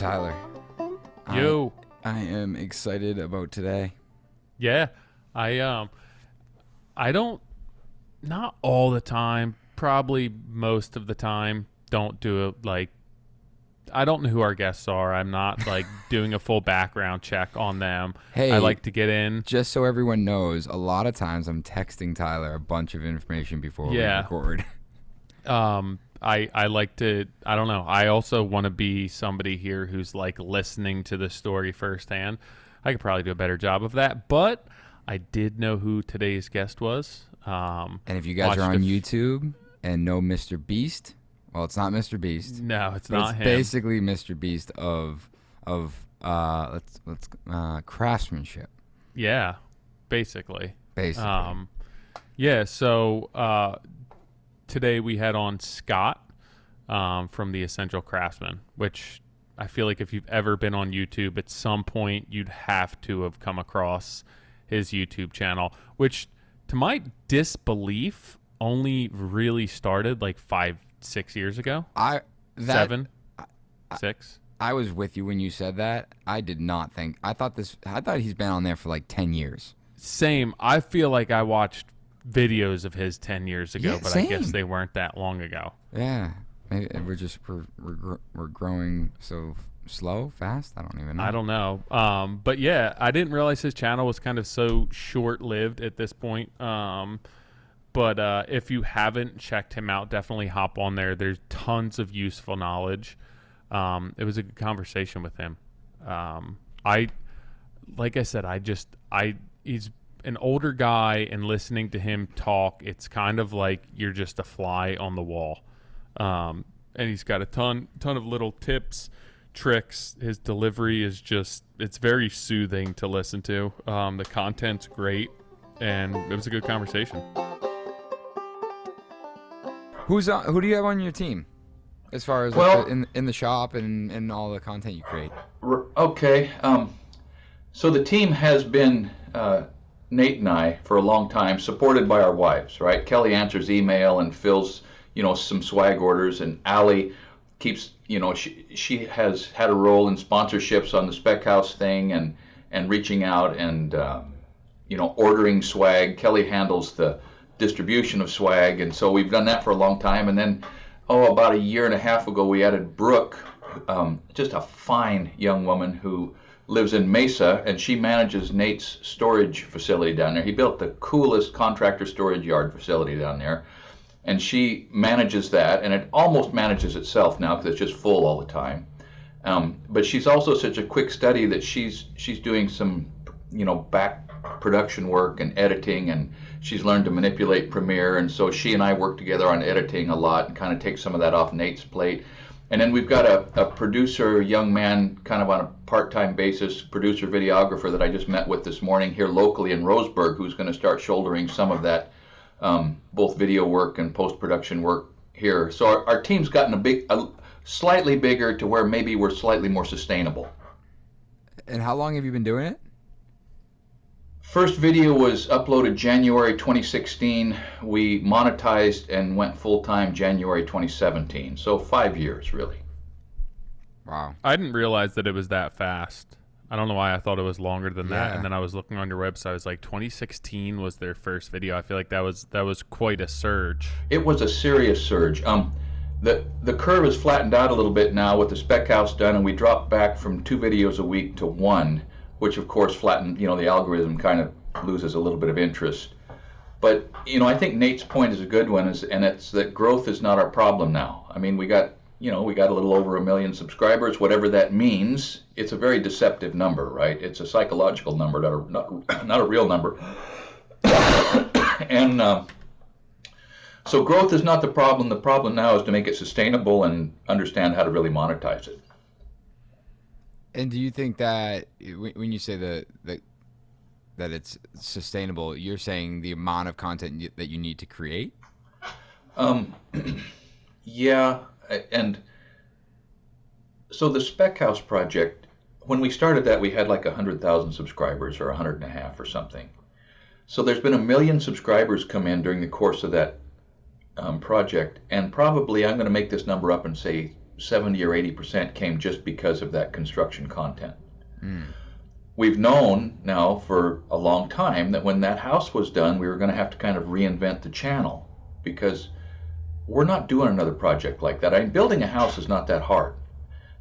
Tyler. Yo. I am excited about today. Yeah. I don't, not all the time, probably most of the time, don't do it like, I don't know who our guests are. I'm not like doing a full background check on them. Hey, I like to get in. Just so everyone knows, a lot of times I'm texting Tyler a bunch of information before we record. I like to, I don't know. I also want to be somebody here who's like listening to the story firsthand. I could probably do a better job of that, but I did know who today's guest was. And if you guys are on YouTube and know Mr. Beast, well, it's not Mr. Beast. No, it's not him. It's basically Mr. Beast of craftsmanship. Yeah, basically. Basically. So today we had on Scott from the Essential Craftsman, which I feel like if you've ever been on YouTube, at some point you'd have to have come across his YouTube channel, which to my disbelief only really started like 5-6 years ago. 7, 6. I was with you when you said that. I did not think. I thought he's been on there for like 10 years. Same. I feel like I watched videos of his 10 years ago, but same. I guess they weren't that long ago. Yeah. Maybe we're growing so slow, fast. I don't even know. I don't know. But yeah, I didn't realize his channel was kind of so short-lived at this point. But if you haven't checked him out, definitely hop on there. There's tons of useful knowledge. It was a good conversation with him. Like I said, he's an older guy, and listening to him talk, it's kind of like you're just a fly on the wall. And he's got a ton of little tips, tricks. His delivery is it's very soothing to listen to. The content's great, and it was a good conversation. Who do you have on your team, as far as in the shop and all the content you create? Okay, so the team has been Nate and I for a long time, supported by our wives. Right, Kelly answers email and fills some swag orders, and Allie keeps she has had a role in sponsorships on the Spec House thing and reaching out and ordering swag. Kelly handles the distribution of swag, and so we've done that for a long time. And then about a year and a half ago, we added Brooke, just a fine young woman who lives in Mesa, and she manages Nate's storage facility down there. He built the coolest contractor storage yard facility down there, and she manages that, and it almost manages itself now because it's just full all the time. But she's also such a quick study that she's doing some back production work and editing, and she's learned to manipulate Premiere, and so she and I work together on editing a lot and kind of take some of that off Nate's plate. And then we've got a producer, young man, kind of on a part-time basis, producer videographer that I just met with this morning here locally in Roseburg, who's going to start shouldering some of that both video work and post-production work here. So our team's gotten slightly bigger to where maybe we're slightly more sustainable. And how long have you been doing it? First video was uploaded January 2016. We monetized and went full-time January 2017. So 5 years, really. Wow. I didn't realize that it was that fast. I don't know why I thought it was longer than that. Yeah. And then I was looking on your website. I was like, 2016 was their first video. I feel like that was quite a surge. It was a serious surge. The curve is flattened out a little bit now with the Spec House done, and we dropped back from 2 videos a week to 1. Which of course flattened, the algorithm kind of loses a little bit of interest. But, I think Nate's point is a good one, and it's that growth is not our problem now. I mean, we got a little over 1 million subscribers, whatever that means. It's a very deceptive number, right? It's a psychological number, not a real number. And so growth is not the problem. The problem now is to make it sustainable and understand how to really monetize it. And do you think that when you say that it's sustainable, you're saying the amount of content that you need to create? Yeah, and so the Spec House project, when we started that, we had like 100,000 subscribers or 100.5 or something. So there's been 1 million subscribers come in during the course of that project, and probably I'm going to make this number up and say 70 or 80% came just because of that construction content. We've known now for a long time that when that house was done, we were going to have to kind of reinvent the channel, because we're not doing another project like that. I mean, building a house is not that hard.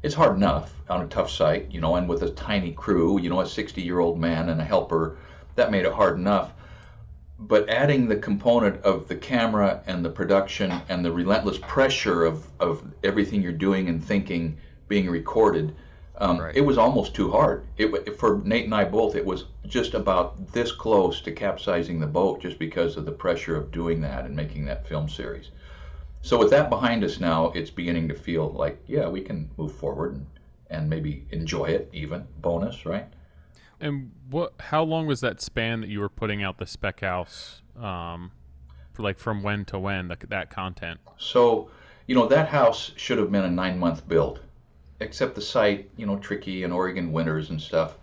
It's hard enough on a tough site, and with a tiny crew, a 60-year-old man and a helper, that made it hard enough. But adding the component of the camera and the production and the relentless pressure of everything you're doing and thinking being recorded, Right. it was almost too hard. For Nate and I both, it was just about this close to capsizing the boat, just because of the pressure of doing that and making that film series. So with that behind us now, it's beginning to feel like, yeah, we can move forward and maybe enjoy it even. Bonus, right? And how long was that span that you were putting out the Spec House, for like from when to when, that content? So, that house should have been a 9-month build, except the site, tricky and Oregon winters and stuff.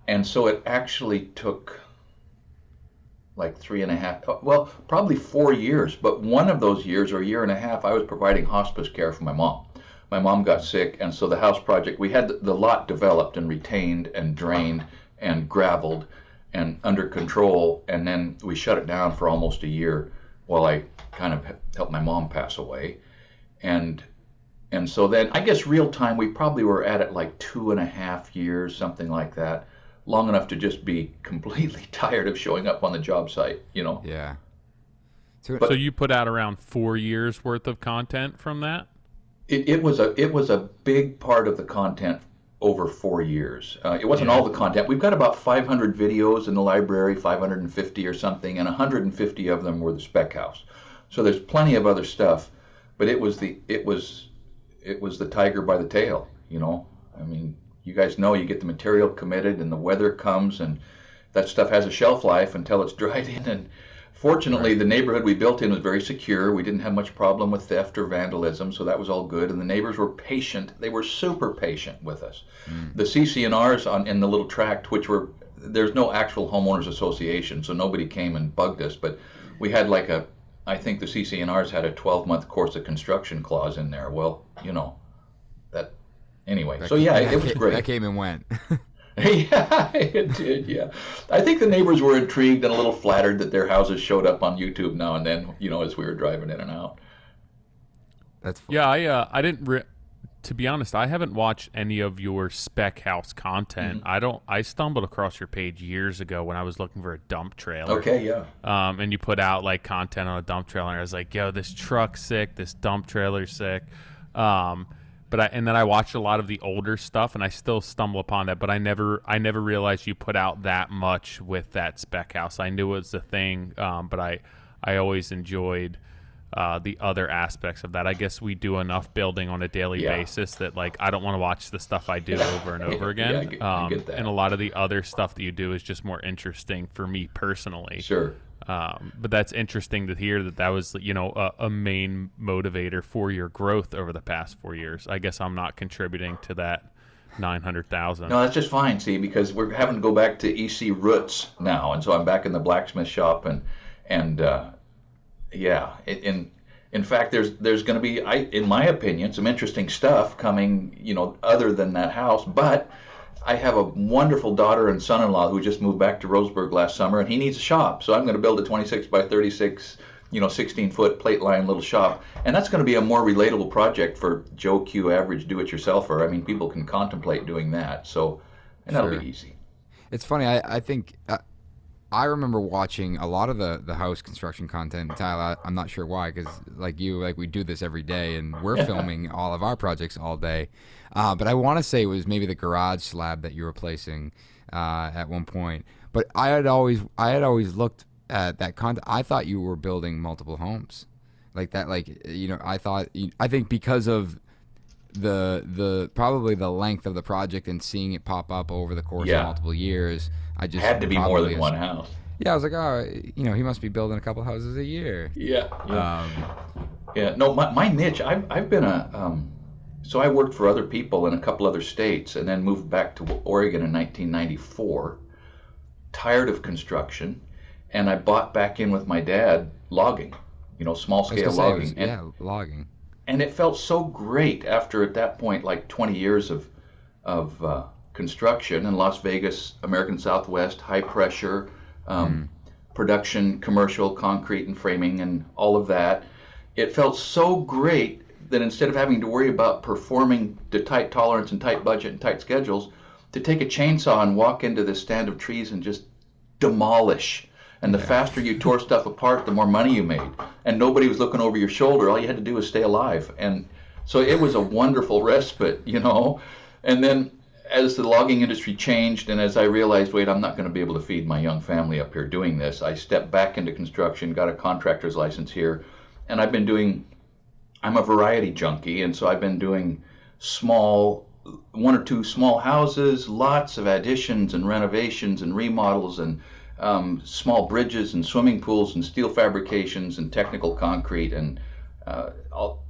And so it actually took like 3.5, well, probably 4 years. But one of those years, or a year and a half, I was providing hospice care for my mom. My mom got sick, and so the house project, we had the lot developed and retained and drained and graveled and under control, and then we shut it down for almost a year while I kind of helped my mom pass away. And so then, I guess real time, we probably were at it like 2.5 years, something like that, long enough to just be completely tired of showing up on the job site, Yeah. So you put out around 4 years worth of content from that? It was a big part of the content over 4 years. It wasn't all the content. We've got about 500 videos in the library, 550 or something, and 150 of them were the Spec House. So there's plenty of other stuff, but it was the tiger by the tail. I mean, you guys know, you get the material committed, and the weather comes, and that stuff has a shelf life until it's dried in. And fortunately, the neighborhood we built in was very secure. We didn't have much problem with theft or vandalism, so that was all good. And the neighbors were patient. They were super patient with us. The CC&Rs in the little tract, there's no actual homeowners association, so nobody came and bugged us. But we had I think the CC&Rs had a 12-month course of construction clause in there. Well, that anyway. So yeah, it was great. That came and went. Yeah, it did, yeah. I think the neighbors were intrigued and a little flattered that their houses showed up on YouTube now and then, as we were driving in and out. That's fun. Yeah, I didn't to be honest, I haven't watched any of your Spec House content. I stumbled across your page years ago when I was looking for a dump trailer. Okay, yeah. And you put out content on a dump trailer, and I was like, yo, this truck's sick, this dump trailer's sick. And then I watched a lot of the older stuff, and I still stumble upon that. But I never realized you put out that much with that Spec House. I knew it was a thing, but I always enjoyed the other aspects of that. I guess we do enough building on a daily basis that I don't want to watch the stuff I do over and over again. I get that. And a lot of the other stuff that you do is just more interesting for me personally. Sure. But that's interesting to hear that was, a main motivator for your growth over the past 4 years. I guess I'm not contributing to that 900,000. No, that's just fine, see, because we're having to go back to EC roots now, and so I'm back in the blacksmith shop, and in fact, there's going to be, in my opinion, some interesting stuff coming, other than that house, but I have a wonderful daughter and son-in-law who just moved back to Roseburg last summer, and he needs a shop. So I'm going to build a 26 by 36, 16-foot plate line little shop. And that's going to be a more relatable project for Joe Q average do-it-yourselfer. I mean, people can contemplate doing that. So, and that'll be easy. It's funny. I think I remember watching a lot of the house construction content. Tyler, I'm not sure why, because we do this every day, and we're filming all of our projects all day. But I want to say it was maybe the garage slab that you were replacing at one point. But I had always looked at that content. I thought you were building multiple homes, like that. I think because of the probably the length of the project and seeing it pop up over the course of multiple years, I just had to be more than one house. Yeah, I was like, oh, he must be building a couple houses a year. Yeah. No, my niche. I've been so I worked for other people in a couple other states, and then moved back to Oregon in 1994. Tired of construction, and I bought back in with my dad logging. Small scale logging. Logging. and it felt so great after at that point like 20 years of construction in Las Vegas, American Southwest, high pressure production, commercial concrete and framing and all of that. It felt so great that instead of having to worry about performing to tight tolerance and tight budget and tight schedules, to take a chainsaw and walk into this stand of trees and just demolish. And the faster you tore stuff apart, the more money you made. And nobody was looking over your shoulder. All you had to do was stay alive. And so it was a wonderful respite, you know. And then as the logging industry changed and as I realized, wait, I'm not going to be able to feed my young family up here doing this, I stepped back into construction, got a contractor's license here. And I'm a variety junkie. And so I've been doing one or two small houses, lots of additions and renovations and remodels and small bridges and swimming pools and steel fabrications and technical concrete and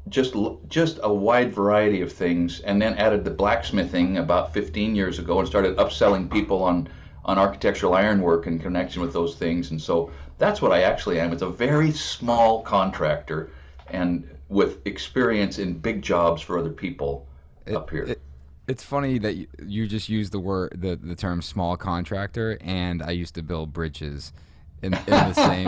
just a wide variety of things, and then added the blacksmithing about 15 years ago and started upselling people on architectural ironwork in connection with those things. And so that's what I actually am. It's a very small contractor and with experience in big jobs for other people up here. It's funny that you just used the term small contractor, and I used to build bridges in the same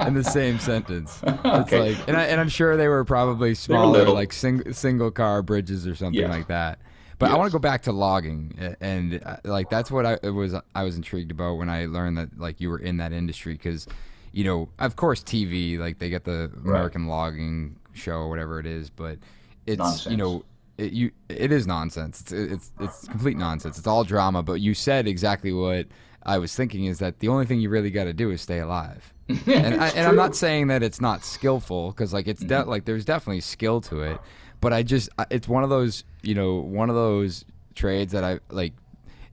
in the same sentence. It's Okay. like, and I'm sure they were probably smaller, little. like single car bridges or something Yeah. like that. But I Yes. want to go back to logging, and like that's what I was intrigued about when I learned that like you were in that industry, because you know, of course, TV, like they get the American Logging Show or whatever it is, but it's Nonsense. you know. It is nonsense. It's complete nonsense. It's all drama. But you said exactly what I was thinking, is that the only thing you really got to do is stay alive. And I'm not saying that it's not skillful, because like it's like there's definitely skill to it. But it's one of those trades that I like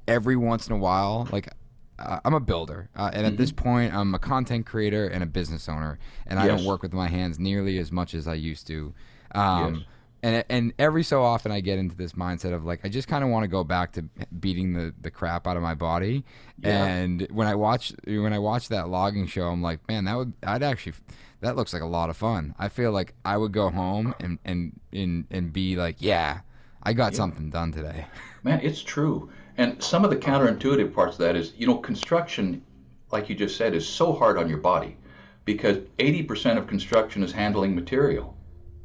every once in a while. Like I'm a builder, and at this point I'm a content creator and a business owner, and I don't work with my hands nearly as much as I used to. Yes. And every so often I get into this mindset of like I just kind of want to go back to beating the crap out of my body. Yeah. And when I watch that logging show, I'm like, man, that looks like a lot of fun. I feel like I would go home and be like, yeah, I got something done today. Man, it's true. And some of the counterintuitive parts of that is, you know, construction, like you just said, is so hard on your body because 80% of construction is handling material.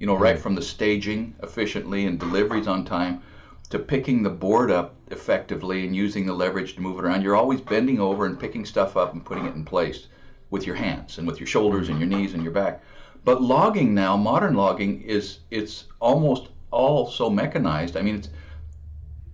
You know, right from the staging efficiently and deliveries on time to picking the board up effectively and using the leverage to move it around. You're always bending over and picking stuff up and putting it in place with your hands and with your shoulders and your knees and your back. But logging now, modern logging, it's almost all so mechanized. I mean,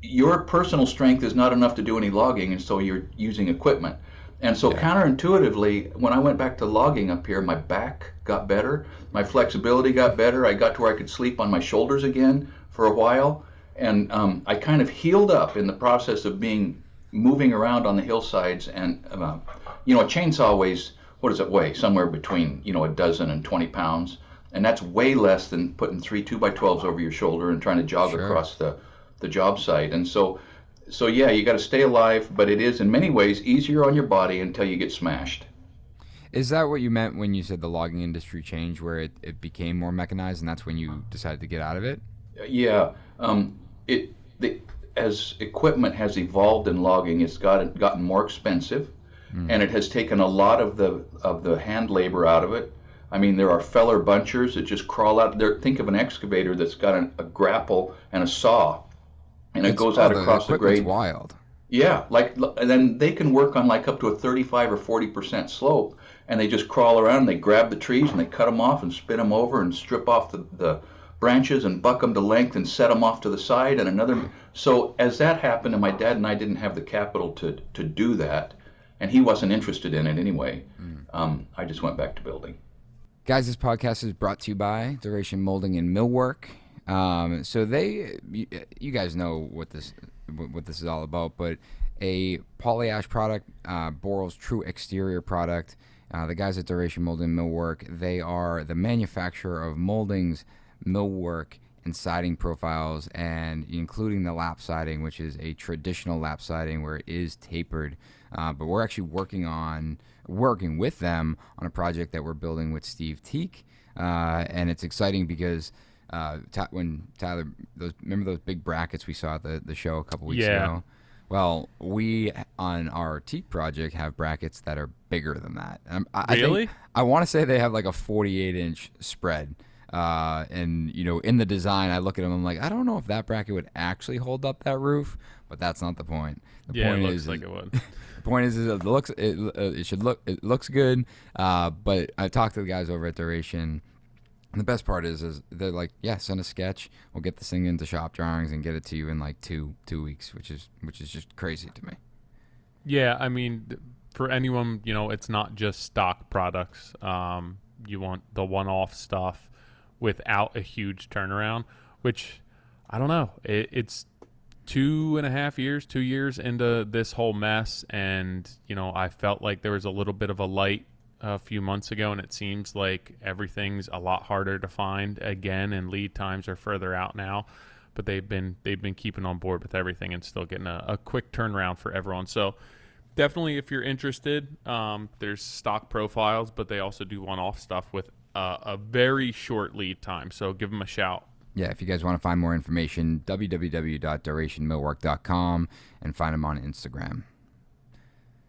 your personal strength is not enough to do any logging, and so you're using equipment. And so counterintuitively, when I went back to logging up here, my back got better, my flexibility got better, I got to where I could sleep on my shoulders again for a while, and I kind of healed up in the process of moving around on the hillsides. And you know, a chainsaw weighs, what does it weigh? Somewhere between, you know, a dozen and 20 pounds, and that's way less than putting 3 2x12s over your shoulder and trying to jog across the job site. And so yeah, you got to stay alive, but it is in many ways easier on your body until you get smashed. Is that what you meant when you said the logging industry changed, where it became more mechanized, and that's when you decided to get out of it? Yeah, as equipment has evolved in logging, it's gotten more expensive, and it has taken a lot of the hand labor out of it. I mean, there are feller bunchers that just crawl out there. Think of an excavator that's got a grapple and a saw, and it goes out across the grade. Wild. Yeah, and then they can work on like up to a 35 or 40% slope, and they just crawl around and they grab the trees and they cut them off and spin them over and strip off the branches and buck them to length and set them off to the side and another. So as that happened, and my dad and I didn't have the capital to do that, and he wasn't interested in it anyway, I just went back to building. Guys, this podcast is brought to you by Duration Molding and Millwork. So you guys know what this is all about, but a polyash product, Boral's true exterior product. The guys at Duration Molding and Millwork, they are the manufacturer of moldings, millwork, and siding profiles, and including the lap siding, which is a traditional lap siding where it is tapered. But we're actually working with them on a project that we're building with Steve Teak, and it's exciting because when Tyler, remember those big brackets we saw at the show a couple weeks Yeah. ago? Well, we on our teak project have brackets that are bigger than that. Really? I want to say they have like a 48-inch spread. And in the design, I look at them, I'm like, I don't know if that bracket would actually hold up that roof, but that's not the point. The point it looks is, like it would. the point is it looks good. But I talked to the guys over at Duration. And the best part is they're like, yeah, send a sketch. We'll get this thing into shop drawings and get it to you in like two weeks, which is just crazy to me. Yeah, I mean, for anyone, it's not just stock products. You want the one-off stuff without a huge turnaround, which I don't know. It's 2 years into this whole mess, and I felt like there was a little bit of a light a few months ago, and it seems like everything's a lot harder to find again, and lead times are further out now. But they've been keeping on board with everything and still getting a quick turnaround for everyone. So definitely, if you're interested, there's stock profiles, but they also do one-off stuff with a very short lead time. So give them a shout. Yeah, if you guys want to find more information, www.durationmillwork.com, and find them on Instagram.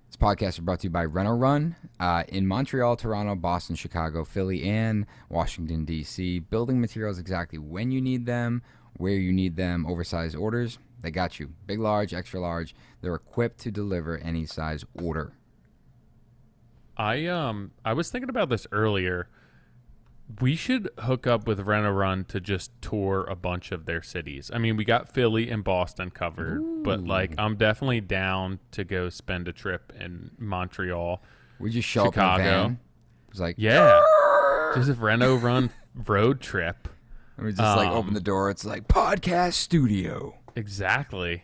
This podcast is brought to you by Reno Run in Montreal, Toronto, Boston, Chicago, Philly, and Washington, D.C. Building materials exactly when you need them, where you need them, oversized orders. They got you. Big, large, extra large. They're equipped to deliver any size order. I was thinking about this earlier. We should hook up with Rent a Run to just tour a bunch of their cities. I mean, we got Philly and Boston covered, but like I'm definitely down to go spend a trip in Montreal. We just show Chicago. up in a van. It was like, Yeah, just a Rent a Run road trip. and we just like open the door. It's like podcast studio. Exactly.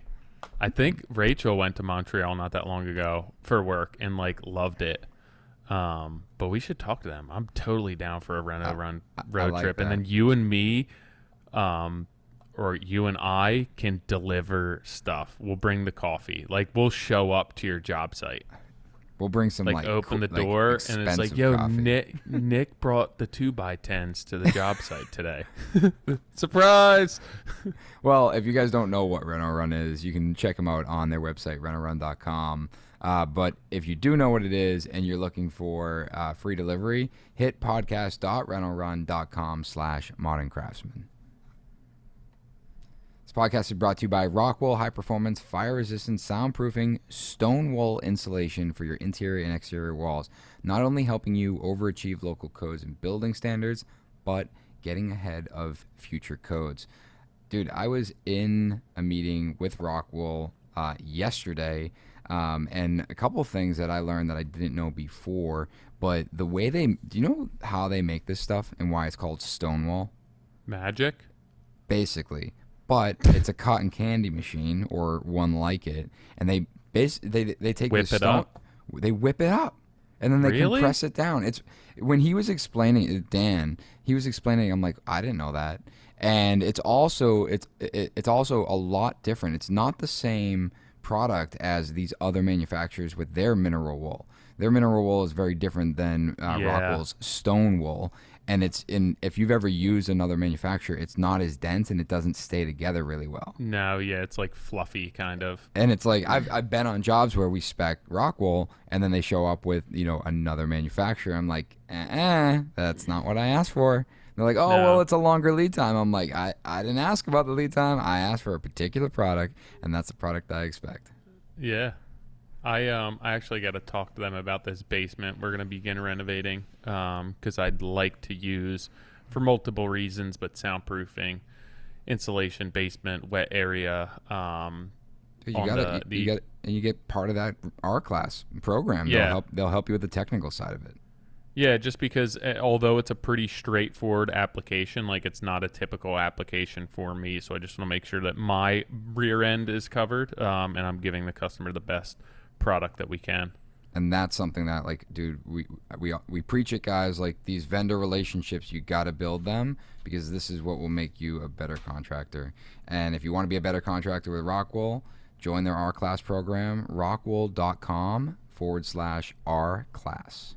I think Rachel went to Montreal not that long ago for work and like loved it. But we should talk to them. I'm totally down for a Reno Run road like trip. that. And then you and me, or you and I can deliver stuff. We'll bring the coffee. Like we'll show up to your job site. We'll bring some Like open the door and it's like, yo, coffee. Nick brought the 2x10s to the job site today. Surprise. Well, if you guys don't know what Reno Run is, you can check them out on their website, renorun.com. But if you do know what it is and you're looking for free delivery, hit podcast.renorun.com/Modern Craftsman. This podcast is brought to you by Rockwell High Performance Fire Resistant Soundproofing Stone Wool Insulation for your interior and exterior walls. Not only helping you overachieve local codes and building standards, but getting ahead of future codes. Dude, I was in a meeting with Rockwell yesterday, and a couple of things that I learned that I didn't know before, but the way do you know how they make this stuff and why it's called Stonewall? Magic. Basically. But it's a cotton candy machine or one like it, and they take Whip the it up? They whip it up, and then they Really? compress it down. It's when he was explaining it, Dan, he was explaining. I'm like, I didn't know that, and it's also a lot different. It's not the same product as these other manufacturers with their mineral wool. Their mineral wool is very different than Rockwell's stone wool. And if you've ever used another manufacturer, it's not as dense and it doesn't stay together really well. No, yeah, it's like fluffy kind of. And it's like I've been on jobs where we spec Rockwell and then they show up with another manufacturer. I'm like, that's not what I asked for. They're like, oh, No. well, it's a longer lead time. I'm like, I didn't ask about the lead time. I asked for a particular product, and that's the product I expect. Yeah. I actually got to talk to them about this basement we're going to begin renovating because I'd like to use, for multiple reasons, but soundproofing, insulation, basement, wet area. You get part of that R class program. Yeah. They'll help you with the technical side of it. Yeah, just because although it's a pretty straightforward application, like it's not a typical application for me, so I just want to make sure that my rear end is covered and I'm giving the customer the best product that we can. And that's something that, like, dude, we preach it, guys. Like, these vendor relationships, you got to build them because this is what will make you a better contractor. And if you want to be a better contractor with Rockwell, join their R class program, rockwell.com/R class.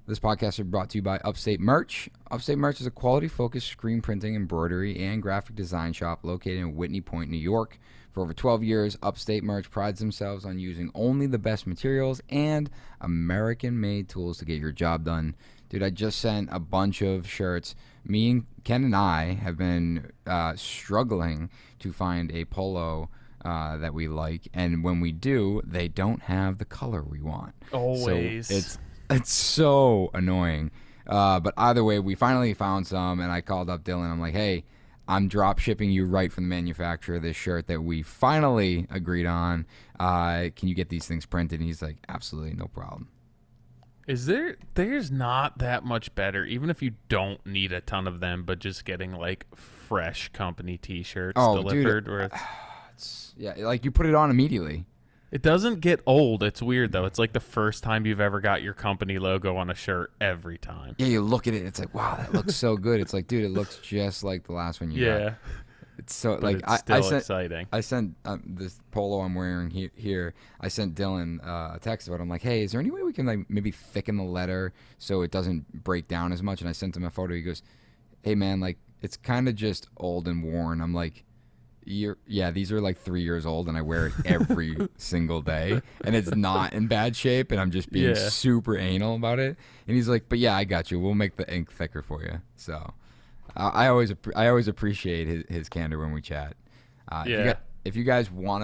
This podcast is brought to you by Upstate Merch. Upstate Merch is a quality-focused screen printing, embroidery, and graphic design shop located in Whitney Point, New York. For over 12 years, Upstate Merch prides themselves on using only the best materials and American-made tools to get your job done. Dude, I just sent a bunch of shirts. Me and Ken and I have been struggling to find a polo that we like, and when we do, they don't have the color we want. Always. So it's so annoying. But either way, we finally found some, and I called up Dylan. I'm like, hey, I'm drop shipping you right from the manufacturer this shirt that we finally agreed on. Can you get these things printed? And he's like, absolutely, no problem. There's not that much better, even if you don't need a ton of them, but just getting like fresh company t-shirts delivered. Dude, yeah, like you put it on immediately. It doesn't get old. It's weird, though. It's like the first time you've ever got your company logo on a shirt every time. Yeah, you look at it, it's like, wow, that looks so good. It's like, dude, it looks just like the last one you got. It's so, but like, it's still exciting. I sent this polo I'm wearing here. I sent Dylan a text about it. I'm like, hey, is there any way we can, like, maybe thicken the letter so it doesn't break down as much? And I sent him a photo. He goes, hey, man, like, it's kind of just old and worn. I'm like, these are like 3 years old and I wear it every single day and it's not in bad shape and I'm just being super anal about it. And he's like, but yeah, I got you. We'll make the ink thicker for you. So I always appreciate his candor when we chat. If you guys want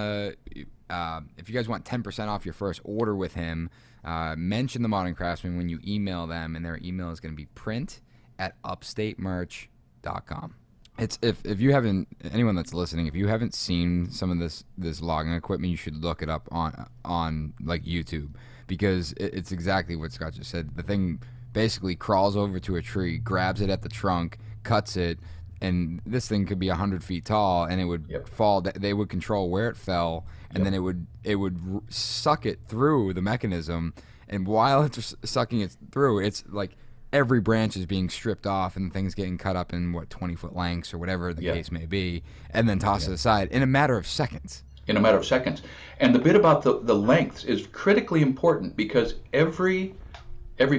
10% off your first order with him, mention the Modern Craftsman when you email them, and their email is going to be print@upstatemerch.com. It's if you haven't, anyone that's listening, if you haven't seen some of this logging equipment, you should look it up on like YouTube, because it's exactly what Scott just said. The thing basically crawls over to a tree, grabs it at the trunk, cuts it, and this thing could be 100 feet tall, and it would fall. They would control where it fell, and then it would suck it through the mechanism, and while it's sucking it through, it's like every branch is being stripped off and things getting cut up in 20-foot lengths or whatever the case may be, and then tossed aside in a matter of seconds. And the bit about the lengths is critically important, because every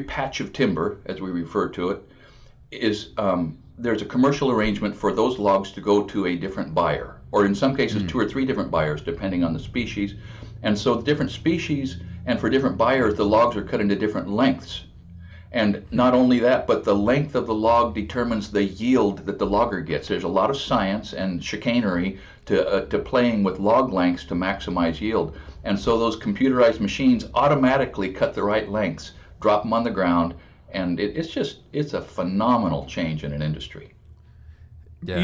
patch of timber, as we refer to it, is there's a commercial arrangement for those logs to go to a different buyer, or in some cases 2 or 3 different buyers depending on the species. And so the different species and for different buyers, the logs are cut into different lengths. And not only that, but the length of the log determines the yield that the logger gets. There's a lot of science and chicanery to playing with log lengths to maximize yield. And so those computerized machines automatically cut the right lengths, drop them on the ground, and it's a phenomenal change in an industry. Yeah.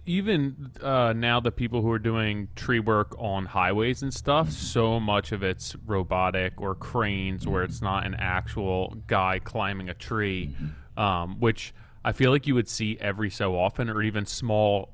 Even now, the people who are doing tree work on highways and stuff, so much of it's robotic or cranes, where it's not an actual guy climbing a tree, which I feel like you would see every so often, or even small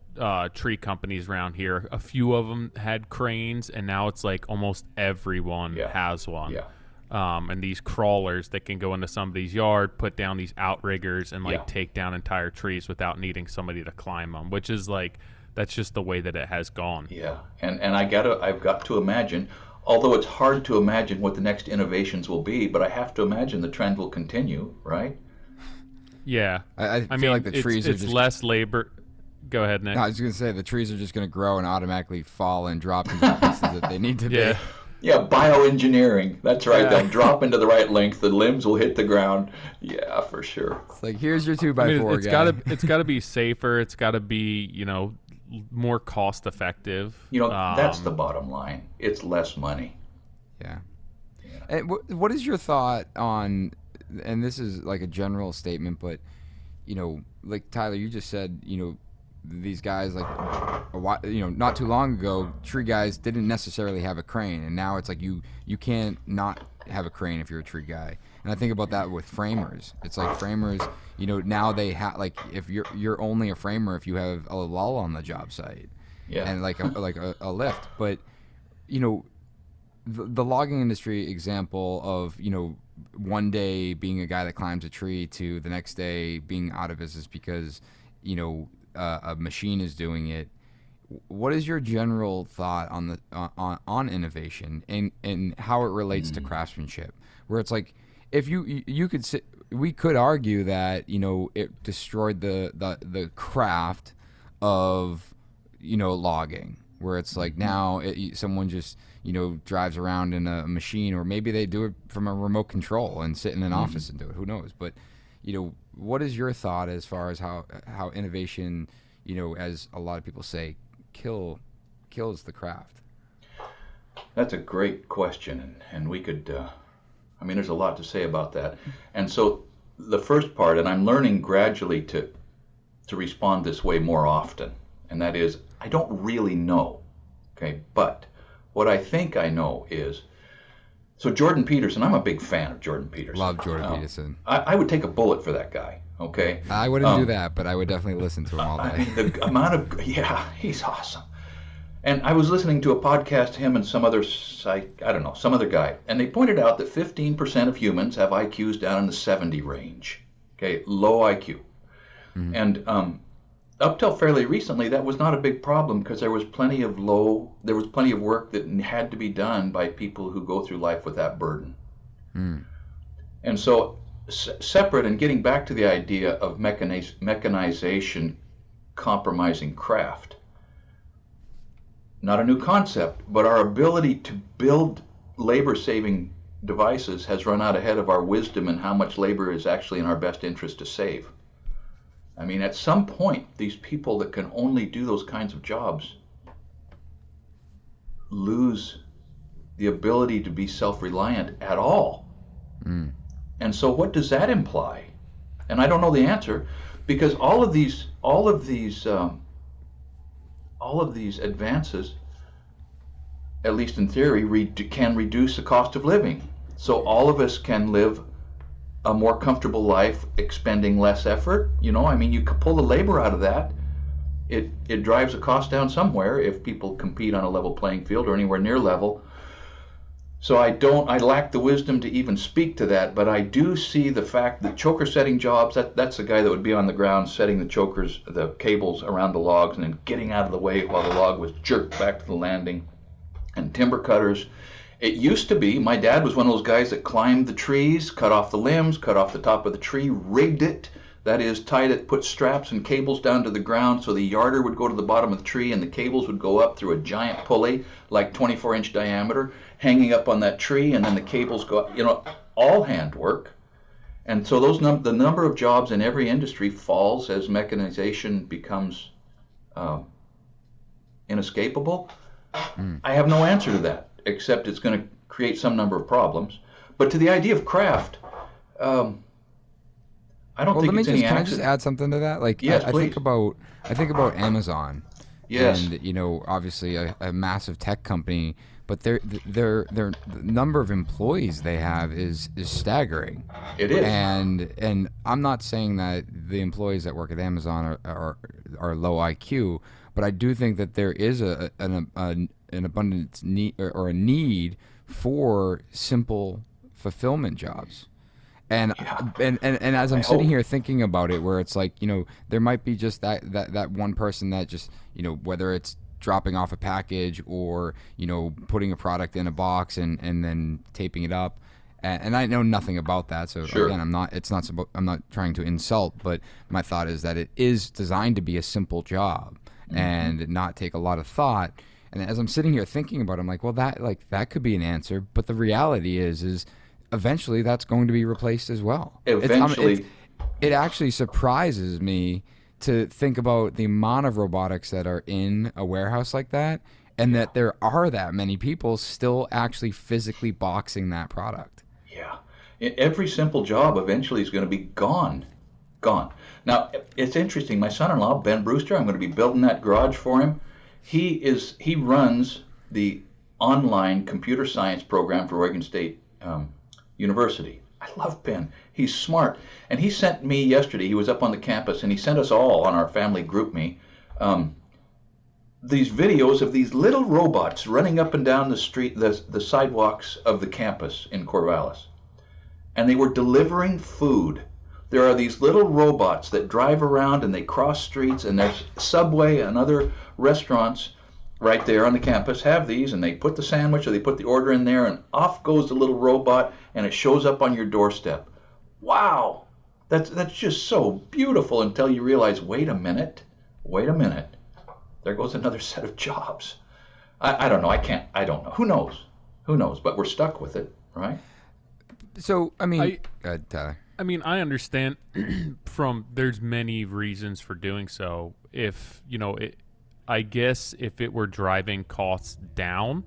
tree companies around here. A few of them had cranes, and now it's like almost everyone has one. Yeah. And these crawlers that can go into somebody's yard, put down these outriggers, and take down entire trees without needing somebody to climb them, which is like, that's just the way that it has gone. Yeah, and I've got to imagine, although it's hard to imagine what the next innovations will be, but I have to imagine the trend will continue, right? Yeah, I feel like the trees are it's just less labor. Go ahead, Nick. No, I was going to say the trees are just going to grow and automatically fall and drop into the pieces that they need to be. Yeah, bioengineering. That's right. Yeah. They'll drop into the right length. The limbs will hit the ground. Yeah, for sure. It's like, here's your 2x4 guy. It's got to be safer. It's got to be, more cost effective. That's the bottom line. It's less money. Yeah. And what is your thought on, and this is like a general statement, but like Tyler, you just said, these guys, like not too long ago, tree guys didn't necessarily have a crane, and now it's like you can't not have a crane if you're a tree guy. And I think about that with framers. It's like framers, now they have, like, if you're only a framer if you have a lull on the job site, and like a lift. But the logging industry example of one day being a guy that climbs a tree to the next day being out of business because a machine is doing it. What is your general thought on innovation and how it relates to craftsmanship? Where it's like, if you could sit, we could argue that it destroyed the craft of logging, where it's like now someone just drives around in a machine, or maybe they do it from a remote control and sit in an office and do it. Who knows? But what is your thought as far as how innovation, as a lot of people say, kills the craft? That's a great question, and we could, there's a lot to say about that. And so the first part, and I'm learning gradually to respond this way more often, and that is, I don't really know, okay? But what I think I know is, so Jordan Peterson, I'm a big fan of Jordan Peterson. Love Jordan Peterson. I would take a bullet for that guy, okay? I wouldn't do that, but I would definitely listen to him all day. The amount of, he's awesome. And I was listening to a podcast, him and some other guy, and they pointed out that 15% of humans have IQs down in the 70 range, okay, low IQ. Mm-hmm. And up till fairly recently, that was not a big problem because there was plenty of work that had to be done by people who go through life with that burden. Mm. And so, separate and getting back to the idea of mechanization compromising craft, not a new concept, but our ability to build labor-saving devices has run out ahead of our wisdom in how much labor is actually in our best interest to save. I mean, at some point, these people that can only do those kinds of jobs lose the ability to be self-reliant at all. Mm. And so what does that imply? And I don't know the answer, because all of these advances, at least in theory, can reduce the cost of living. So all of us can live a more comfortable life, expending less effort. You could pull the labor out of that. It drives the cost down somewhere if people compete on a level playing field or anywhere near level. So I lack the wisdom to even speak to that, but I do see the fact that choker setting jobs, that's the guy that would be on the ground setting the cables around the logs and then getting out of the way while the log was jerked back to the landing. And timber cutters, it used to be, my dad was one of those guys that climbed the trees, cut off the limbs, cut off the top of the tree, rigged it, that is, tied it, put straps and cables down to the ground so the yarder would go to the bottom of the tree and the cables would go up through a giant pulley, like 24-inch diameter, hanging up on that tree, and then the cables go up, all handwork. And so the number of jobs in every industry falls as mechanization becomes inescapable. Mm. I have no answer to that, except it's going to create some number of problems. But to the idea of craft, I don't think it's any accident. Can I just add something to that? Like, yes, I think about Amazon. Yes. And obviously a massive tech company, but their the number of employees they have is staggering. It is. And I'm not saying that the employees that work at Amazon are low IQ, but I do think that there is an abundance need or a need for simple fulfillment jobs. And as I'm sitting here thinking about it, where it's like, there might be just that one person that just, whether it's dropping off a package or, putting a product in a box and then taping it up. And I know nothing about that. So sure. Again, I'm not trying to insult, but my thought is that it is designed to be a simple job and not take a lot of thought. And as I'm sitting here thinking about it, I'm like, well, that could be an answer. But the reality is eventually that's going to be replaced as well. Eventually. It actually surprises me to think about the amount of robotics that are in a warehouse like that, and that there are that many people still actually physically boxing that product. Yeah. Every simple job eventually is going to be gone. Now, it's interesting. My son-in-law, Ben Brewster, I'm going to be building that garage for him. He runs the online computer science program for Oregon State University. I love Ben. He's smart. And he sent me yesterday, he was up on the campus, and he sent us all on our family GroupMe these videos of these little robots running up and down the street, the sidewalks of the campus in Corvallis. And they were delivering food. There are these little robots that drive around and they cross streets, and there's Subway and other restaurants right there on the campus have these, and they put the sandwich or they put the order in there, and off goes the little robot, and it shows up on your doorstep. Wow, that's just so beautiful until you realize, wait a minute, there goes another set of jobs. I don't know. I don't know. Who knows? But we're stuck with it, right? So, I mean, Tyler. I mean, I understand there's many reasons for doing so. If, I guess if it were driving costs down,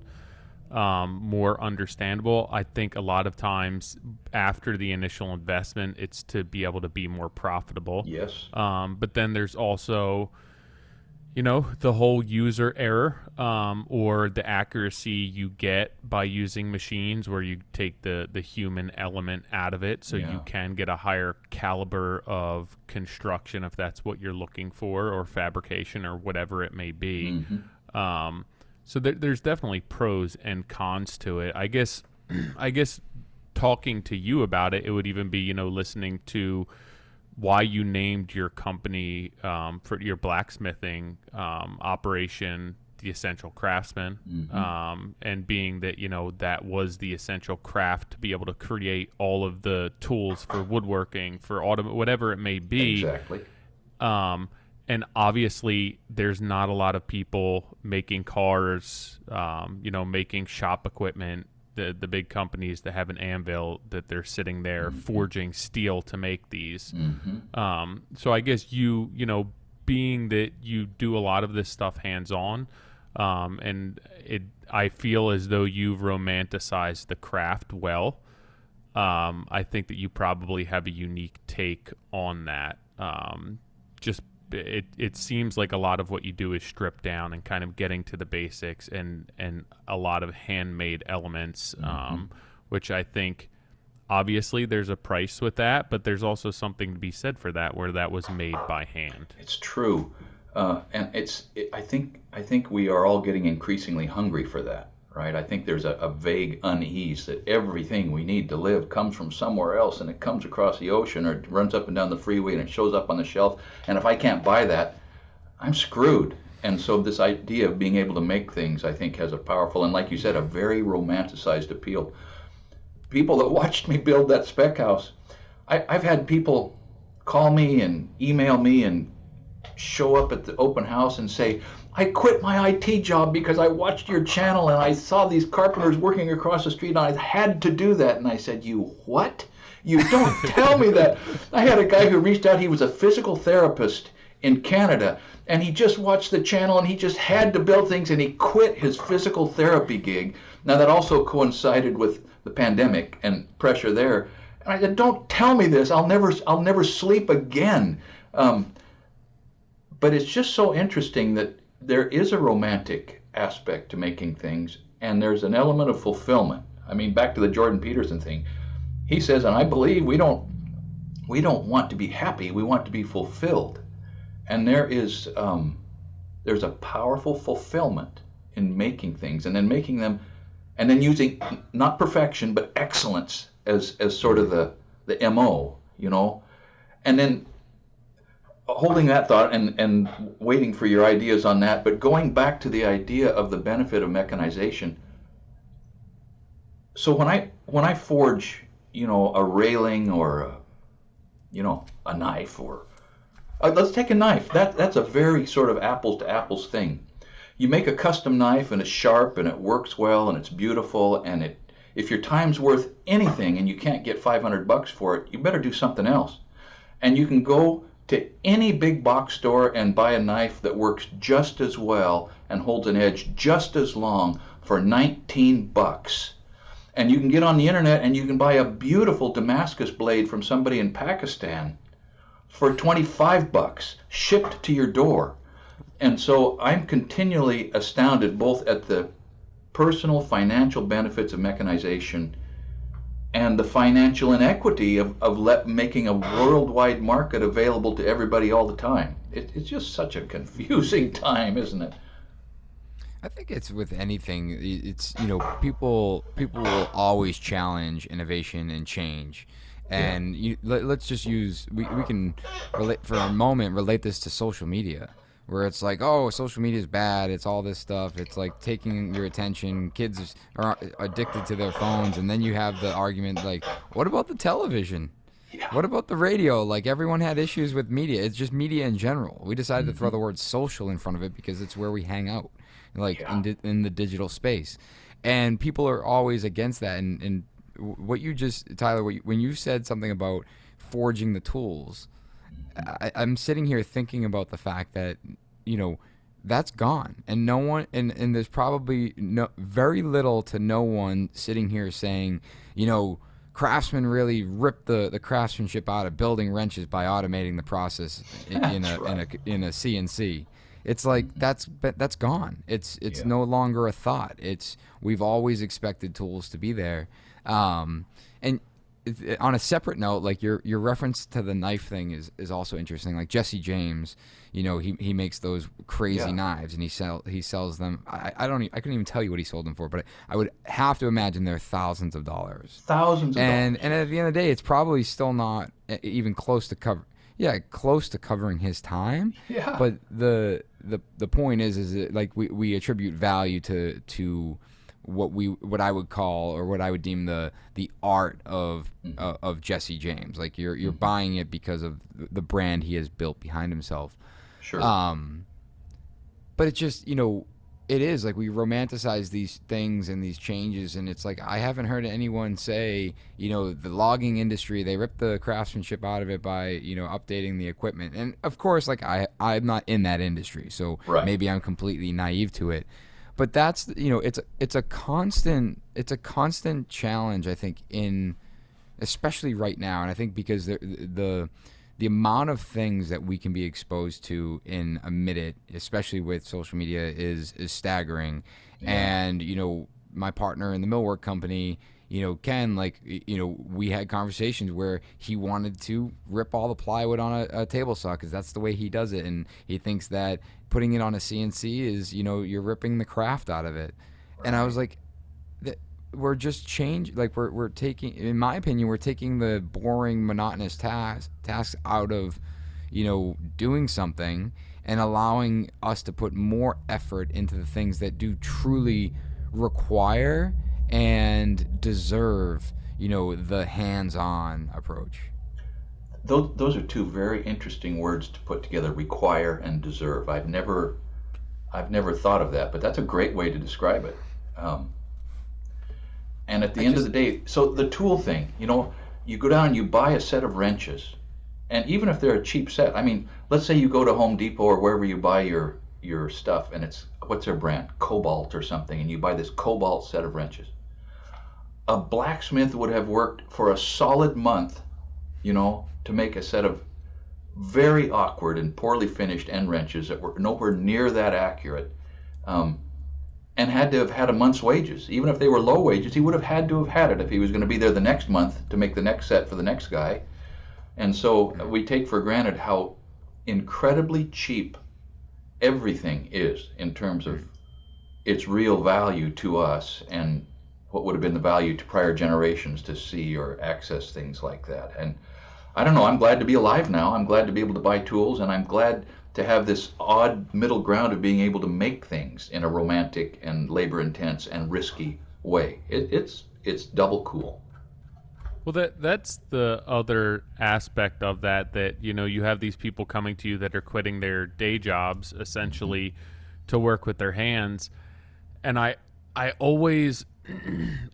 more understandable. I think a lot of times after the initial investment, it's to be able to be more profitable. Yes. But then there's also, the whole user error, or the accuracy you get by using machines where you take the human element out of it, so you can get a higher caliber of construction if that's what you're looking for, or fabrication, or whatever it may be. Mm-hmm. So there's definitely pros and cons to it. I guess talking to you about it, it would even be, listening to why you named your company, for your blacksmithing operation, the Essential Craftsman. Mm-hmm. And being that, that was the essential craft to be able to create all of the tools for woodworking, for whatever it may be. Exactly. And obviously there's not a lot of people making cars, making shop equipment, the big companies that have an anvil that they're sitting there forging steel to make these. Mm-hmm. So I guess being that you do a lot of this stuff hands-on, and I feel as though you've romanticized the craft well. I think that you probably have a unique take on that. It seems like a lot of what you do is stripped down and kind of getting to the basics, and a lot of handmade elements, which I think obviously there's a price with that, but there's also something to be said for that, where that was made by hand. It's true, and I think we are all getting increasingly hungry for that. Right? I think there's a vague unease that everything we need to live comes from somewhere else, and it comes across the ocean, or it runs up and down the freeway, and it shows up on the shelf. And if I can't buy that, I'm screwed. And so this idea of being able to make things, I think, has a powerful, and like you said, a very romanticized appeal. People that watched me build that spec house, I've had people call me and email me and show up at the open house and say, I quit my IT job because I watched your channel and I saw these carpenters working across the street and I had to do that. And I said, you what? You don't tell me that. I had a guy who reached out. He was a physical therapist in Canada, and he just watched the channel and he just had to build things, and he quit his physical therapy gig. Now that also coincided with the pandemic and pressure there. And I said, don't tell me this. I'll never sleep again. But it's just so interesting that there is a romantic aspect to making things, and there's an element of fulfillment. I mean, back to the Jordan Peterson thing. He says, and I believe we don't want to be happy, we want to be fulfilled. And there's a powerful fulfillment in making things, and then making them, and then using not perfection but excellence as sort of the MO, and then holding that thought and waiting for your ideas on that, but going back to the idea of the benefit of mechanization. So when I forge, a railing or a knife, or let's take a knife. That's a very sort of apples to apples thing. You make a custom knife and it's sharp and it works well and it's beautiful, and if your time's worth anything and you can't get $500 for it, you better do something else. And you can go to any big box store and buy a knife that works just as well and holds an edge just as long for $19. And you can get on the internet and you can buy a beautiful Damascus blade from somebody in Pakistan for $25 shipped to your door. And so I'm continually astounded both at the personal financial benefits of mechanization and the financial inequity of making a worldwide market available to everybody all the time. It's just such a confusing time, isn't it? I think it's with anything. It's people will always challenge innovation and change, and let's just use we can relate for a moment relate this to social media. where it's like, oh, social media is bad. It's all this stuff. It's like taking your attention. Kids are addicted to their phones. And then you have the argument like, what about the television? Yeah. What about the radio? Like, everyone had issues with media. It's just media in general. We decided to throw the word social in front of it because it's where we hang out, like in the digital space. And people are always against that. And what you just, Tyler, when you said something about forging the tools, I'm sitting here thinking about the fact that, that's gone. And no one, and there's probably very little to no one sitting here saying, Craftsman really ripped the craftsmanship out of building wrenches by automating the process in a CNC. It's like that's gone. It's no longer a thought. We've always expected tools to be there. And on a separate note, like your reference to the knife thing is also interesting. Like Jesse James, he makes those crazy knives and he sells them. I couldn't even tell you what he sold them for, but I would have to imagine they're thousands of dollars. Thousands of dollars. And at the end of the day, it's probably still not even close to covering his time. Yeah. But the point is that, like, we attribute value to what I would call, or what I would deem the art of Jesse James. Like, you're buying it because of the brand he has built behind himself. Sure. But it just, it is like we romanticize these things and these changes, and it's like I haven't heard anyone say, the logging industry, they ripped the craftsmanship out of it by, updating the equipment. And of course, like I'm not in that industry, so maybe I'm completely naive to it. But that's, it's a constant challenge, I think, especially right now. And I think because the amount of things that we can be exposed to in a minute, especially with social media, is staggering. Yeah. And, my partner in the millwork company, Ken, like, we had conversations where he wanted to rip all the plywood on a table saw because that's the way he does it. And he thinks that putting it on a CNC is, you're ripping the craft out of it. Right. And I was like, we're just we're taking, in my opinion, we're taking the boring, monotonous tasks out of, doing something and allowing us to put more effort into the things that do truly require and deserve, the hands-on approach. Those are two very interesting words to put together: require and deserve. I've never thought of that, but that's a great way to describe it. And at the end of the day, so the tool thing, you go down and you buy a set of wrenches, and even if they're a cheap set, I mean, let's say you go to Home Depot or wherever you buy your stuff, and it's, what's their brand? Cobalt or something, and you buy this Cobalt set of wrenches. A blacksmith would have worked for a solid month, to make a set of very awkward and poorly finished end wrenches that were nowhere near that accurate, and had to have had a month's wages. Even if they were low wages, he would have had to have had it if he was going to be there the next month to make the next set for the next guy. And so we take for granted how incredibly cheap everything is in terms of its real value to us and what would have been the value to prior generations to see or access things like that. And I don't know, I'm glad to be alive now. I'm glad to be able to buy tools, and I'm glad to have this odd middle ground of being able to make things in a romantic and labor intense and risky way. It's double cool. Well, that's the other aspect of that you have these people coming to you that are quitting their day jobs essentially to work with their hands. And I always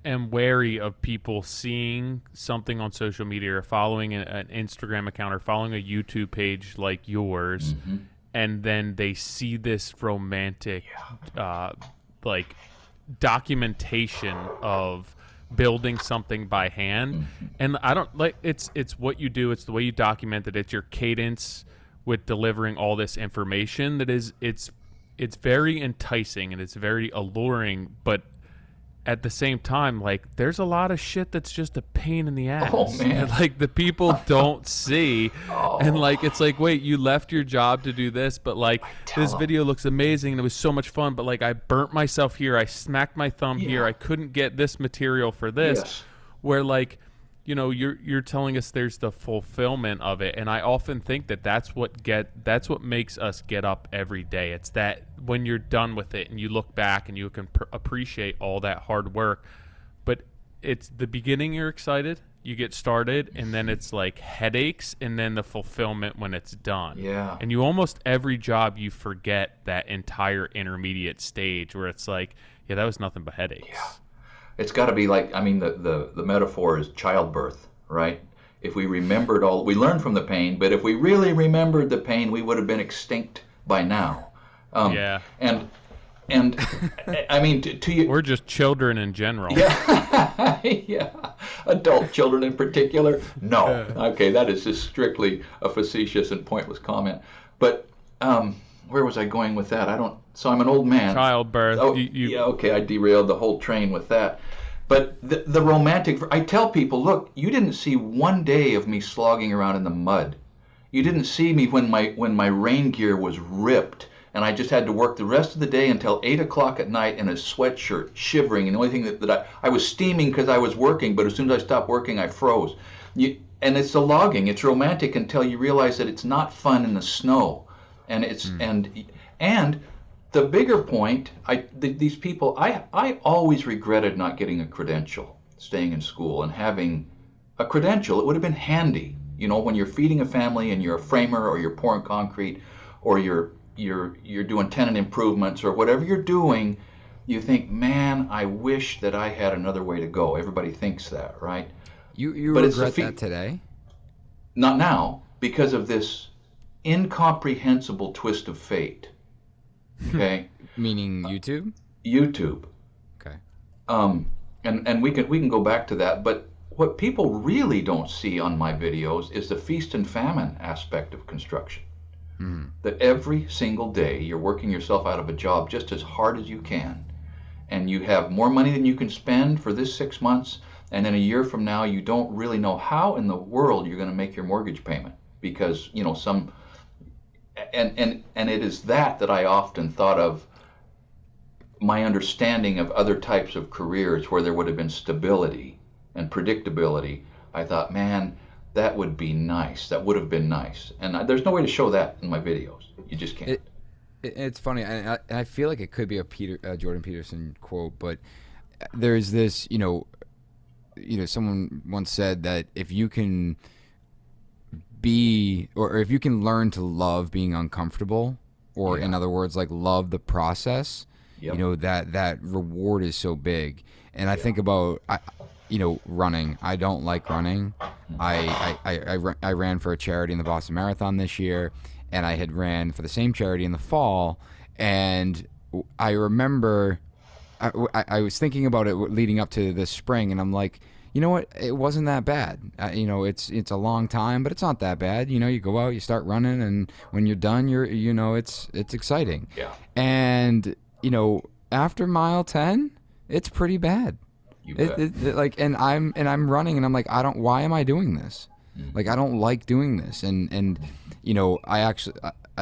am wary of people seeing something on social media or following an Instagram account or following a YouTube page like yours, and then they see this romantic like documentation of building something by hand. And I don't like, it's what you do, it's the way you document it, it's your cadence with delivering all this information that is, it's very enticing and it's very alluring, but at the same time, like, there's a lot of shit that's just a pain in the ass. Oh, man. And, like, the people don't see. And, like, it's like, wait, you left your job to do this, but, like, this video looks amazing and it was so much fun, but, like, I burnt myself here. I smacked my thumb here. I couldn't get this material for this. Yes. Where, like, you're telling us there's the fulfillment of it, and I often think that's what makes us get up every day. It's that when you're done with it and you look back and you can appreciate all that hard work, but it's the beginning. You're excited, you get started, and then it's like headaches, and then the fulfillment when it's done. Yeah. And you almost every job you forget that entire intermediate stage where it's like, yeah, that was nothing but headaches. Yeah. It's got to be like, I mean, the metaphor is childbirth, right? If we remembered we learned from the pain, but if we really remembered the pain, we would have been extinct by now. Yeah. And I mean, to you, we're just children in general. Yeah, yeah. Adult children in particular. No. Okay, that is just strictly a facetious and pointless comment. But where was I going with that? So I'm an old man. Childbirth. Oh, yeah, okay, I derailed the whole train with that. But the romantic, I tell people, look, you didn't see one day of me slogging around in the mud. You didn't see me when my rain gear was ripped and I just had to work the rest of the day until 8 o'clock at night in a sweatshirt, shivering. And the only thing that I was steaming because I was working, but as soon as I stopped working, I froze. And it's the logging. It's romantic until you realize that it's not fun in the snow. And it's and the bigger point, these people, I always regretted not getting a credential, staying in school and having a credential. It would have been handy, when you're feeding a family and you're a framer or you're pouring concrete or you're doing tenant improvements or whatever you're doing. You think, man, I wish that I had another way to go. Everybody thinks that, right? You regret that today? Not now, because of this incomprehensible twist of fate. Okay. Meaning YouTube? YouTube. Okay. And we can go back to that, but what people really don't see on my videos is the feast and famine aspect of construction. That every single day you're working yourself out of a job just as hard as you can, and you have more money than you can spend for this 6 months, and then a year from now you don't really know how in the world you're going to make your mortgage payment because and it is that I often thought of my understanding of other types of careers where there would have been stability and predictability. I thought, man, that would be nice. That would have been nice. And there's no way to show that in my videos. You just can't. It's funny, and I feel like it could be a Jordan Peterson quote, but there's this, someone once said that if you can if you can learn to love being uncomfortable, or in other words, like love the process, that reward is so big. And I think about, running. I don't like running. I ran for a charity in the Boston Marathon this year, and I had ran for the same charity in the fall. And I remember I was thinking about it leading up to this spring, and I'm like, you know what? It wasn't that bad. It's a long time, but it's not that bad. You go out, you start running, and when you're done, it's exciting. Yeah. And after mile 10, it's pretty bad. And I'm running, and I'm like, why am I doing this? Like, I don't like doing this. And I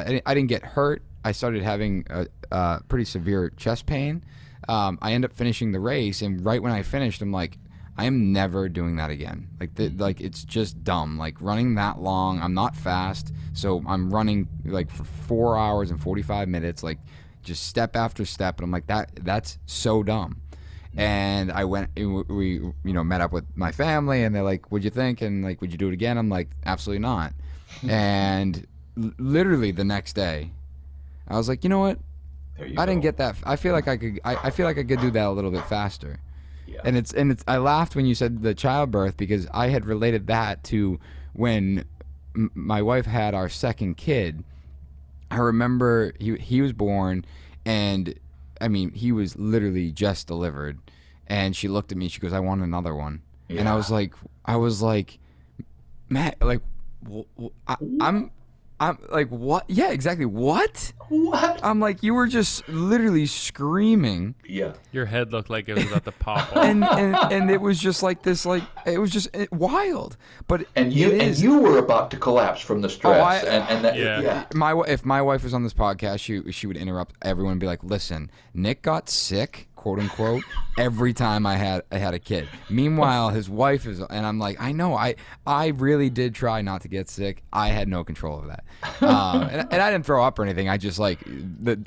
didn't get hurt. I started having a pretty severe chest pain. I end up finishing the race, and right when I finished, I'm like, I am never doing that again. Like it's just dumb. Like running that long, I'm not fast, so I'm running like for 4 hours and 45 minutes, like just step after step, and I'm like, that's so dumb. And I went, we met up with my family, and they're like, what'd you think? And like, would you do it again? I'm like, absolutely not. And literally the next day, I was like, you know what? I didn't get that. I feel like I could do that a little bit faster. Yeah. And it's I laughed when you said the childbirth, because I had related that to when my wife had our second kid. I remember he was born, and I mean, he was literally just delivered, and she looked at me, she goes, I want another one. Yeah. And I was like, Matt, like, I'm like, what? Yeah, exactly. What? I'm like, you were just literally screaming. Yeah. Your head looked like it was about to pop off. and it was just like this, like, it was just wild. But you were about to collapse from the stress. If my wife was on this podcast, she would interrupt everyone and be like, listen, Nick got sick quote unquote, every time I had a kid. Meanwhile, his wife is, and I'm like, I know, I really did try not to get sick. I had no control of that, and I didn't throw up or anything. I just like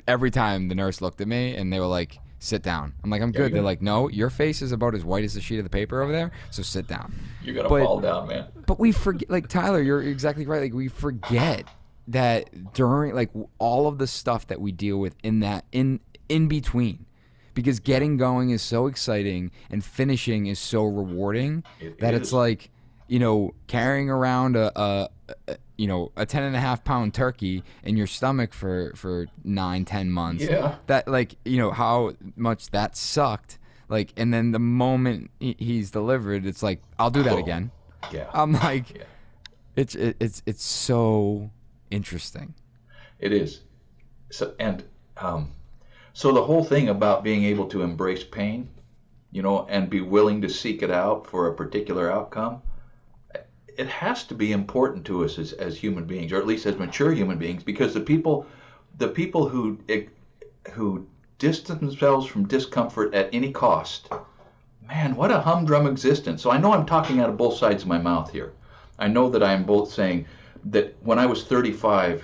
every time the nurse looked at me and they were like, sit down. I'm like, I'm good. They're like, no, your face is about as white as the sheet of the paper over there, so sit down. You're gonna fall down, man. But we forget, like Tyler, you're exactly right. Like we forget that during like all of the stuff that we deal with in between, because getting going is so exciting and finishing is so rewarding it's like, carrying around a 10.5 pound turkey in your stomach for 9-10 months. Yeah. That like, how much that sucked. Like, and then the moment he's delivered, it's like, I'll do that again. Yeah. I'm like, it's so interesting. It is. So so the whole thing about being able to embrace pain, and be willing to seek it out for a particular outcome, it has to be important to us as human beings, or at least as mature human beings, because the people who distance themselves from discomfort at any cost, man, what a humdrum existence. So I know I'm talking out of both sides of my mouth here. I know that I am both saying that when I was 35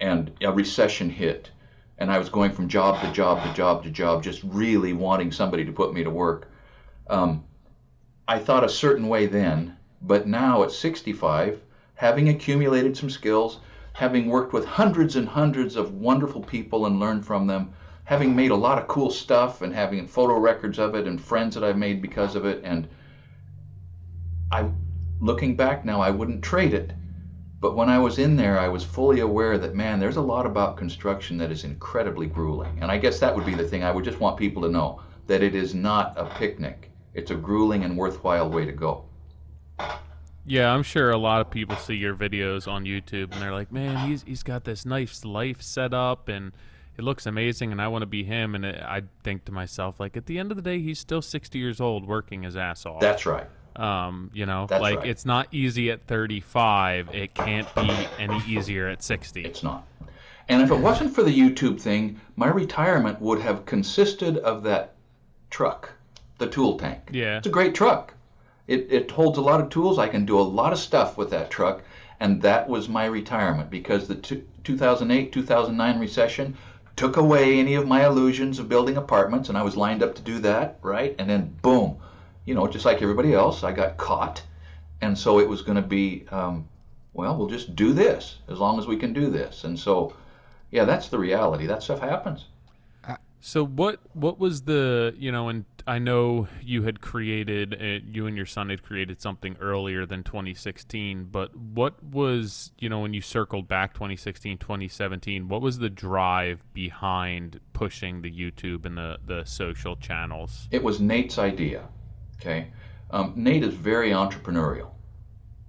and a recession hit, and I was going from job to job to job to job, just really wanting somebody to put me to work, I thought a certain way then. But now at 65, having accumulated some skills, having worked with hundreds and hundreds of wonderful people and learned from them, having made a lot of cool stuff and having photo records of it and friends that I've made because of it, and looking back now, I wouldn't trade it. But when I was in there, I was fully aware that, man, there's a lot about construction that is incredibly grueling. And I guess that would be the thing. I would just want people to know that it is not a picnic. It's a grueling and worthwhile way to go. Yeah, I'm sure a lot of people see your videos on YouTube and they're like, man, he's got this nice life set up and it looks amazing and I want to be him. And I think to myself, like, at the end of the day, he's still 60 years old working his ass off. That's right. That's right. It's not easy at 35. It can't be any easier at 60. It's not. And if it wasn't for the YouTube thing, my retirement would have consisted of that truck, the tool tank. Yeah. It's a great truck. It holds a lot of tools. I can do a lot of stuff with that truck. And that was my retirement, because the 2008, 2009 recession took away any of my illusions of building apartments, and I was lined up to do that, right? And then boom, just like everybody else, I got caught. And so it was going to be, we'll just do this as long as we can do this. And so, yeah, that's the reality. That stuff happens. So what was the, and I know you had created, you and your son had created something earlier than 2016, but what was, when you circled back 2016, 2017, what was the drive behind pushing the YouTube and the social channels? It was Nate's idea. Okay, Nate is very entrepreneurial.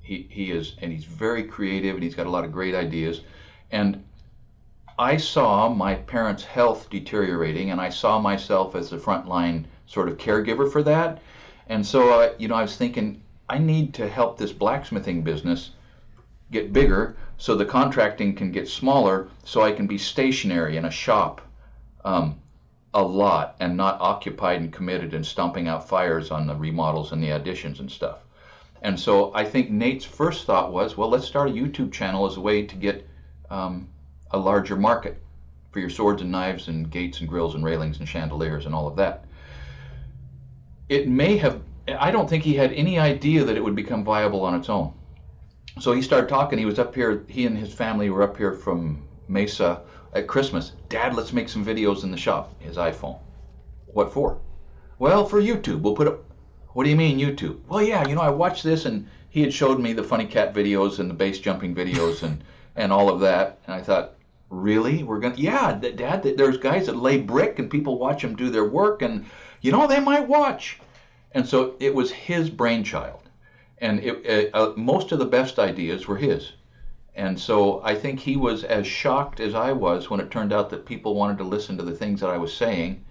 He is, and he's very creative, and he's got a lot of great ideas. And I saw my parents' health deteriorating, and I saw myself as the frontline sort of caregiver for that. And so, I was thinking, I need to help this blacksmithing business get bigger so the contracting can get smaller, so I can be stationary in a shop a lot and not occupied and committed and stomping out fires on the remodels and the additions and stuff. And so I think Nate's first thought was, well, let's start a YouTube channel as a way to get a larger market for your swords and knives and gates and grills and railings and chandeliers and all of that. I don't think he had any idea that it would become viable on its own. So he started talking. He was up here, he and his family were up here from Mesa at Christmas. Dad, let's make some videos in the shop. His iPhone. What for? Well, for YouTube. We'll put up. What do you mean YouTube? Well, yeah, I watched this, and he had showed me the funny cat videos and the base jumping videos and all of that. And I thought, really? Yeah, Dad, there's guys that lay brick and people watch them do their work, and they might watch. And so it was his brainchild, and most of the best ideas were his. And so I think he was as shocked as I was when it turned out that people wanted to listen to the things that I was saying.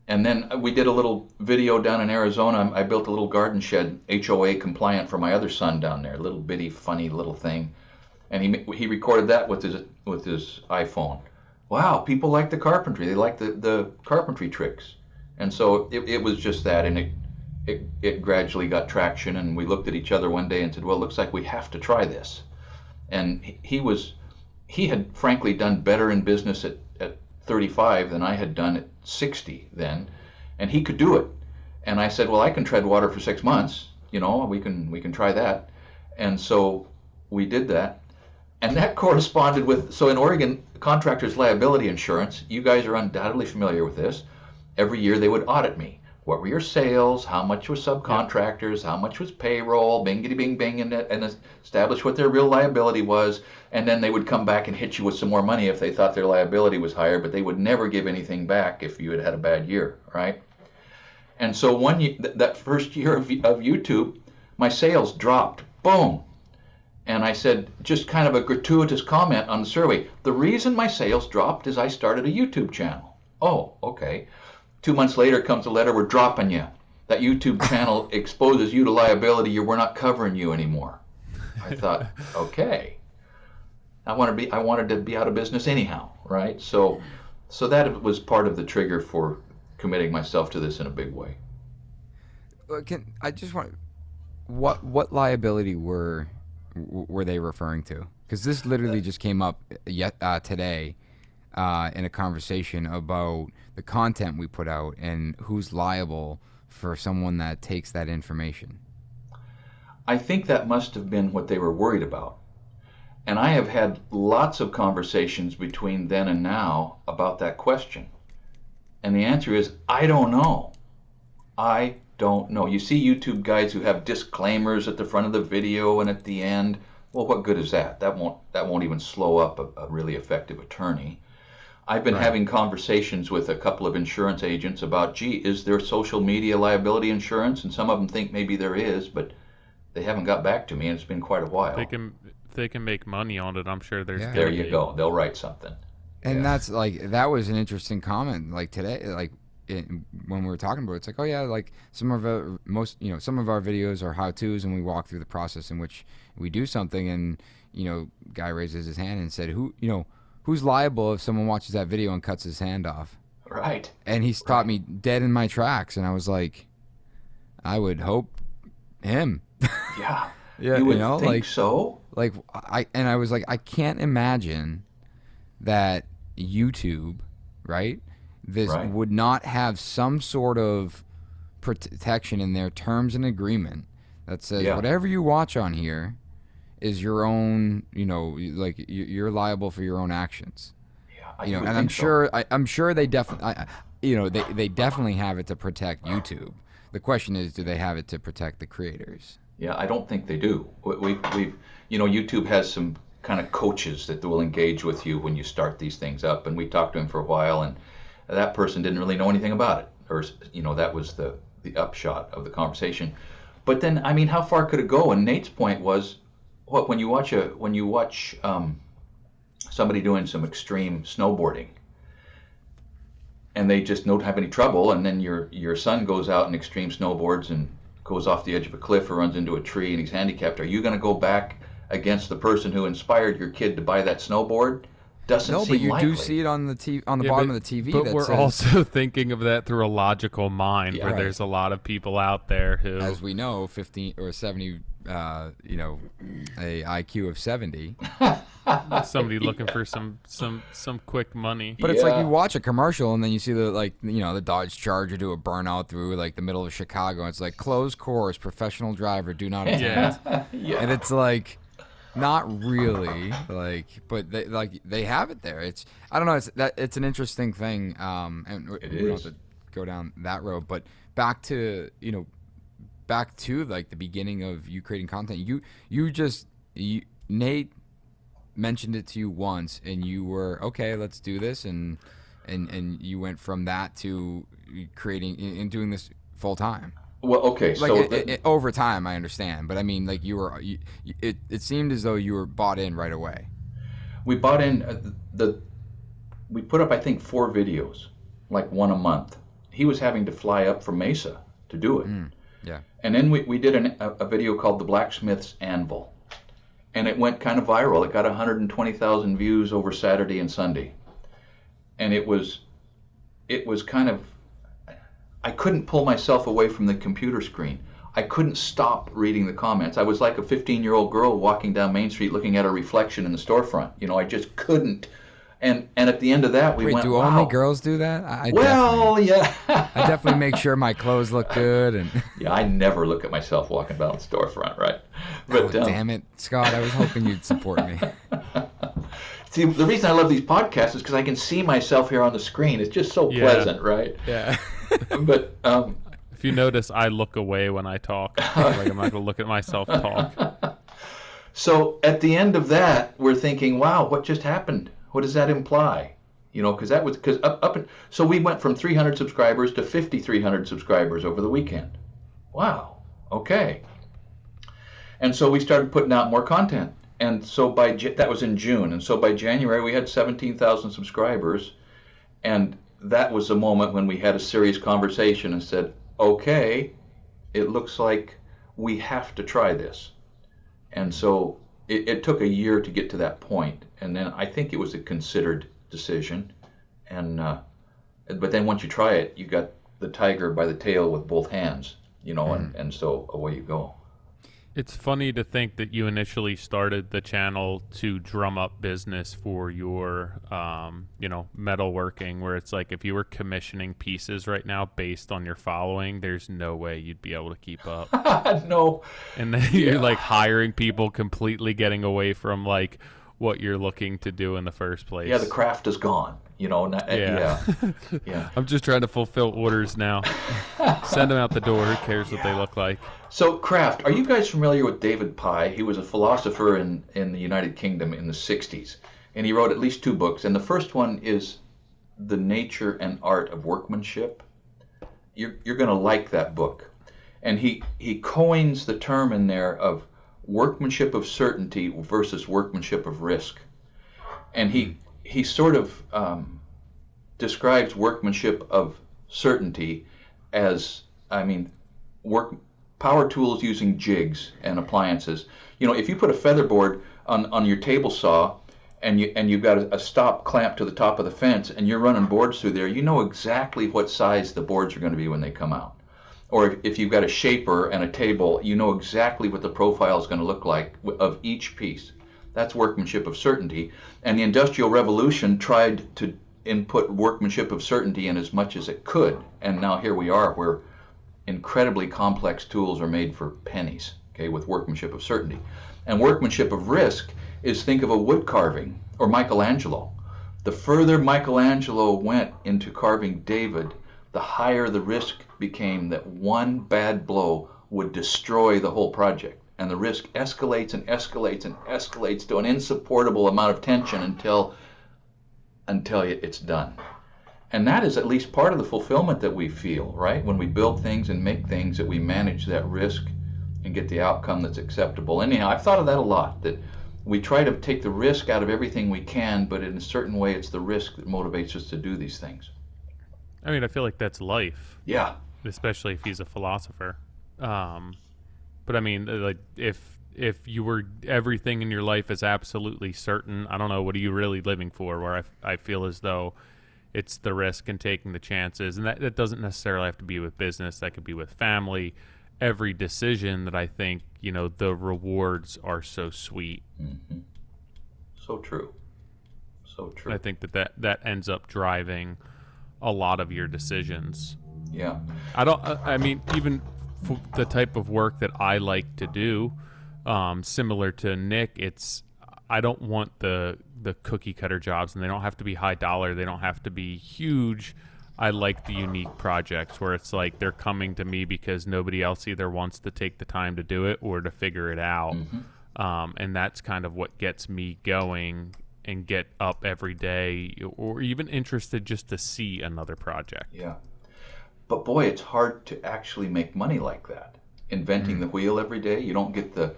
And then we did a little video down in Arizona. I built a little garden shed, HOA compliant, for my other son down there, a little bitty funny little thing. And he recorded that with his iPhone. Wow, people like the carpentry. They like the carpentry tricks. And so it was just that, and it gradually got traction, and we looked at each other one day and said, well, it looks like we have to try this. And he had frankly done better in business at 35 than I had done at 60 then, and he could do it. And I said, well, I can tread water for 6 months, we can try that. And so we did that. And that corresponded with, so in Oregon, contractors' liability insurance, you guys are undoubtedly familiar with this. Every year they would audit me. What were your sales? How much was subcontractors? How much was payroll? Bingity bing bing, and establish what their real liability was. And then they would come back and hit you with some more money if they thought their liability was higher, but they would never give anything back if you had had a bad year, right? And so that first year of YouTube, my sales dropped. Boom. And I said, just kind of a gratuitous comment on the survey, the reason my sales dropped is I started a YouTube channel. Oh, okay. 2 months later comes a letter, we're dropping you. That YouTube channel exposes you to liability, we're not covering you anymore. I thought, okay. I wanted to be out of business anyhow, right? So that was part of the trigger for committing myself to this in a big way. What liability were they referring to? Because this literally just came up today in a conversation about the content we put out and who's liable for someone that takes that information. I think that must have been what they were worried about. And I have had lots of conversations between then and now about that question. And the answer is, I don't know. I don't know. You see YouTube guys who have disclaimers at the front of the video and at the end. Well, what good is that? That won't even slow up a really effective attorney. I've been having conversations with a couple of insurance agents about, gee, is there social media liability insurance? And some of them think maybe there is, but they haven't got back to me, and it's been quite a while. They can make money on it. I'm sure there's. Yeah. There you go. They'll write something. And that's that was an interesting comment. Like today, when we were talking about it, it's like, oh yeah, like some of our videos are how-tos, and we walk through the process in which we do something, and guy raises his hand and said, who's liable if someone watches that video and cuts his hand off? Right. And he stopped me dead in my tracks, and I was like, I would hope him. Yeah. Yeah, you would think so. I was like, I can't imagine that YouTube, right? Would not have some sort of protection in their terms and agreement that says whatever you watch on here is your own, you're liable for your own actions. Yeah, and I'm sure they definitely, they definitely have it to protect YouTube. The question is, do they have it to protect the creators? Yeah, I don't think they do. YouTube has some kind of coaches that will engage with you when you start these things up, and we talked to him for a while, and that person didn't really know anything about it, or that was the upshot of the conversation. But then, how far could it go? And Nate's point was, when you watch somebody doing some extreme snowboarding, and they just don't have any trouble, and then your son goes out and extreme snowboards and goes off the edge of a cliff or runs into a tree and he's handicapped, are you going to go back against the person who inspired your kid to buy that snowboard? Doesn't seem but you likely. do see it on the bottom of the TV. But that we're says, also thinking of that through a logical mind, where there's a lot of people out there who, as we know, 15 or 70, a IQ of 70. somebody looking for some quick money. But it's like you watch a commercial and then you see the Dodge Charger do a burnout through the middle of Chicago. And it's like, closed course, professional driver, do not attempt. And it's like, not really, but they have it there. I don't know. It's an interesting thing, and we don't have to go down that road. But back to the beginning of you creating content. Nate mentioned it to you once, and you were okay. Let's do this, and you went from that to creating and doing this full time. Well, okay, so over time, I understand, but it seemed as though you were bought in right away. We bought in we put up, I think, 4 videos, one a month. He was having to fly up from Mesa to do it. Yeah. And then we did a video called The Blacksmith's Anvil, and it went kind of viral. It got 120,000 views over Saturday and Sunday, and it was kind of, I couldn't pull myself away from the computer screen. I couldn't stop reading the comments. I was like a 15-year-old girl walking down Main Street looking at her reflection in the storefront. I just couldn't. And at the end of that, we Wait, went, do wow. only girls do that? Yeah. I definitely make sure my clothes look good. And Yeah, I never look at myself walking down the storefront, right? But damn it, Scott, I was hoping you'd support me. See, the reason I love these podcasts is because I can see myself here on the screen. It's just so pleasant, right? Yeah. But if you notice, I look away when I talk. Like I'm not going to look at myself talk. So at the end of that, we're thinking, wow, what just happened? What does that imply? So we went from 300 subscribers to 5,300 subscribers over the weekend. Wow. Okay. And so we started putting out more content. And so that was in June. And so by January, we had 17,000 subscribers. And that was the moment when we had a serious conversation and said, okay, it looks like we have to try this. And so it took a year to get to that point. And then I think it was a considered decision. But then once you try it, you got the tiger by the tail with both hands, and so away you go. It's funny to think that you initially started the channel to drum up business for your, metalworking, where it's like if you were commissioning pieces right now based on your following, there's no way you'd be able to keep up. No. And then you're like hiring people, completely getting away from like what you're looking to do in the first place. Yeah, the craft is gone. Yeah. I'm just trying to fulfill orders now. Send them out the door. Who cares what they look like? So, craft. Are you guys familiar with David Pye? He was a philosopher in the United Kingdom in the 60s. And he wrote at least 2 books. And the first one is The Nature and Art of Workmanship. You're going to like that book. And he coins the term in there of workmanship of certainty versus workmanship of risk. And he sort of describes workmanship of certainty as, power tools using jigs and appliances. If you put a featherboard on your table saw and you've got a stop clamped to the top of the fence and you're running boards through there, you know exactly what size the boards are going to be when they come out. Or if you've got a shaper and a table, you know exactly what the profile is going to look like of each piece. That's workmanship of certainty. And the Industrial Revolution tried to input workmanship of certainty in as much as it could. And now here we are, where incredibly complex tools are made for pennies, okay, with workmanship of certainty. And workmanship of risk is, think of a wood carving or Michelangelo. The further Michelangelo went into carving David, the higher the risk became that one bad blow would destroy the whole project. And the risk escalates and escalates and escalates to an insupportable amount of tension until it's done. And that is at least part of the fulfillment that we feel, right? When we build things and make things, that we manage that risk and get the outcome that's acceptable. Anyhow, I've thought of that a lot, that we try to take the risk out of everything we can, but in a certain way, it's the risk that motivates us to do these things. I feel like that's life. Yeah. Especially if he's a philosopher. But like if you were, everything in your life is absolutely certain, I don't know, what are you really living for? Where I feel as though it's the risk and taking the chances. And that doesn't necessarily have to be with business. That could be with family. Every decision that I think, the rewards are so sweet. Mm-hmm. So true. So true. I think that ends up driving a lot of your decisions. Yeah. Even for the type of work that I like to do, similar to Nick, I don't want the cookie cutter jobs, and they don't have to be high dollar. They don't have to be huge. I like the unique projects where it's like they're coming to me because nobody else either wants to take the time to do it or to figure it out. Mm-hmm. And that's kind of what gets me going and get up every day, or even interested just to see another project. Yeah. But boy, it's hard to actually make money like that. Inventing the wheel every day, you don't get the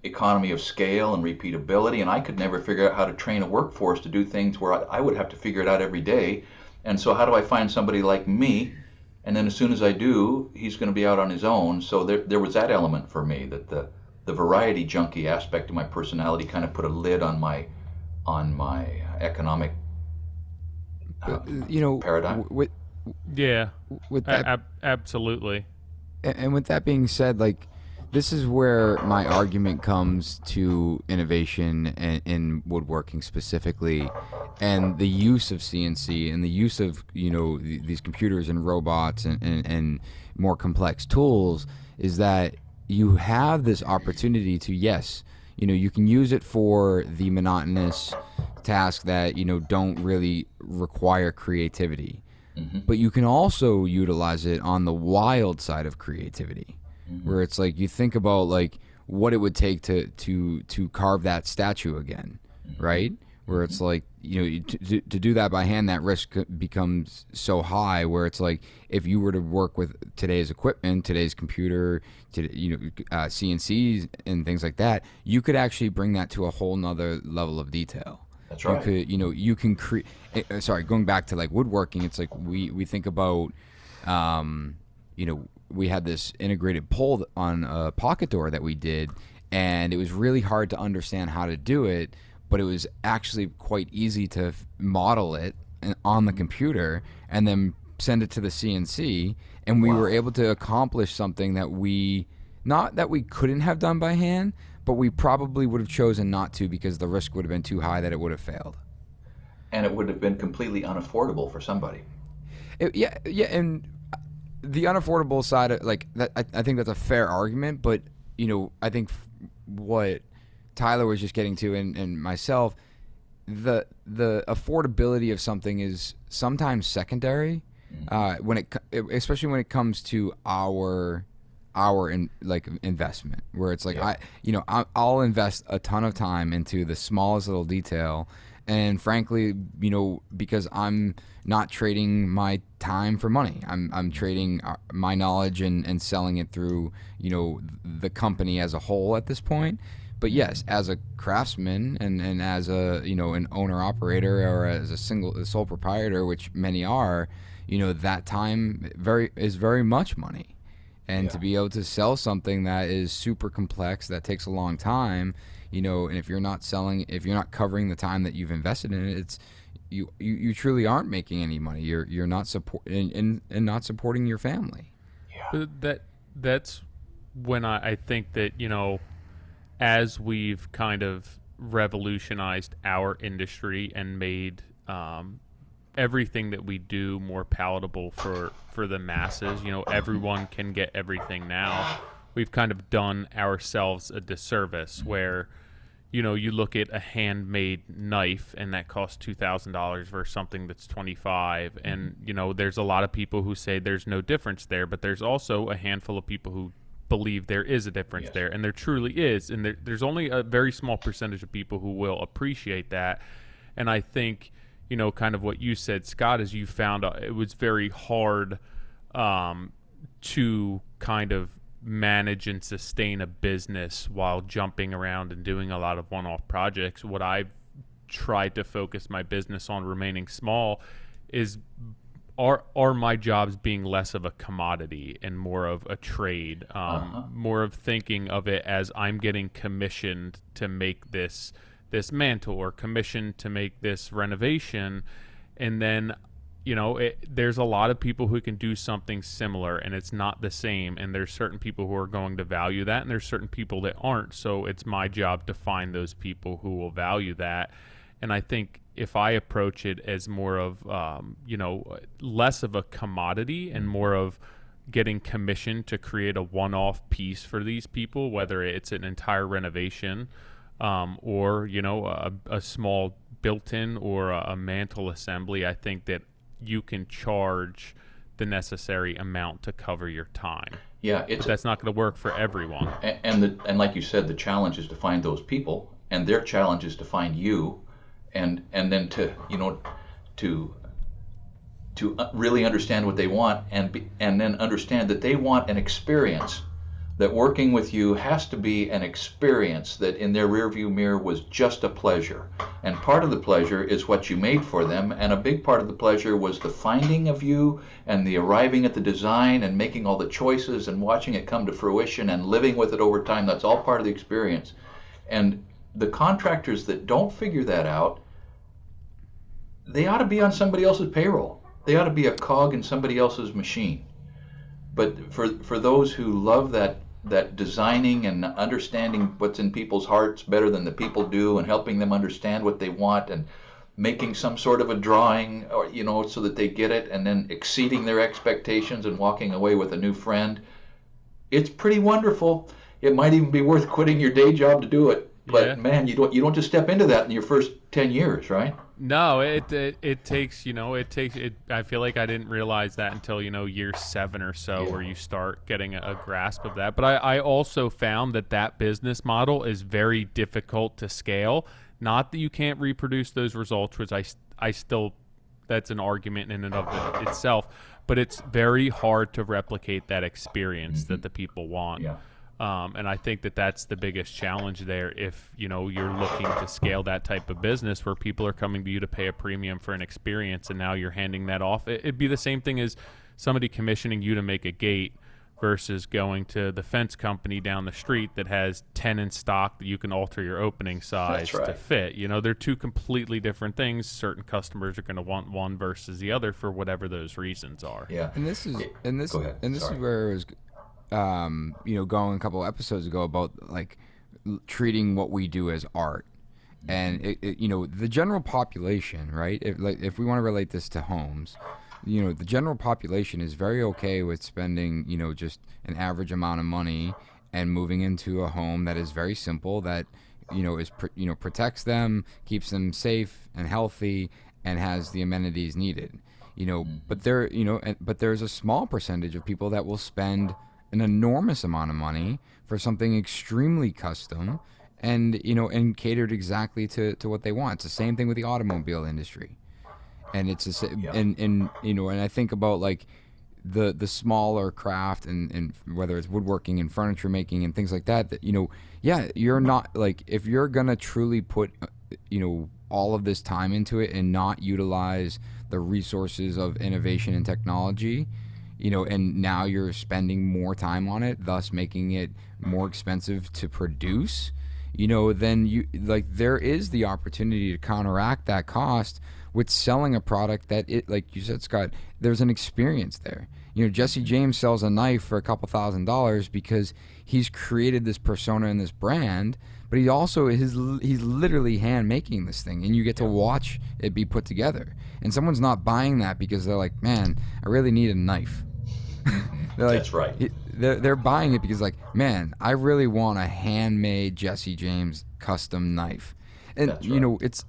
economy of scale and repeatability, and I could never figure out how to train a workforce to do things where I would have to figure it out every day. And so how do I find somebody like me? And then as soon as I do, he's going to be out on his own. So there was that element for me, that the variety junkie aspect of my personality kind of put a lid on my economic paradigm. Yeah, with that, absolutely. and with that being said, like, this is where my argument comes to innovation in woodworking specifically, and the use of CNC and the use of these computers and robots and more complex tools, is that you have this opportunity to, yes, you can use it for the monotonous tasks that don't really require creativity, but you can also utilize it on the wild side of creativity, where it's like you think about like what it would take to carve that statue again, right? Where it's like to do that by hand, that risk becomes so high. Where it's like if you were to work with today's equipment, today's computer, CNCs and things like that, you could actually bring that to a whole nother level of detail. That's right. You can create. Sorry, going back to like woodworking, it's like we think about, we had this integrated pull on a pocket door that we did, and it was really hard to understand how to do it, but it was actually quite easy to model it on the computer and then send it to the CNC, and we were able to accomplish something that not that we couldn't have done by hand, but we probably would have chosen not to because the risk would have been too high that it would have failed. And it would have been completely unaffordable for somebody. Yeah, and the unaffordable side of like that, I think that's a fair argument, but I think what Tyler was just getting to, and myself, the affordability of something is sometimes secondary, especially when it comes to our investment, where it's like I'll invest a ton of time into the smallest little detail, and frankly, because I'm not trading my time for money, I'm trading my knowledge and selling it through the company as a whole at this point. But yes, as a craftsman and as a an owner operator or as a sole proprietor, which many are, that time is very much money. And to be able to sell something that is super complex, that takes a long time, and if you're not covering the time that you've invested in it, it's you truly aren't making any money. You're not and not supporting your family. Yeah. But that's when I think that as we've kind of revolutionized our industry and made everything that we do more palatable for the masses, everyone can get everything now. We've kind of done ourselves a disservice where, you look at a handmade knife and that costs $2,000 versus something that's $25,000, and there's a lot of people who say there's no difference there, but there's also a handful of people who believe there is a difference there, and there truly is, and there's only a very small percentage of people who will appreciate that. And I think kind of what you said, Scott, is you found it was very hard to kind of manage and sustain a business while jumping around and doing a lot of one-off projects. What I've tried to focus my business on remaining small is are my jobs being less of a commodity and more of a trade, more of thinking of it as I'm getting commissioned to make this mantle or commissioned to make this renovation, and then there's a lot of people who can do something similar and it's not the same, and there's certain people who are going to value that and there's certain people that aren't, so it's my job to find those people who will value that. And I think if I approach it as more of less of a commodity and more of getting commissioned to create a one-off piece for these people, whether it's an entire renovation or a small built-in or a mantle assembly, I think that you can charge the necessary amount to cover your time. Yeah, but that's not going to work for everyone. And like you said, the challenge is to find those people, and their challenge is to find you, and then to really understand what they want, and then understand that they want an experience. That working with you has to be an experience that in their rearview mirror was just a pleasure. And part of the pleasure is what you made for them, and a big part of the pleasure was the finding of you and the arriving at the design and making all the choices and watching it come to fruition and living with it over time. That's all part of the experience. And the contractors that don't figure that out, they ought to be on somebody else's payroll. They ought to be a cog in somebody else's machine. But for those who love that designing and understanding what's in people's hearts better than the people do, and helping them understand what they want, and making some sort of a drawing, or so that they get it, and then exceeding their expectations and walking away with a new friend, it's pretty wonderful. It might even be worth quitting your day job to do it. But Yeah. man, you don't just step into that in your first 10 years, right? No, it takes, I feel like I didn't realize that until, year 7 or so, Yeah. where you start getting a grasp of that. But I also found that business model is very difficult to scale. Not that you can't reproduce those results, which I still, that's an argument in and of itself, but it's very hard to replicate that experience that the people want. Yeah. And I think that's the biggest challenge there. If you're looking to scale that type of business where people are coming to you to pay a premium for an experience, and now you're handing that off, it'd be the same thing as somebody commissioning you to make a gate versus going to the fence company down the street that has 10 in stock that you can alter your opening size right. to fit. They're two completely different things. Certain customers are going to want one versus the other for whatever those reasons are. Yeah. And this is Go ahead. is Sorry. where it was, going a couple episodes ago about like treating what we do as art, and the general population, right? If we want to relate this to homes, the general population is very okay with spending just an average amount of money and moving into a home that is very simple, that protects them, keeps them safe and healthy, and has the amenities needed. But there's a small percentage of people that will spend an enormous amount of money for something extremely custom and catered exactly to what they want. It's the same thing with the automobile industry. And it's and I think about like the smaller craft and whether it's woodworking and furniture making and things like that, you're not, like, if you're gonna truly put all of this time into it and not utilize the resources of innovation and technology, and now you're spending more time on it, thus making it more expensive to produce, then there is the opportunity to counteract that cost with selling a product that, like you said, Scott, there's an experience there. Jesse James sells a knife for a couple $1,000s because he's created this persona and this brand, but he also he's literally hand making this thing, and you get to watch it be put together. And someone's not buying that because they're like, man, I really need a knife. That's right. They're buying it because, like, man, I really want a handmade Jesse James custom knife. And That's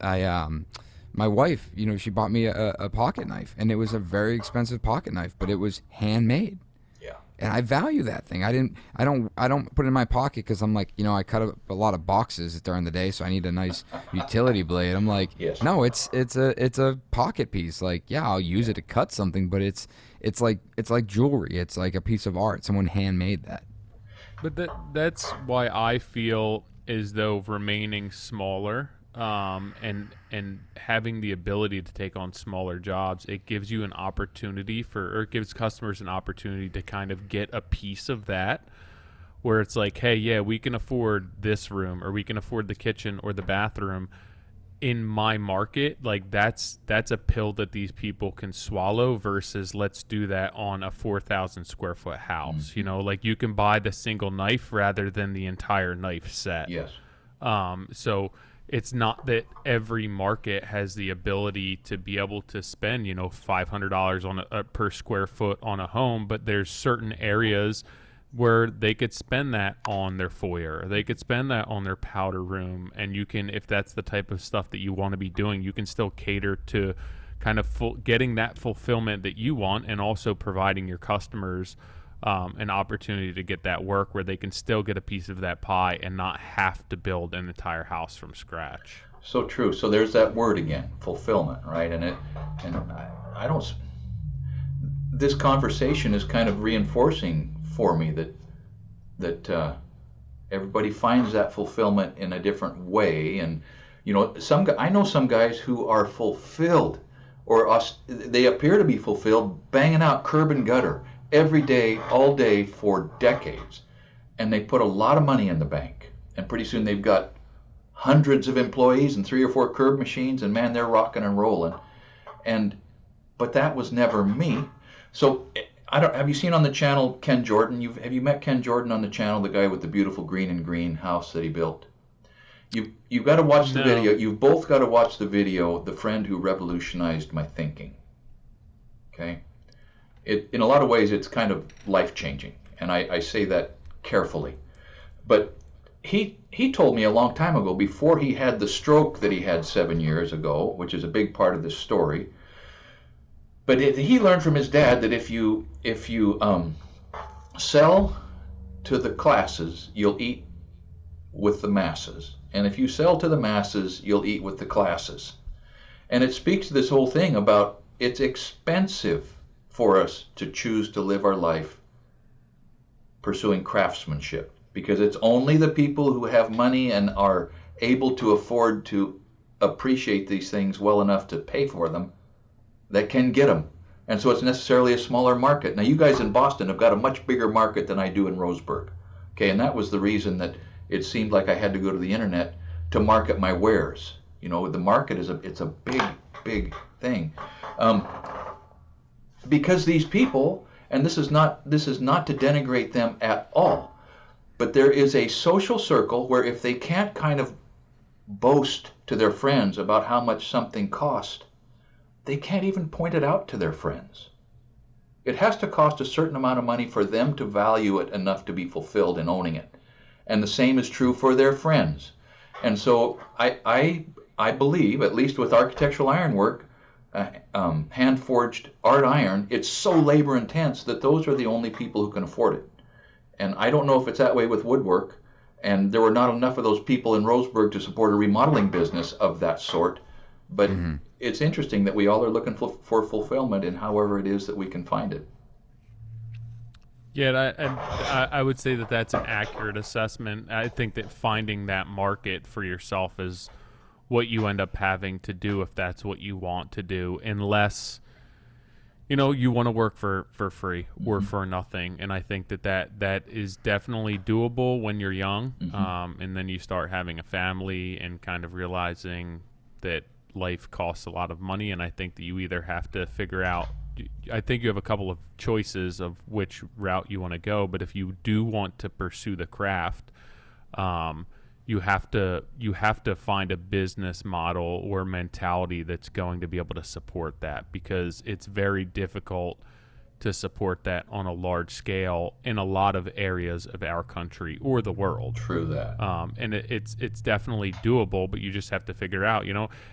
right. My wife, she bought me a pocket knife, and it was a very expensive pocket knife, but it was handmade. Yeah. And I value that thing. I don't put it in my pocket because I'm like, I cut up a lot of boxes during the day, so I need a nice utility blade. I'm like, Yes. no, it's a pocket piece. Like, yeah, I'll use it to cut something, but it's like jewelry. It's like a piece of art. Someone handmade that. But that's why I feel as though remaining smaller, and having the ability to take on smaller jobs, it gives you an opportunity or it gives customers an opportunity to kind of get a piece of that, where it's like, hey, yeah, we can afford this room, or we can afford the kitchen or the bathroom in my market. Like, that's a pill that these people can swallow versus let's do that on a 4,000 square foot house. Like, you can buy the single knife rather than the entire knife set. Yes. So it's not that every market has the ability to be able to spend, $500 on per square foot on a home, but there's certain areas where they could spend that on their foyer, they could spend that on their powder room, and you can, if that's the type of stuff that you want to be doing, you can still cater to kind of getting that fulfillment that you want, and also providing your customers an opportunity to get that work where they can still get a piece of that pie and not have to build an entire house from scratch. So true. So there's that word again, fulfillment, right? And I don't. This conversation is kind of reinforcing for me that everybody finds that fulfillment in a different way. And I know some guys who are fulfilled, or they appear to be fulfilled, banging out curb and gutter every day, all day for decades, and they put a lot of money in the bank, and pretty soon they've got hundreds of employees and 3 or 4 curb machines, and man, they're rocking and rolling. But that was never me. So have you seen on the channel Ken Jordan? Have you met Ken Jordan on the channel, the guy with the beautiful green house that he built? You've got to watch the video. You've both got to watch the video, The Friend Who Revolutionized My Thinking. Okay? In a lot of ways, it's kind of life-changing, and I say that carefully. But he told me a long time ago, before he had the stroke that he had 7 years ago, which is a big part of this story, but he learned from his dad that if you sell to the classes, you'll eat with the masses. And if you sell to the masses, you'll eat with the classes. And it speaks to this whole thing about it's expensive for us to choose to live our life pursuing craftsmanship, because it's only the people who have money and are able to afford to appreciate these things well enough to pay for them that can get them. And so it's necessarily a smaller market. Now, you guys in Boston have got a much bigger market than I do in Roseburg. Okay, and that was the reason that it seemed like I had to go to the internet to market my wares. You know, the market it's a big thing. Because these people, and this is not to denigrate them at all, but there is a social circle where if they can't kind of boast to their friends about how much something cost, they can't even point it out to their friends. It has to cost a certain amount of money for them to value it enough to be fulfilled in owning it. And the same is true for their friends. And so I believe, at least with architectural ironwork, hand-forged art iron, it's so labor intense that those are the only people who can afford it. And I don't know if it's that way with woodwork, and there were not enough of those people in Roseburg to support a remodeling business of that sort. But it's interesting that we all are looking for fulfillment in however it is that we can find it. Yeah, and I would say that that's an accurate assessment. I think that finding that market for yourself is what you end up having to do if that's what you want to do, unless you want to work for free or for nothing. And I think that is definitely doable when you're young, and then you start having a family and kind of realizing that life costs a lot of money. And I think that you either have to figure out, I think you have a couple of choices of which route you want to go, but if you do want to pursue the craft, you have to find a business model or mentality that's going to be able to support that, because it's very difficult to support that on a large scale in a lot of areas of our country or the world. True that. And it's definitely doable, but you just have to figure it out,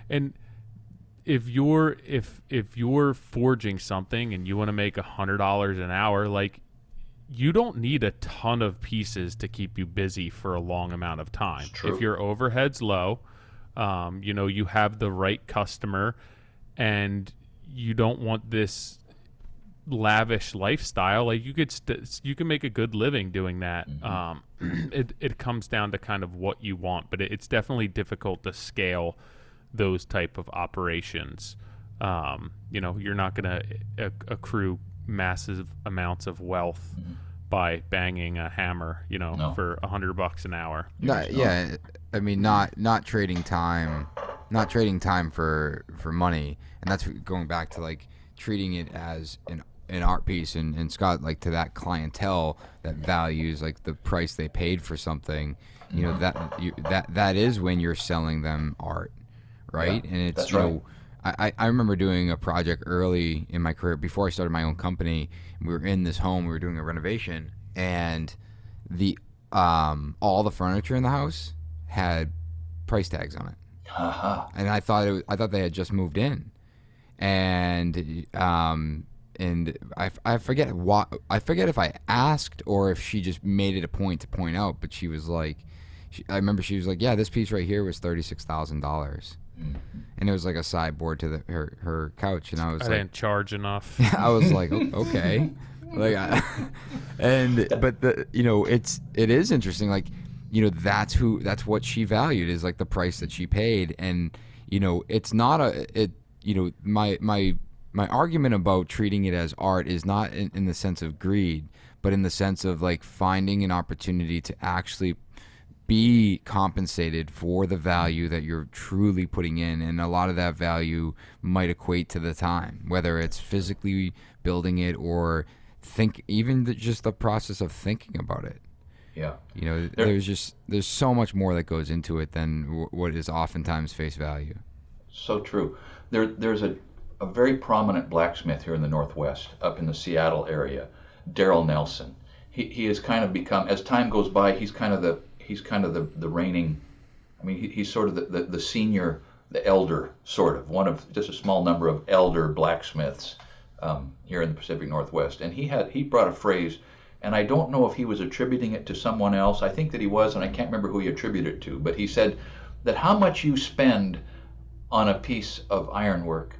and if you're forging something and you want to make $100 an hour, like, you don't need a ton of pieces to keep you busy for a long amount of time. If your overhead's low, you have the right customer, and you don't want this lavish lifestyle. Like, you can make a good living doing that. It comes down to kind of what you want, but it's definitely difficult to scale those type of operations. You're not going to accrue massive amounts of wealth by banging a hammer, for $100 an hour. Yeah, I mean, not trading time for money, and that's going back to like treating it as an art piece, and Scott, like, to that clientele that values like the price they paid for something, that is when you're selling them art, right? Yeah, and it's right. I remember doing a project early in my career before I started my own company. We were in this home, we were doing a renovation, and the all the furniture in the house had price tags on it. And I thought they had just moved in, and I forget if I asked or if she just made it a point to point out, but she was like, I remember she was like, yeah, this piece right here was $36,000. And it was like a sideboard to her couch, and I didn't charge enough. I was like, okay, like, but it is interesting, like, that's what she valued, is like the price that she paid, and it's not my argument about treating it as art is not in the sense of greed, but in the sense of like finding an opportunity to actually be compensated for the value that you're truly putting in, and a lot of that value might equate to the time, whether it's physically building it or just the process of thinking about it. Yeah. You know, there's so much more that goes into it than what is oftentimes face value. So true. There's a very prominent blacksmith here in the Northwest, up in the Seattle area, Daryl Nelson. He has kind of become, as time goes by, he's kind of the reigning, I mean, he's sort of the senior, the elder, sort of, one of just a small number of elder blacksmiths here in the Pacific Northwest. And he brought a phrase, and I don't know if he was attributing it to someone else. I think that he was, and I can't remember who he attributed it to, but he said that how much you spend on a piece of ironwork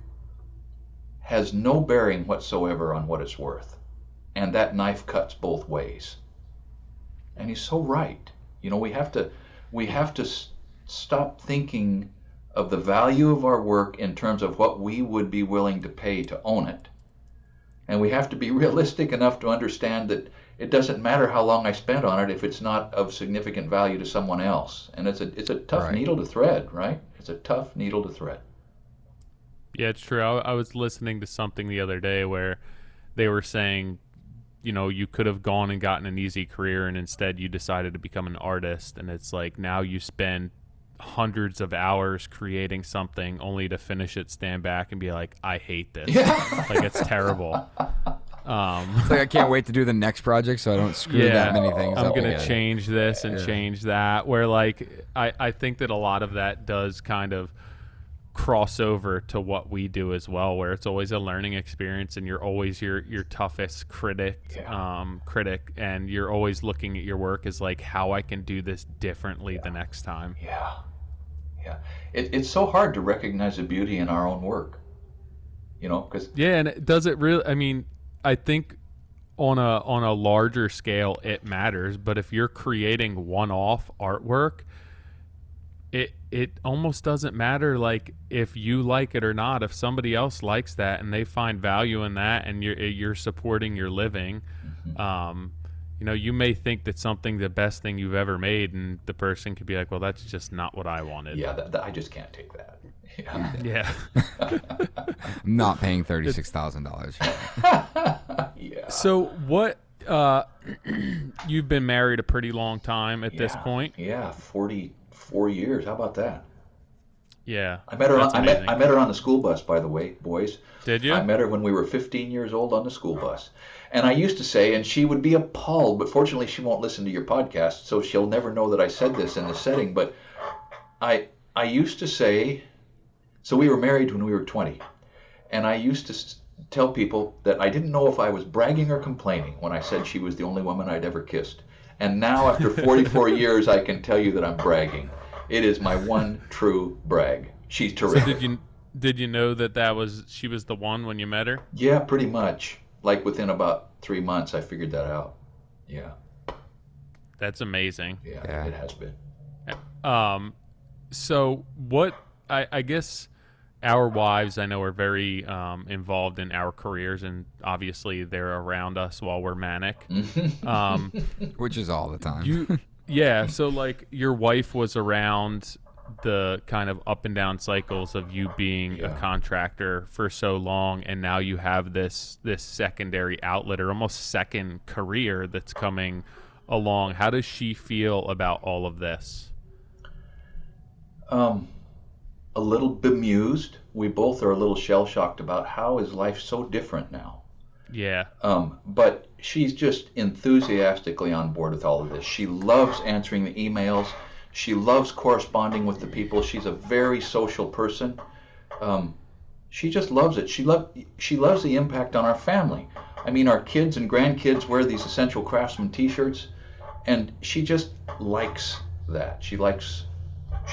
has no bearing whatsoever on what it's worth. And that knife cuts both ways. And he's so right. You know, we have to stop thinking of the value of our work in terms of what we would be willing to pay to own it. And we have to be realistic enough to understand that it doesn't matter how long I spent on it if it's not of significant value to someone else. And it's a tough needle to thread, right? It's a tough needle to thread. Yeah, it's true. I was listening to something the other day where they were saying, you know, you could have gone and gotten an easy career, and instead you decided to become an artist. And it's like now you spend hundreds of hours creating something only to finish it, stand back, and be like, I hate this. Yeah. Like, it's terrible. It's like I can't wait to do the next project so I don't screw that many things up. I'm going to change this and change that. Where, like, I think that a lot of that does kind of cross over to what we do as well, where it's always a learning experience, and you're always your toughest critic, and you're always looking at your work as like, how I can do this differently the next time. Yeah. It's so hard to recognize the beauty in our own work, you know, because and does it really? I mean, I think on a larger scale it matters, but if you're creating one-off artwork, it almost doesn't matter, like, if you like it or not. If somebody else likes that and they find value in that, and you're supporting your living, you know, you may think that something the best thing you've ever made, and the person could be like, well, that's just not what I wanted. Yeah, I just can't take that. Yeah. I'm not paying $36,000. Yeah. So what? You've been married a pretty long time at this point. Yeah, 44 years. How about that? Yeah. I met her on the school bus, by the way, boys. Did you? I met her when we were 15 years old on the school bus. And I used to say, and she would be appalled, but fortunately she won't listen to your podcast, so she'll never know that I said this in the setting, but I used to say, so we were married when we were 20, and I used to tell people that I didn't know if I was bragging or complaining when I said she was the only woman I'd ever kissed. And now, after 44 years, I can tell you that I'm bragging. It is my one true brag. She's terrific. So did you know that she was the one when you met her? Yeah, pretty much. Like within about 3 months, I figured that out. Yeah. That's amazing. Yeah, it has been. So what? I guess our wives, I know, are very involved in our careers, and obviously they're around us while we're manic. Which is all the time. So like your wife was around the kind of up and down cycles of you being a contractor for so long, and now you have this secondary outlet, or almost second career, that's coming along. How does she feel about all of this? A little bemused. We both are a little shell-shocked about how is life so different now. Yeah. But she's just enthusiastically on board with all of this. She loves answering the emails. She loves corresponding with the people. She's a very social person. She just loves it. She loves the impact on our family. I mean, our kids and grandkids wear these Essential Craftsman T-shirts, and she just likes that. She likes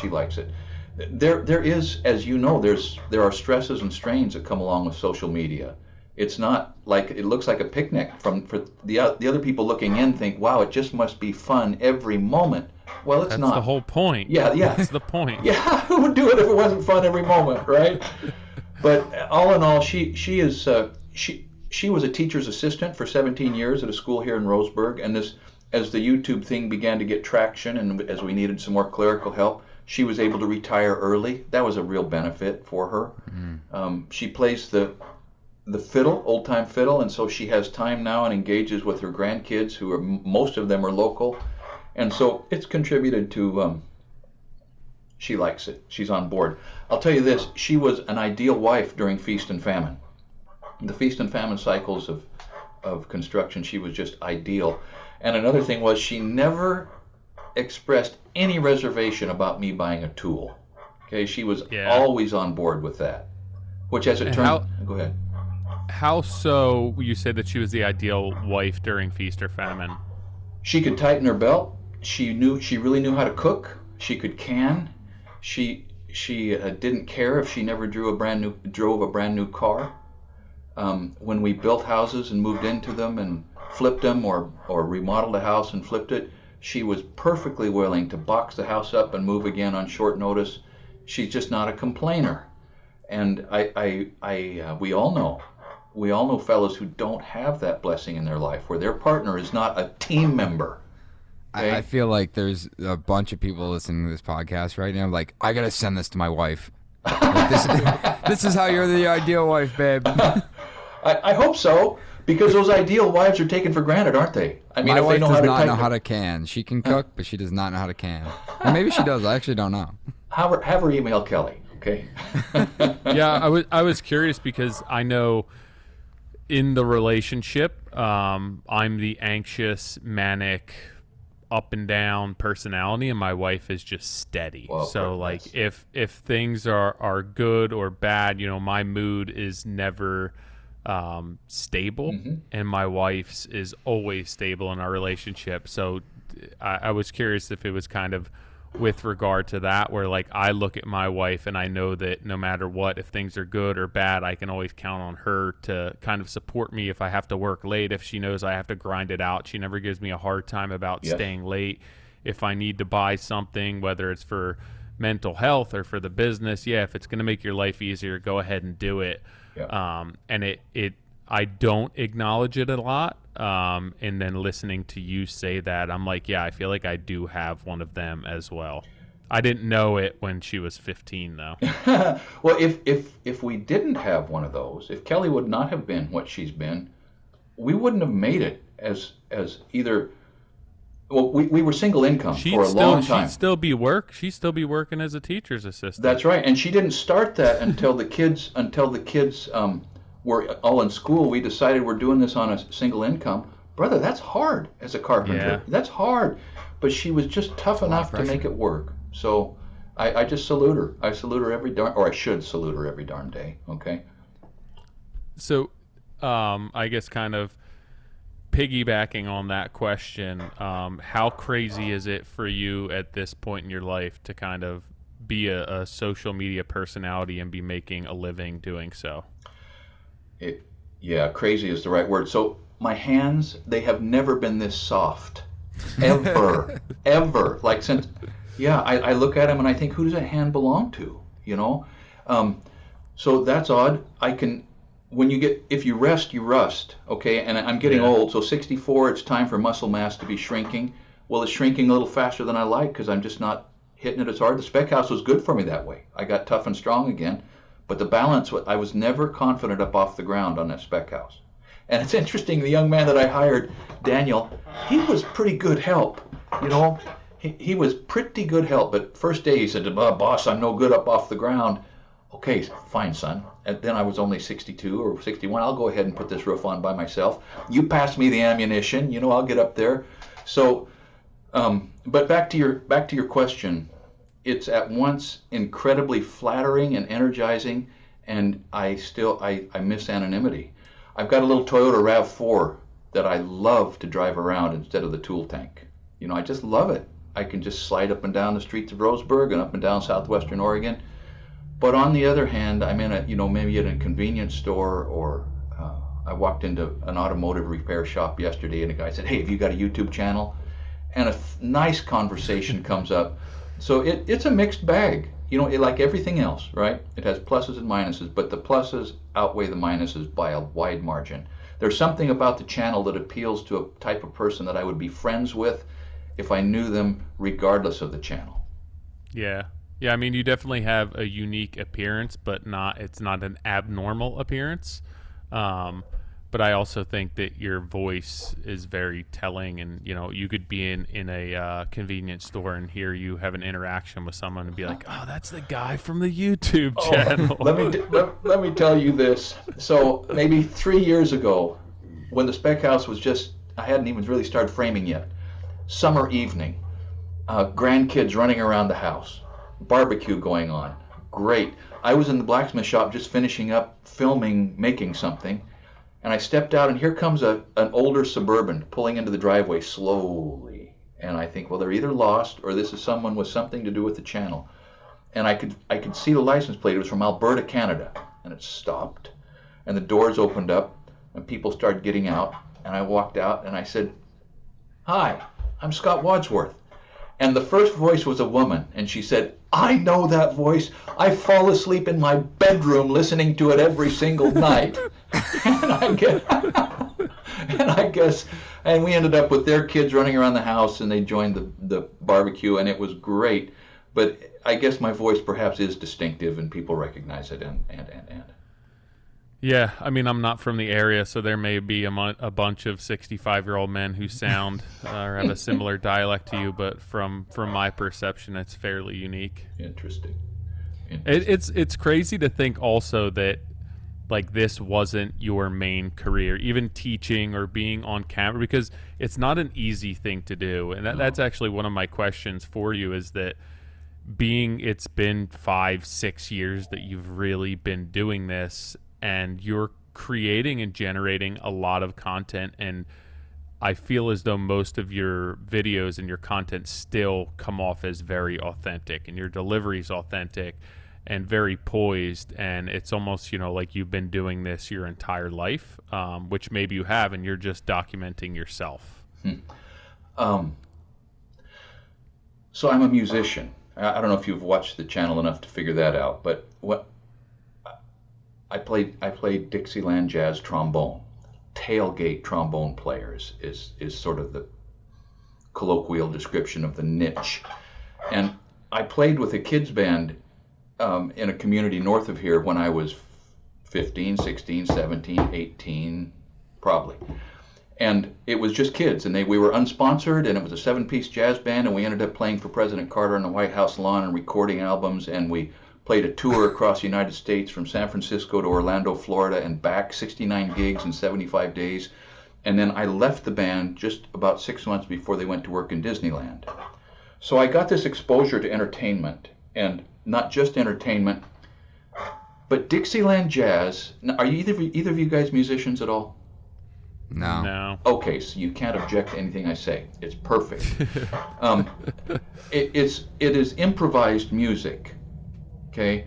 it. There is, as you know, there are stresses and strains that come along with social media. It's not like it looks like a picnic. For the other people looking in think, wow, it just must be fun every moment. Well, it's not. That's the whole point. Yeah. That's the point. Yeah, who would do it if it wasn't fun every moment, right? But all in all, she was a teacher's assistant for 17 years at a school here in Roseburg, and as the YouTube thing began to get traction and as we needed some more clerical help, she was able to retire early. That was a real benefit for her. She plays the fiddle, old-time fiddle, and so she has time now and engages with her grandkids, who are most of them are local, and so it's contributed to. She likes it. She's on board. I'll tell you this: she was an ideal wife during feast and famine. The feast and famine cycles of construction, she was just ideal. And another thing was she never expressed any reservation about me buying a tool. Okay, she was always on board with that. Which, as it turned, go ahead. How so? You said that she was the ideal wife during feast or famine. She could tighten her belt. She really knew how to cook. She could can. She didn't care if she never drove a brand new car. When we built houses and moved into them and flipped them, or remodeled a house and flipped it, she was perfectly willing to box the house up and move again on short notice. She's just not a complainer. And we all know fellows who don't have that blessing in their life, where their partner is not a team member. Okay? I feel like there's a bunch of people listening to this podcast right now, like, I gotta send this to my wife. Like, this is how you're the ideal wife, babe. I hope so, because those ideal wives are taken for granted, aren't they? I mean, my if wife they know does how to not know how to can. She can cook, but she does not know how to can. Or maybe she does. I actually don't know. Have her email Kelly, okay? Yeah, I was curious because I know in the relationship, I'm the anxious, manic, up and down personality, and my wife is just steady. Well, so like if things are good or bad, my mood is never stable, and my wife's is always stable in our relationship. So I was curious if it was kind of with regard to that, where like I look at my wife and I know that no matter what, if things are good or bad, I can always count on her to kind of support me if I have to work late. If she knows I have to grind it out, she never gives me a hard time about staying late. If I need to buy something, whether it's for mental health or for the business, if it's going to make your life easier, go ahead and do it. And I don't acknowledge it a lot. And then listening to you say that, I'm like, I feel like I do have one of them as well. I didn't know it when she was 15, though. Well, if we didn't have one of those, if Kelly would not have been what she's been, we wouldn't have made it as either. Well, we were single income for a long time. She'd still be working as a teacher's assistant. That's right, and she didn't start that until the kids were all in school. We decided we're doing this on a single income. Brother, that's hard as a carpenter. Yeah. That's hard. But she was just tough enough to make it work. So I just salute her. I salute her I should salute her every darn day. Okay. So I guess kind of piggybacking on that question, how crazy is it for you at this point in your life to kind of be a social media personality and be making a living doing so? Crazy is the right word. So my hands, they have never been this soft, ever, ever. Like since, I look at them and I think, who does that hand belong to? So that's odd. If you rest, you rust. Okay, and I'm getting old. So 64, it's time for muscle mass to be shrinking. Well, it's shrinking a little faster than I like because I'm just not hitting it as hard. The spec house was good for me that way. I got tough and strong again. But the balance, I was never confident up off the ground on that spec house. And it's interesting, the young man that I hired, Daniel, he was pretty good help. He was pretty good help. But first day he said, boss, I'm no good up off the ground. Okay, fine, son. And then I was only 62 or 61. I'll go ahead and put this roof on by myself. You pass me the ammunition, I'll get up there. So, but back to your question. It's at once incredibly flattering and energizing, and I miss anonymity. I've got a little Toyota RAV4 that I love to drive around instead of the tool tank. I just love it. I can just slide up and down the streets of Roseburg and up and down southwestern Oregon. But on the other hand, I'm in maybe in a convenience store, or I walked into an automotive repair shop yesterday and a guy said, hey, have you got a YouTube channel? And a nice conversation comes up. So it's a mixed bag, like everything else, right? It has pluses and minuses, but the pluses outweigh the minuses by a wide margin. There's something about the channel that appeals to a type of person that I would be friends with if I knew them regardless of the channel. Yeah. Yeah, I mean, you definitely have a unique appearance, but it's not an abnormal appearance. But I also think that your voice is very telling, and you could be in a convenience store and hear you have an interaction with someone and be like, "Oh, that's the guy from the YouTube channel." Let me tell you this. So maybe 3 years ago, when the Spec House was I hadn't even really started framing yet. Summer evening, grandkids running around the house, barbecue going on. Great. I was in the blacksmith shop just finishing up filming, making something. And I stepped out, and here comes an older Suburban pulling into the driveway slowly. And I think, well, they're either lost or this is someone with something to do with the channel. And I could see the license plate. It was from Alberta, Canada. And it stopped. And the doors opened up, and people started getting out. And I walked out, and I said, "Hi, I'm Scott Wadsworth." And the first voice was a woman, and she said, "I know that voice. I fall asleep in my bedroom listening to it every single night." And we ended up with their kids running around the house, and they joined the barbecue, and it was great. But I guess my voice perhaps is distinctive, and people recognize it. And. Yeah, I mean, I'm not from the area, so there may be a bunch of 65-year-old men who sound or have a similar dialect to you, but from my perception, it's fairly unique. Interesting. It's crazy to think also that like this wasn't your main career, even teaching or being on camera, because it's not an easy thing to do. And that's actually one of my questions for you, is that it's been 5-6 years that you've really been doing this, and you're creating and generating a lot of content, and I feel as though most of your videos and your content still come off as very authentic, and your delivery is authentic and very poised, and it's almost like you've been doing this your entire life, which maybe you have, and you're just documenting yourself. So I'm a musician. I don't know if you've watched the channel enough to figure that out, but I played Dixieland jazz trombone. Tailgate trombone players is sort of the colloquial description of the niche. And I played with a kids band in a community north of here when I was 15, 16, 17, 18, probably. And it was just kids, and we were unsponsored, and it was a 7-piece jazz band, and we ended up playing for President Carter on the White House lawn and recording albums, and we played a tour across the United States from San Francisco to Orlando, Florida, and back, 69 gigs in 75 days. And then I left the band just about 6 months before they went to work in Disneyland. So I got this exposure to entertainment, and not just entertainment, but Dixieland jazz. Now, are either of you guys musicians at all? No. Okay, so you can't object to anything I say. It's perfect. It is improvised music. Okay,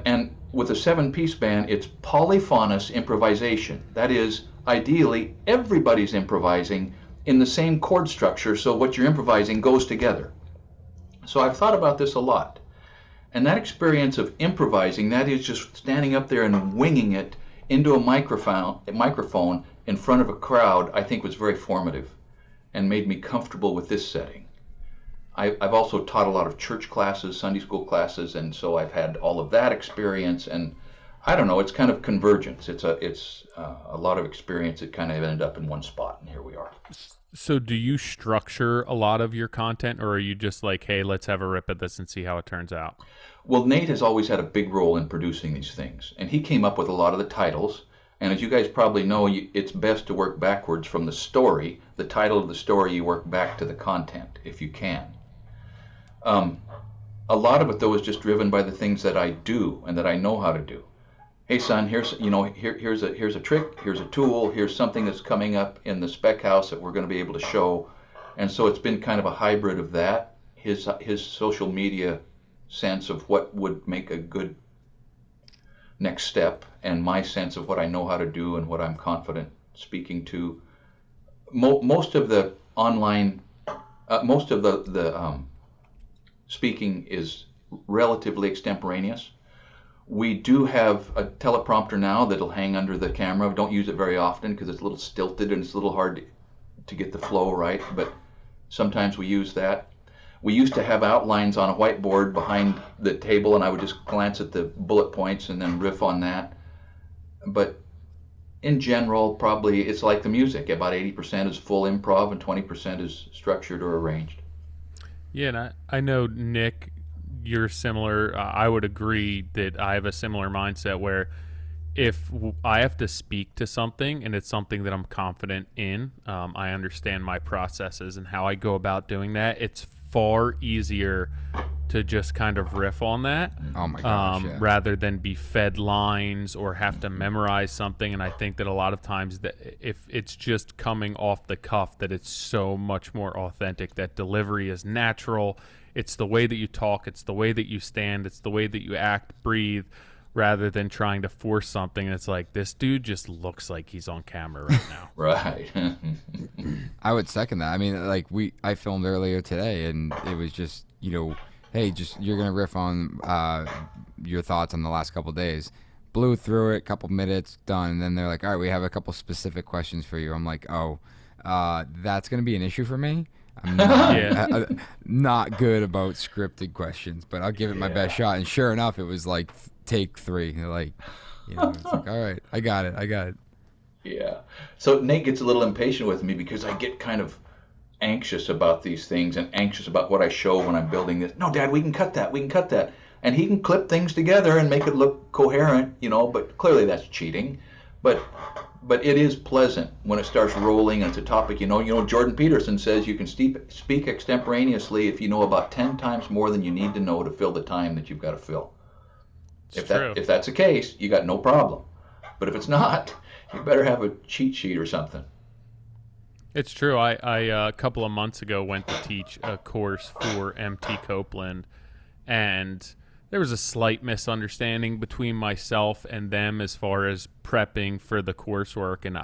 and with a 7-piece band, it's polyphonous improvisation. That is, ideally, everybody's improvising in the same chord structure, so what you're improvising goes together. So I've thought about this a lot. And that experience of improvising, that is just standing up there and winging it into a microphone in front of a crowd, I think was very formative and made me comfortable with this setting. I've also taught a lot of church classes, Sunday school classes, and so I've had all of that experience, and I don't know, it's kind of convergence. It's a lot of experience that kind of ended up in one spot, and here we are. So do you structure a lot of your content, or are you just like, hey, let's have a rip at this and see how it turns out? Well, Nate has always had a big role in producing these things, and he came up with a lot of the titles. And as you guys probably know, it's best to work backwards from the story. The title of the story, you work back to the content, if you can. A lot of it, though, is just driven by the things that I do and that I know how to do. Hey, son, here's a trick, here's a tool, here's something that's coming up in the Spec House that we're going to be able to show. And so it's been kind of a hybrid of that, his social media sense of what would make a good next step, and my sense of what I know how to do and what I'm confident speaking to. Most of the online, speaking is relatively extemporaneous. We do have a teleprompter now that'll hang under the camera. Don't use it very often because it's a little stilted and it's a little hard to get the flow right, but sometimes we use that. We used to have outlines on a whiteboard behind the table, and I would just glance at the bullet points and then riff on that. But in general, probably it's like the music. About 80% is full improv and 20% is structured or arranged. Yeah, and I know, Nick, you're similar. I would agree that I have a similar mindset where if I have to speak to something and it's something that I'm confident in, I understand my processes and how I go about doing that, it's far easier to just kind of riff on that. Oh my gosh, yeah. Rather than be fed lines or have to memorize something. And I think that a lot of times that if it's just coming off the cuff, that it's so much more authentic, that delivery is natural. It's the way that you talk, it's the way that you stand, it's the way that you act, breathe, rather than trying to force something. And it's like, this dude just looks like he's on camera right now. Right. I would second that. I mean, like I filmed earlier today, and it was just, hey, just you're gonna riff on your thoughts on the last couple of days. Blew through it, couple minutes, done. And then they're like, all right, we have a couple specific questions for you. I'm like, oh, that's gonna be an issue for me. I'm not, not good about scripted questions, but I'll give it my best shot. And sure enough, it was like take 3. Like, it's like, all right, I got it. Yeah. So Nate gets a little impatient with me because I get kind of anxious about these things and anxious about what I show when I'm building this. No, Dad, we can cut that. And he can clip things together and make it look coherent, but clearly that's cheating. But it is pleasant when it starts rolling and it's a topic, Jordan Peterson says you can speak extemporaneously if you know about 10 times more than you need to know to fill the time that you've got to fill. If that's the case, you got no problem. But if it's not, you better have a cheat sheet or something. It's true. I a couple of months ago went to teach a course for MT Copeland, and there was a slight misunderstanding between myself and them as far as prepping for the coursework. And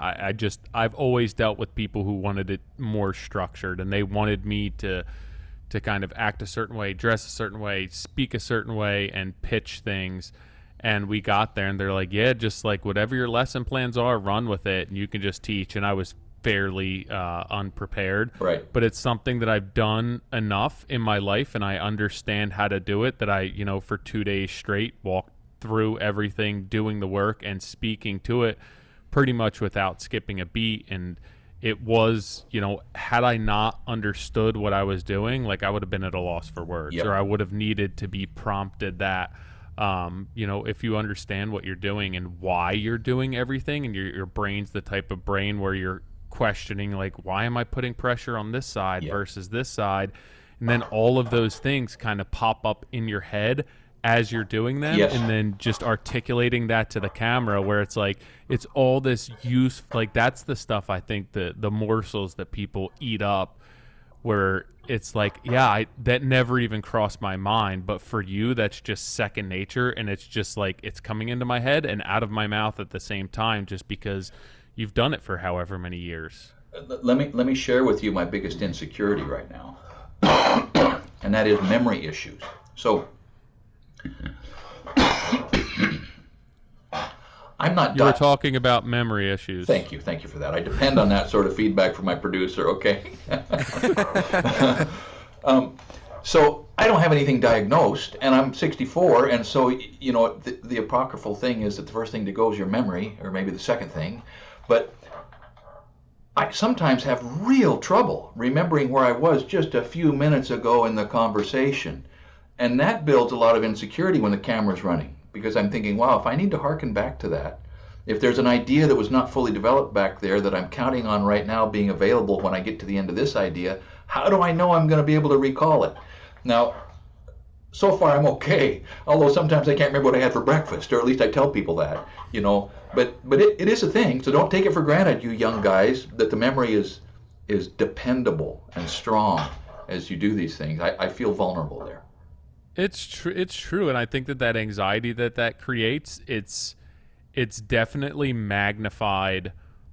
I've always dealt with people who wanted it more structured, and they wanted me to kind of act a certain way, dress a certain way, speak a certain way, and pitch things. And we got there, and they're like, yeah, just like whatever your lesson plans are, run with it, and you can just teach. And I was fairly unprepared. Right. But it's something that I've done enough in my life, and I understand how to do it, that I, for 2 days straight, walked through everything, doing the work and speaking to it pretty much without skipping a beat. And it was, had I not understood what I was doing, like I would have been at a loss for words. Yep. Or I would have needed to be prompted that. If you understand what you're doing and why you're doing everything, and your brain's the type of brain where you're questioning, like, why am I putting pressure on this side versus this side? And then all of those things kind of pop up in your head as you're doing them. Yes. And then just articulating that to the camera, where it's like, it's all this use, like that's the stuff I think the morsels that people eat up, where it's like, that never even crossed my mind, but for you, that's just second nature. And it's just like, it's coming into my head and out of my mouth at the same time, just because you've done it for however many years. Let me share with you my biggest insecurity right now, and that is memory issues. So I'm not. You were talking about memory issues. Thank you for that. I depend on that sort of feedback from my producer. Okay. So I don't have anything diagnosed, and I'm 64, and so the apocryphal thing is that the first thing to go is your memory, or maybe the second thing. But I sometimes have real trouble remembering where I was just a few minutes ago in the conversation. And that builds a lot of insecurity when the camera's running, because I'm thinking, wow, if I need to hearken back to that, if there's an idea that was not fully developed back there that I'm counting on right now being available when I get to the end of this idea, how do I know I'm going to be able to recall it? Now, so far I'm okay, although sometimes I can't remember what I had for breakfast, or at least I tell people that, but it is a thing. So don't take it for granted, you young guys, that the memory is dependable and strong as you do these things. I feel vulnerable there. It's true, and I think that anxiety that creates, it's definitely magnified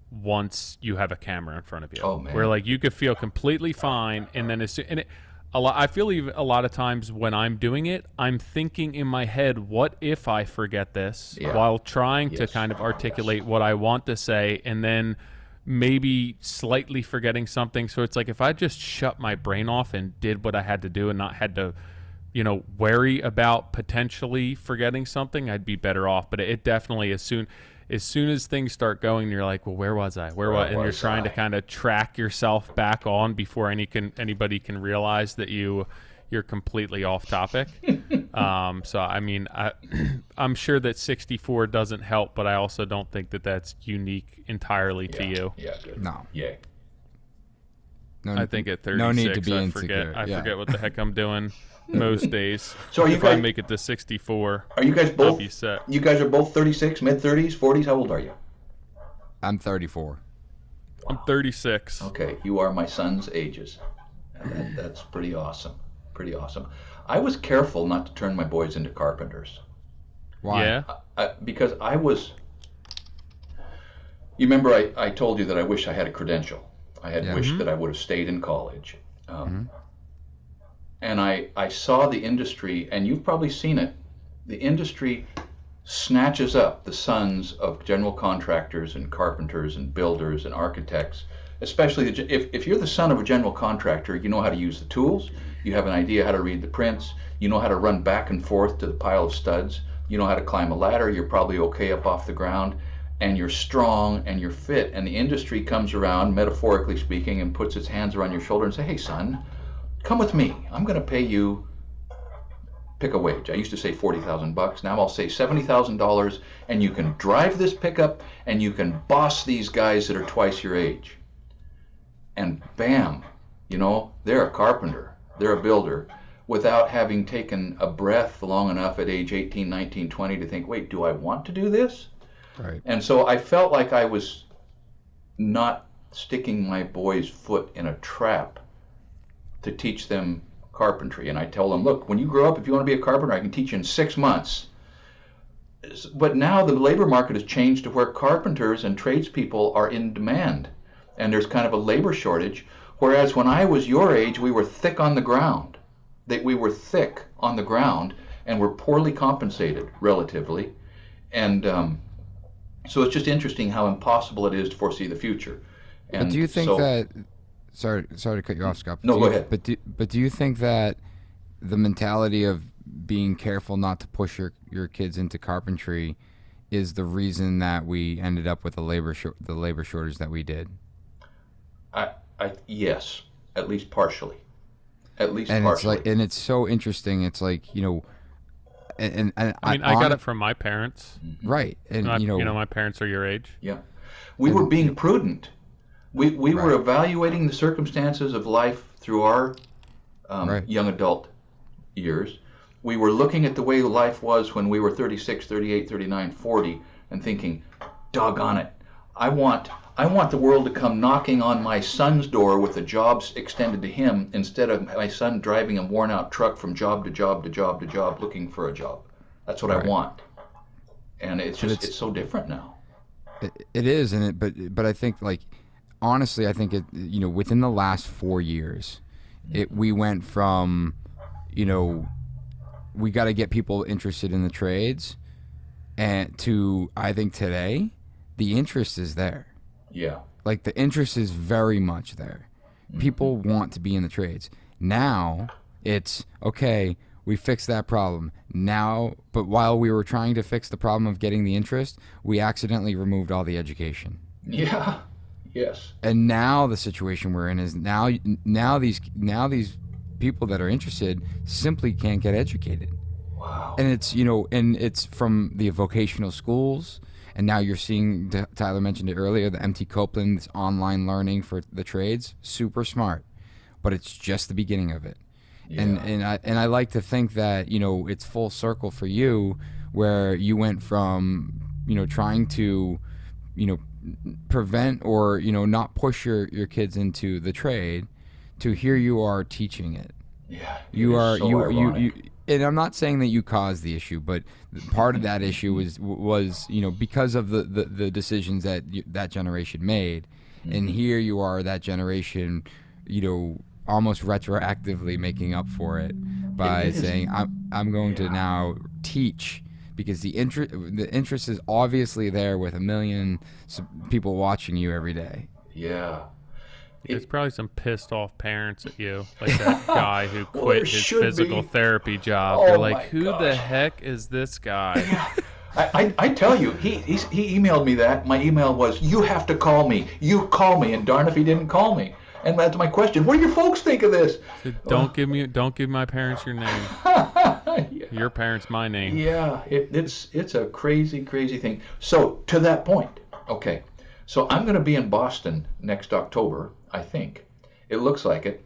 once you have a camera in front of you. Oh man. Where like you could feel completely fine, and then I feel even a lot of times when I'm doing it, I'm thinking in my head, what if I forget this, Yeah. while trying to Yes. kind of articulate what I want to say, and then maybe slightly forgetting something. So it's like, if I just shut my brain off and did what I had to do and not had to, worry about potentially forgetting something, I'd be better off. But it definitely, as soon as things start going, you're like, well, where was I? And you're trying to kind of track yourself back on before anybody can realize that you're completely off topic. So I mean, I'm sure that 64 doesn't help, but I also don't think that that's unique entirely to you. Yeah, good. No. Yay. No, I think at 36, no need to be I insecure. forget what the heck I'm doing most days. So are you if I guys- make it to 64, Are you guys I'll both? be set. You guys are both 36, mid 30s, 40s. How old are you? I'm 34. I'm 36. Okay, you are my son's ages. And that's pretty awesome. Pretty awesome. I was careful not to turn my boys into carpenters. Why? Yeah. Because I was. You remember I told you that I wish I had a credential. I had wished that I would have stayed in college. And I saw the industry, and you've probably seen it. The industry snatches up the sons of general contractors and carpenters and builders and architects. Especially if you're the son of a general contractor, you know how to use the tools. You have an idea how to read the prints. You know how to run back and forth to the pile of studs. You know how to climb a ladder. You're probably okay up off the ground. And you're strong and you're fit. And the industry comes around, metaphorically speaking, and puts its hands around your shoulder and say, hey, son, come with me. I'm going to pay you, pick a wage. I used to say $40,000. Now I'll say $70,000, and you can drive this pickup and you can boss these guys that are twice your age. And bam, they're a carpenter. They're a builder, without having taken a breath long enough at age 18, 19, 20 to think, wait, do I want to do this? Right. And so I felt like I was not sticking my boys' foot in a trap to teach them carpentry. And I tell them, look, when you grow up, if you want to be a carpenter, I can teach you in 6 months. But now the labor market has changed to where carpenters and tradespeople are in demand. And there's kind of a labor shortage. Whereas when I was your age, we were thick on the ground. We were thick on the ground and were poorly compensated, relatively. And so it's just interesting how impossible it is to foresee the future. And But do you think so, that? Sorry to cut you off, Scott. No, go ahead. But do you think that the mentality of being careful not to push your kids into carpentry is the reason that we ended up with the labor shortage that we did? Yes, at least partially. At least And partially. it's so interesting. It's like, and I mean, I got it from my parents. right, and My parents are your age. Yeah. We were being prudent. We were evaluating the circumstances of life through our young adult years. We were looking at the way life was when we were 36, 38, 39, 40 and thinking, doggone it, I want the world to come knocking on my son's door with the jobs extended to him instead of my son driving a worn-out truck from job to job to job to job looking for a job. That's what I want. And it's so different now. It is, but I think, like, honestly, I think it, within the last 4 years, we went from, we got to get people interested in the trades, and to, I think today, the interest is there. Yeah. Like, the interest is very much there. People want to be in the trades. Now, it's, okay, we fixed that problem. Now, but while we were trying to fix the problem of getting the interest, we accidentally removed all the education. Yeah. Yes. And now the situation we're in is now these people that are interested simply can't get educated. Wow. And it's, and it's from the vocational schools. And now you're seeing, Tyler mentioned it earlier, the MT Copeland, this online learning for the trades, super smart, but it's just the beginning of it. Yeah. And I like to think that, it's full circle for you, where you went from, trying to, prevent or, not push your kids into the trade, to here you are teaching it. Yeah. You and I'm not saying that you caused the issue, but part of that issue was because of the decisions that that generation made, and here you are, that generation, almost retroactively making up for it by It is. saying I'm going to now teach, because the interest is obviously there with a million people watching you every day. Yeah. There's probably some pissed off parents at you, like that guy who Well, quit there his should physical be. therapy job. Oh, They're my like, who the gosh. heck is this guy? I tell you, he emailed me that. My email was, you have to call me. You call me. And darn if he didn't call me. And that's my question. What do your folks think of this? So don't give my parents your name. Yeah. Your parents my name. Yeah, it's a crazy, crazy thing. So to that point, okay. So I'm going to be in Boston next October, I think. It looks like it.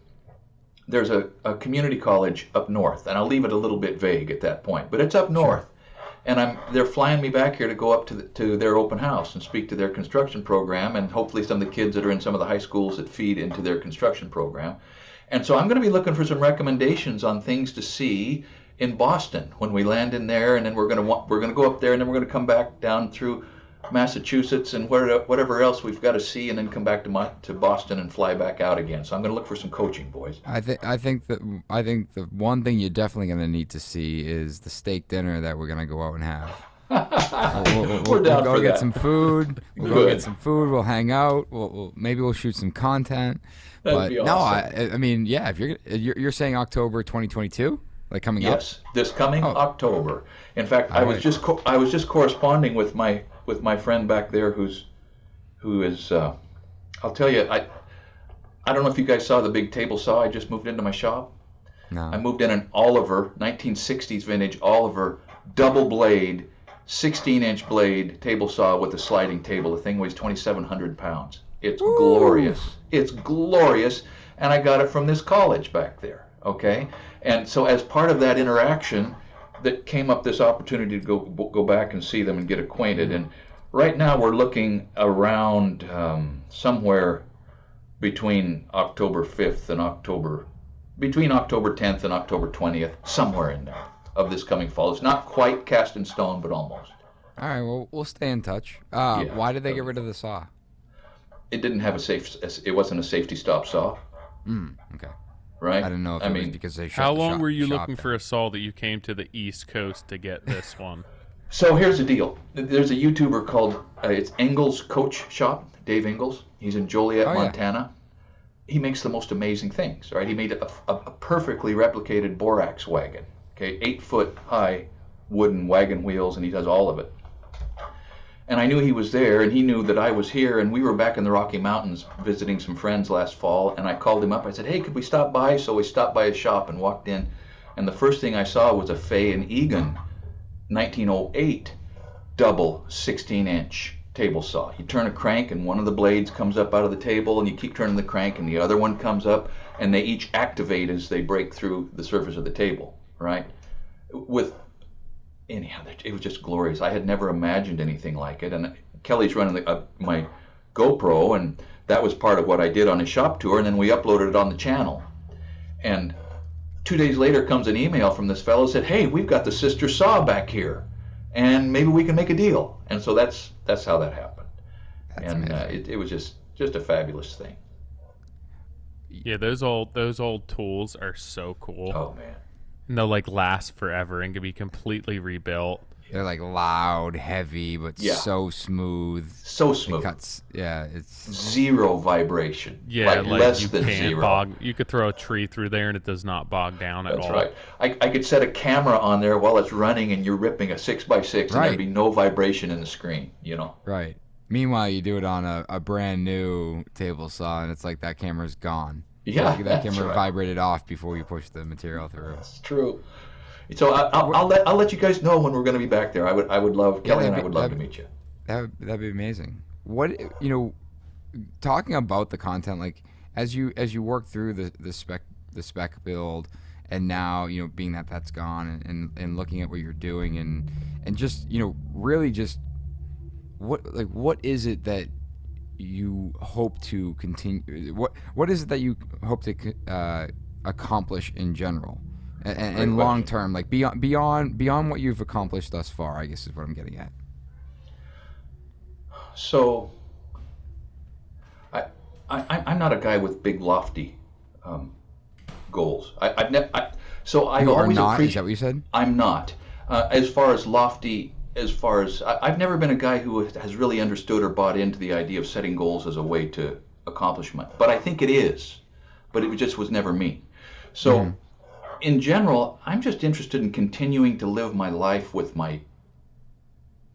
There's a community college up north, and I'll leave it a little bit vague at that point, but it's up north. And they're flying me back here to go up to their open house and speak to their construction program, and hopefully some of the kids that are in some of the high schools that feed into their construction program. And so I'm going to be looking for some recommendations on things to see in Boston when we land in there, and then we're going to go up there, and then we're going to come back down through Massachusetts and whatever else we've got to see, and then come back to Boston and fly back out again. So I'm going to look for some coaching, boys. I think the one thing you're definitely going to need to see is the steak dinner that we're going to go out and have. We're down go for get that. some food. We'll go get some food. We'll hang out. Maybe we'll shoot some content. That'd be awesome. No, I mean, yeah. If you're saying October 2022, like coming up. Yes, this coming October. In fact, I All was right. I was just corresponding with my friend back there who is I'll tell you, I don't know if you guys saw the big table saw I just moved into my shop. No. I moved in an Oliver 1960s vintage Oliver double blade 16-inch blade table saw with a sliding table. The thing weighs 2,700 pounds. It's glorious. It's glorious, and I got it from this college back there. Okay, and so as part of that interaction, that came up this opportunity to go back and see them and get acquainted. And right now we're looking around somewhere between October 5th and between October 10th and October 20th, somewhere in there of this coming fall. It's not quite cast in stone, but almost. All right. Well, we'll stay in touch. Yeah, Why did they get that'd rid of the saw? It didn't have it wasn't a safety stop saw, Okay. right? I didn't know if it was because they shut How the long were you shop looking down. for a saw that you came to the East Coast to get this one? So here's the deal. There's a YouTuber called, it's Ingalls Coach Shop, Dave Ingalls. He's in Joliet, yeah. Montana. He makes the most amazing things, right? He made a perfectly replicated borax wagon, okay, 8-foot high wooden wagon wheels, and he does all of it. And I knew he was there, and he knew that I was here, and we were back in the Rocky Mountains visiting some friends last fall, and I called him up. I said, hey, could we stop by? So we stopped by his shop and walked in, and the first thing I saw was a Fay and Egan 1908 double 16-inch table saw. You turn a crank, and one of the blades comes up out of the table, and you keep turning the crank, and the other one comes up, and they each activate as they break through the surface of the table, right? Anyhow, it was just glorious. I had never imagined anything like it. And Kelly's running my GoPro, and that was part of what I did on his shop tour, and then we uploaded it on the channel. And 2 days later comes an email from this fellow, said, hey, we've got the sister saw back here, and maybe we can make a deal. And so that's how that happened. That's and amazing. it was just a fabulous thing. Yeah, those old tools are so cool. Oh, man. And they'll like last forever and can be completely rebuilt. They're like loud, heavy, but Yeah. so smooth. So It smooth. cuts. Yeah, it's Zero vibration. Yeah, like like less you than can't zero. bog. You could throw a tree through there and it does not bog down at That's all. right. I could set a camera on there while it's running, and you're ripping a 6x6, and Right. there'd be no vibration in the screen. right. Meanwhile, you do it on a brand new table saw, and it's like that camera's gone. Yeah, Like that that's camera right. vibrated off before you push the material through. It's true. So I'll let you guys know when we're going to be back there. I would love Kelly and I would love to meet you. That'd be amazing. What talking about the content, like as you work through the spec build, and now being that's gone, and looking at what you're doing, and just really just what is it that you hope to continue? What is it that you hope to accomplish in general? And long term, like beyond what you've accomplished thus far, I guess is what I'm getting at. So I'm not a guy with big lofty goals. I've never. So I've You are always not? Is appreciated. that what you said? I'm not. As far as lofty, I've never been a guy who has really understood or bought into the idea of setting goals as a way to accomplishment. But I think it is. But it just was never me. So, in general, I'm just interested in continuing to live my life with my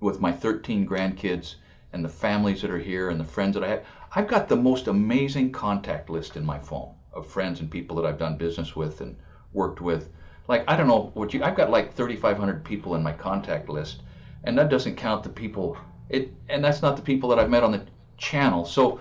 13 grandkids and the families that are here and the friends that I have. I've got the most amazing contact list in my phone of friends and people that I've done business with and worked with. Like, I don't know I've got like 3,500 people in my contact list, and that doesn't count the people, and that's not the people that I've met on the channel. So,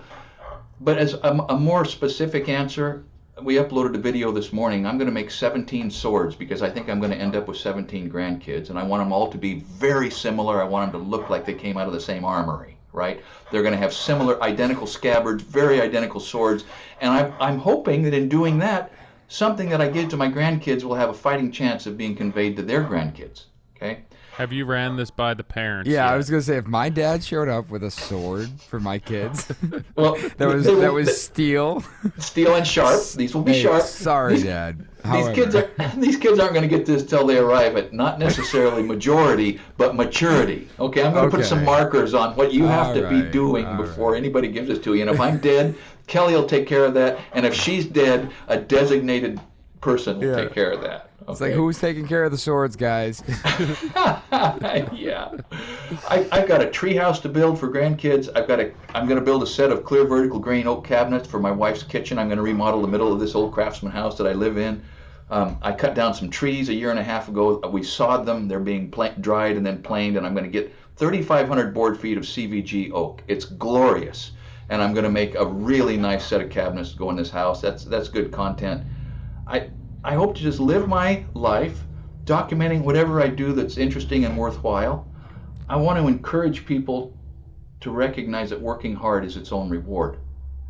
but as a more specific answer, we uploaded a video this morning. I'm going to make 17 swords because I think I'm going to end up with 17 grandkids, and I want them all to be very similar. I want them to look like they came out of the same armory, right? They're going to have similar, identical scabbards, very identical swords, and I'm hoping that in doing that, something that I give to my grandkids will have a fighting chance of being conveyed to their grandkids, okay? Have you ran this by the parents? Yeah, yet? I was gonna say if my dad showed up with a sword for my kids, Well, that was steel. steel and sharp. These will be Hey, sharp. sorry, Dad. These kids aren't going to get this till they arrive at not necessarily majority, but maturity. Okay, I'm going to put some markers on what you have to be doing before anybody gives this to you. And if I'm dead, Kelly will take care of that. And if she's dead, a designated person will take care of that. Okay? It's like, who's taking care of the swords, guys? Yeah. I've got a tree house to build for grandkids. I'm going to build a set of clear vertical grain oak cabinets for my wife's kitchen. I'm going to remodel the middle of this old Craftsman house that I live in. I cut down some trees a year and a half ago. We sawed them. They're being dried and then planed, and I'm going to get 3,500 board feet of CVG oak. It's glorious. And I'm going to make a really nice set of cabinets to go in this house. That's good content. I hope to just live my life documenting whatever I do that's interesting and worthwhile. I want to encourage people to recognize that working hard is its own reward,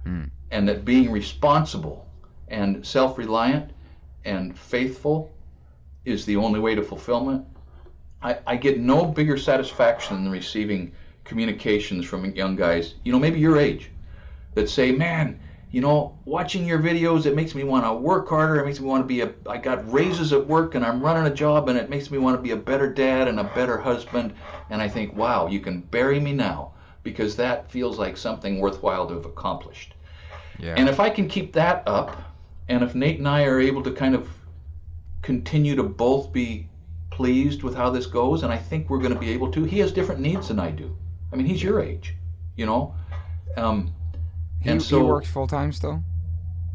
and that being responsible and self-reliant and faithful is the only way to fulfillment. I get no bigger satisfaction than receiving communications from young guys, maybe your age, that say, man, watching your videos, it makes me want to work harder. It makes me want to I got raises at work and I'm running a job, and it makes me want to be a better dad and a better husband. And I think, wow, you can bury me now, because that feels like something worthwhile to have accomplished. Yeah. And if I can keep that up, and if Nate and I are able to kind of continue to both be pleased with how this goes, and I think we're going to be able to. He has different needs than I do. I mean, he's your age, And so, he works full-time still?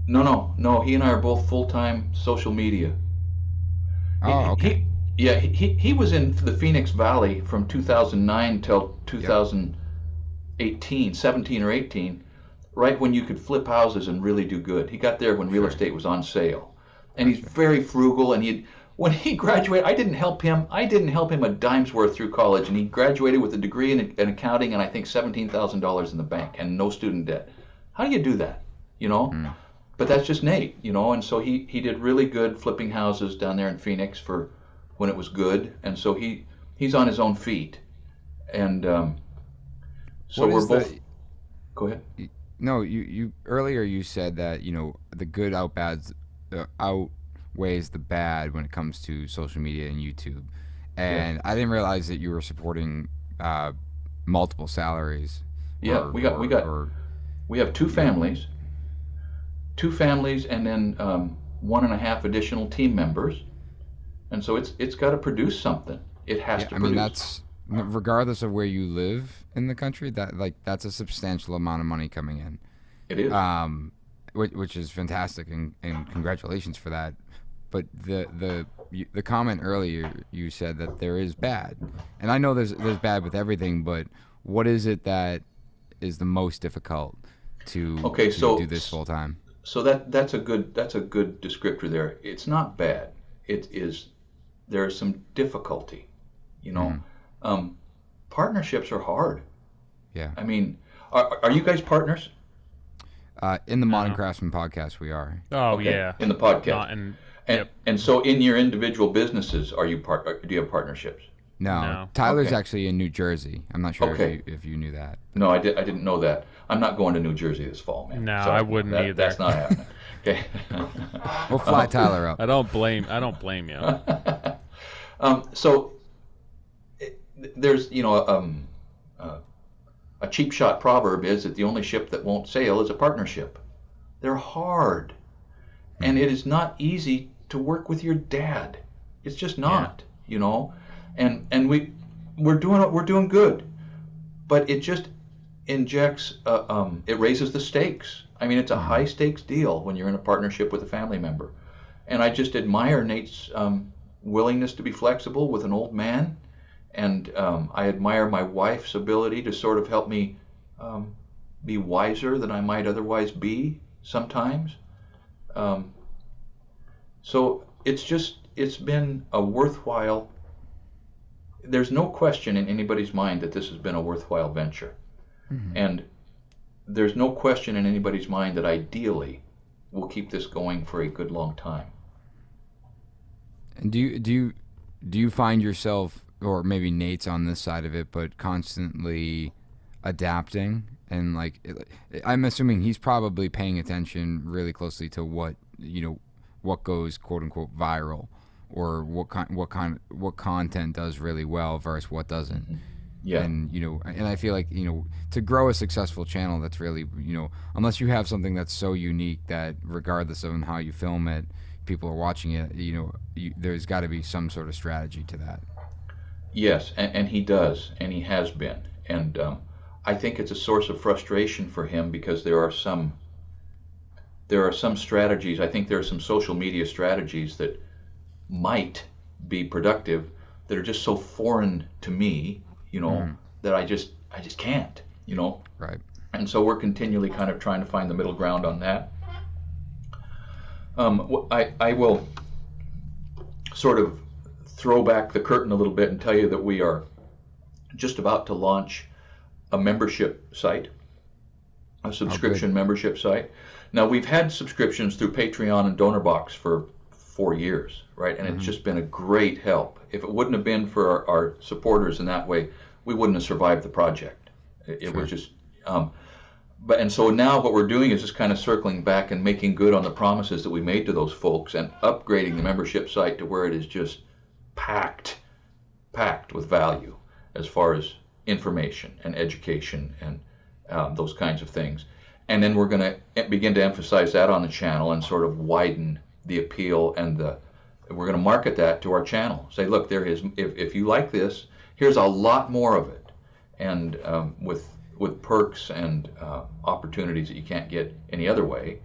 No. He and I are both full-time social media. Oh, okay. He was in the Phoenix Valley from 2009 till 2018, 17 or 18, right when you could flip houses and really do good. He got there when real estate was on sale. And he's very frugal, and when he graduated, I didn't help him a dime's worth through college, and he graduated with a degree in accounting and I think $17,000 in the bank and no student debt. How do you do that? But that's just Nate, and so he did really good flipping houses down there in Phoenix for when it was good, and so he's on his own feet, and so we're both. Go ahead. No, you earlier you said that the good outweighs the bad when it comes to social media and YouTube, and I didn't realize that you were supporting multiple salaries. Yeah, we have two families, and then 1.5 additional team members, and so it's got to produce something. It has to produce. I mean, that's regardless of where you live in the country. That's a substantial amount of money coming in. It is. Which is fantastic, and congratulations for that. But the comment earlier, you said that there is bad, and I know there's bad with everything, but what is it that is the most difficult to do this full time? So that's a good descriptor there. It's not bad. There is some difficulty. Partnerships are hard. Yeah. I mean, are you guys partners? In the Modern Craftsman podcast, we are. Oh, okay. Yeah. In the podcast. And so in your individual businesses, do you have partnerships? No. Tyler's Okay. actually in New Jersey. I'm not sure Okay. if you knew that. No, I didn't know that. I'm not going to New Jersey this fall, man. No, Sorry. I wouldn't either. That's not happening. Okay. We'll fly Tyler up. I don't blame you. So there's, a cheap shot proverb is that the only ship that won't sail is a partnership. They're hard, and it is not easy to work with your dad. It's just not, And we're doing good, but it just injects. It raises the stakes. I mean, it's a high stakes deal when you're in a partnership with a family member, and I just admire Nate's willingness to be flexible with an old man. And I admire my wife's ability to sort of help me be wiser than I might otherwise be sometimes. So it's been a worthwhile, there's no question in anybody's mind that this has been a worthwhile venture. Mm-hmm. And there's no question in anybody's mind that ideally we'll keep this going for a good long time. And do you find yourself, or maybe Nate's on this side of it, but constantly adapting? And I'm assuming he's probably paying attention really closely to what goes quote unquote viral, or what content does really well versus what doesn't. Yeah. And and I feel like to grow a successful channel, that's really unless you have something that's so unique that regardless of how you film it, people are watching it. There's got to be some sort of strategy to that. Yes, and he does, and he has been, and I think it's a source of frustration for him because there are some strategies. I think there are some social media strategies that might be productive that are just so foreign to me, that I just can't, Right. And so we're continually kind of trying to find the middle ground on that. I will sort of throw back the curtain a little bit and tell you that we are just about to launch a membership site, a subscription membership site. Now, we've had subscriptions through Patreon and DonorBox for 4 years, right? And it's just been a great help. If it wouldn't have been for our supporters in that way, we wouldn't have survived the project. It was just, and so now what we're doing is just kind of circling back and making good on the promises that we made to those folks and upgrading the membership site to where it is just packed with value as far as information and education and those kinds of things. And then we're going to begin to emphasize that on the channel and sort of widen the appeal, and we're going to market that to our channel. Say, look, there is, if you like this, here's a lot more of it, and with perks and opportunities that you can't get any other way.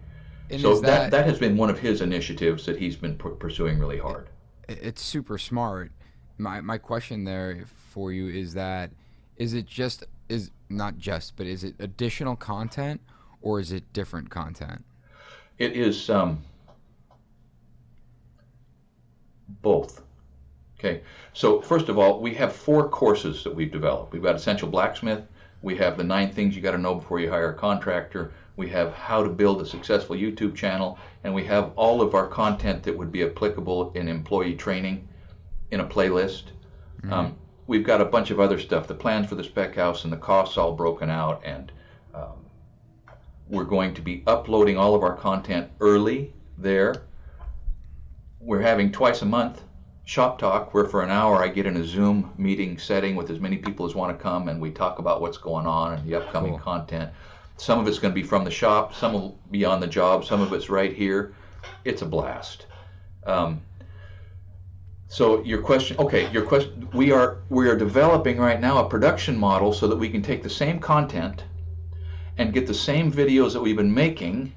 And so that has been one of his initiatives that he's been pursuing really hard. It's super smart. My question there for you is that is it additional content, or is it different content? It is both. Okay, so first of all, we have 4 courses that we've developed. We've got Essential Blacksmith, we have the 9 things you got to know before you hire a contractor, we have how to build a successful YouTube channel, and we have all of our content that would be applicable in employee training in a playlist. Mm-hmm. We've got a bunch of other stuff, the plans for the spec house and the costs all broken out, and we're going to be uploading all of our content early there. We're having twice a month shop talk, where for an hour I get in a Zoom meeting setting with as many people as want to come, and we talk about what's going on and the upcoming content. Some of it's going to be from the shop, some will be on the job, some of it's right here. It's a blast. So your question, we are developing right now a production model so that we can take the same content and get the same videos that we've been making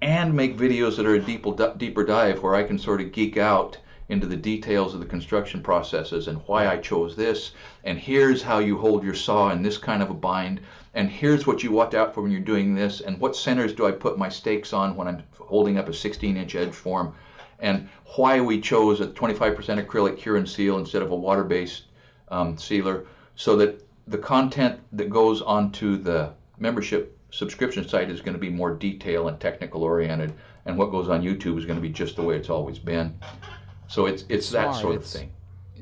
and make videos that are a deeper dive, where I can sort of geek out into the details of the construction processes and why I chose this, and here's how you hold your saw in this kind of a bind, and here's what you watch out for when you're doing this, and what centers do I put my stakes on when I'm holding up a 16-inch edge form, and why we chose a 25% acrylic cure and seal instead of a water-based sealer, so that the content that goes onto the membership subscription site is going to be more detail and technical oriented, and what goes on YouTube is going to be just the way it's always been. So it's that sort of thing.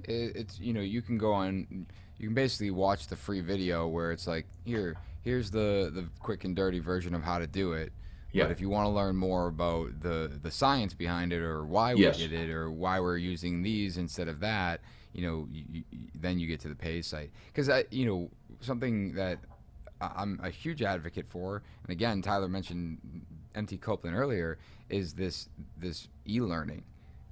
It's you can go on, you can basically watch the free video where it's like here's the quick and dirty version of how to do it. Yeah. But if you want to learn more about the science behind it, or why we Yes. did it, or why we're using these instead of that, then you get to the paid site. Because something that I'm a huge advocate for, and again, Tyler mentioned MT Copeland earlier, is this e-learning,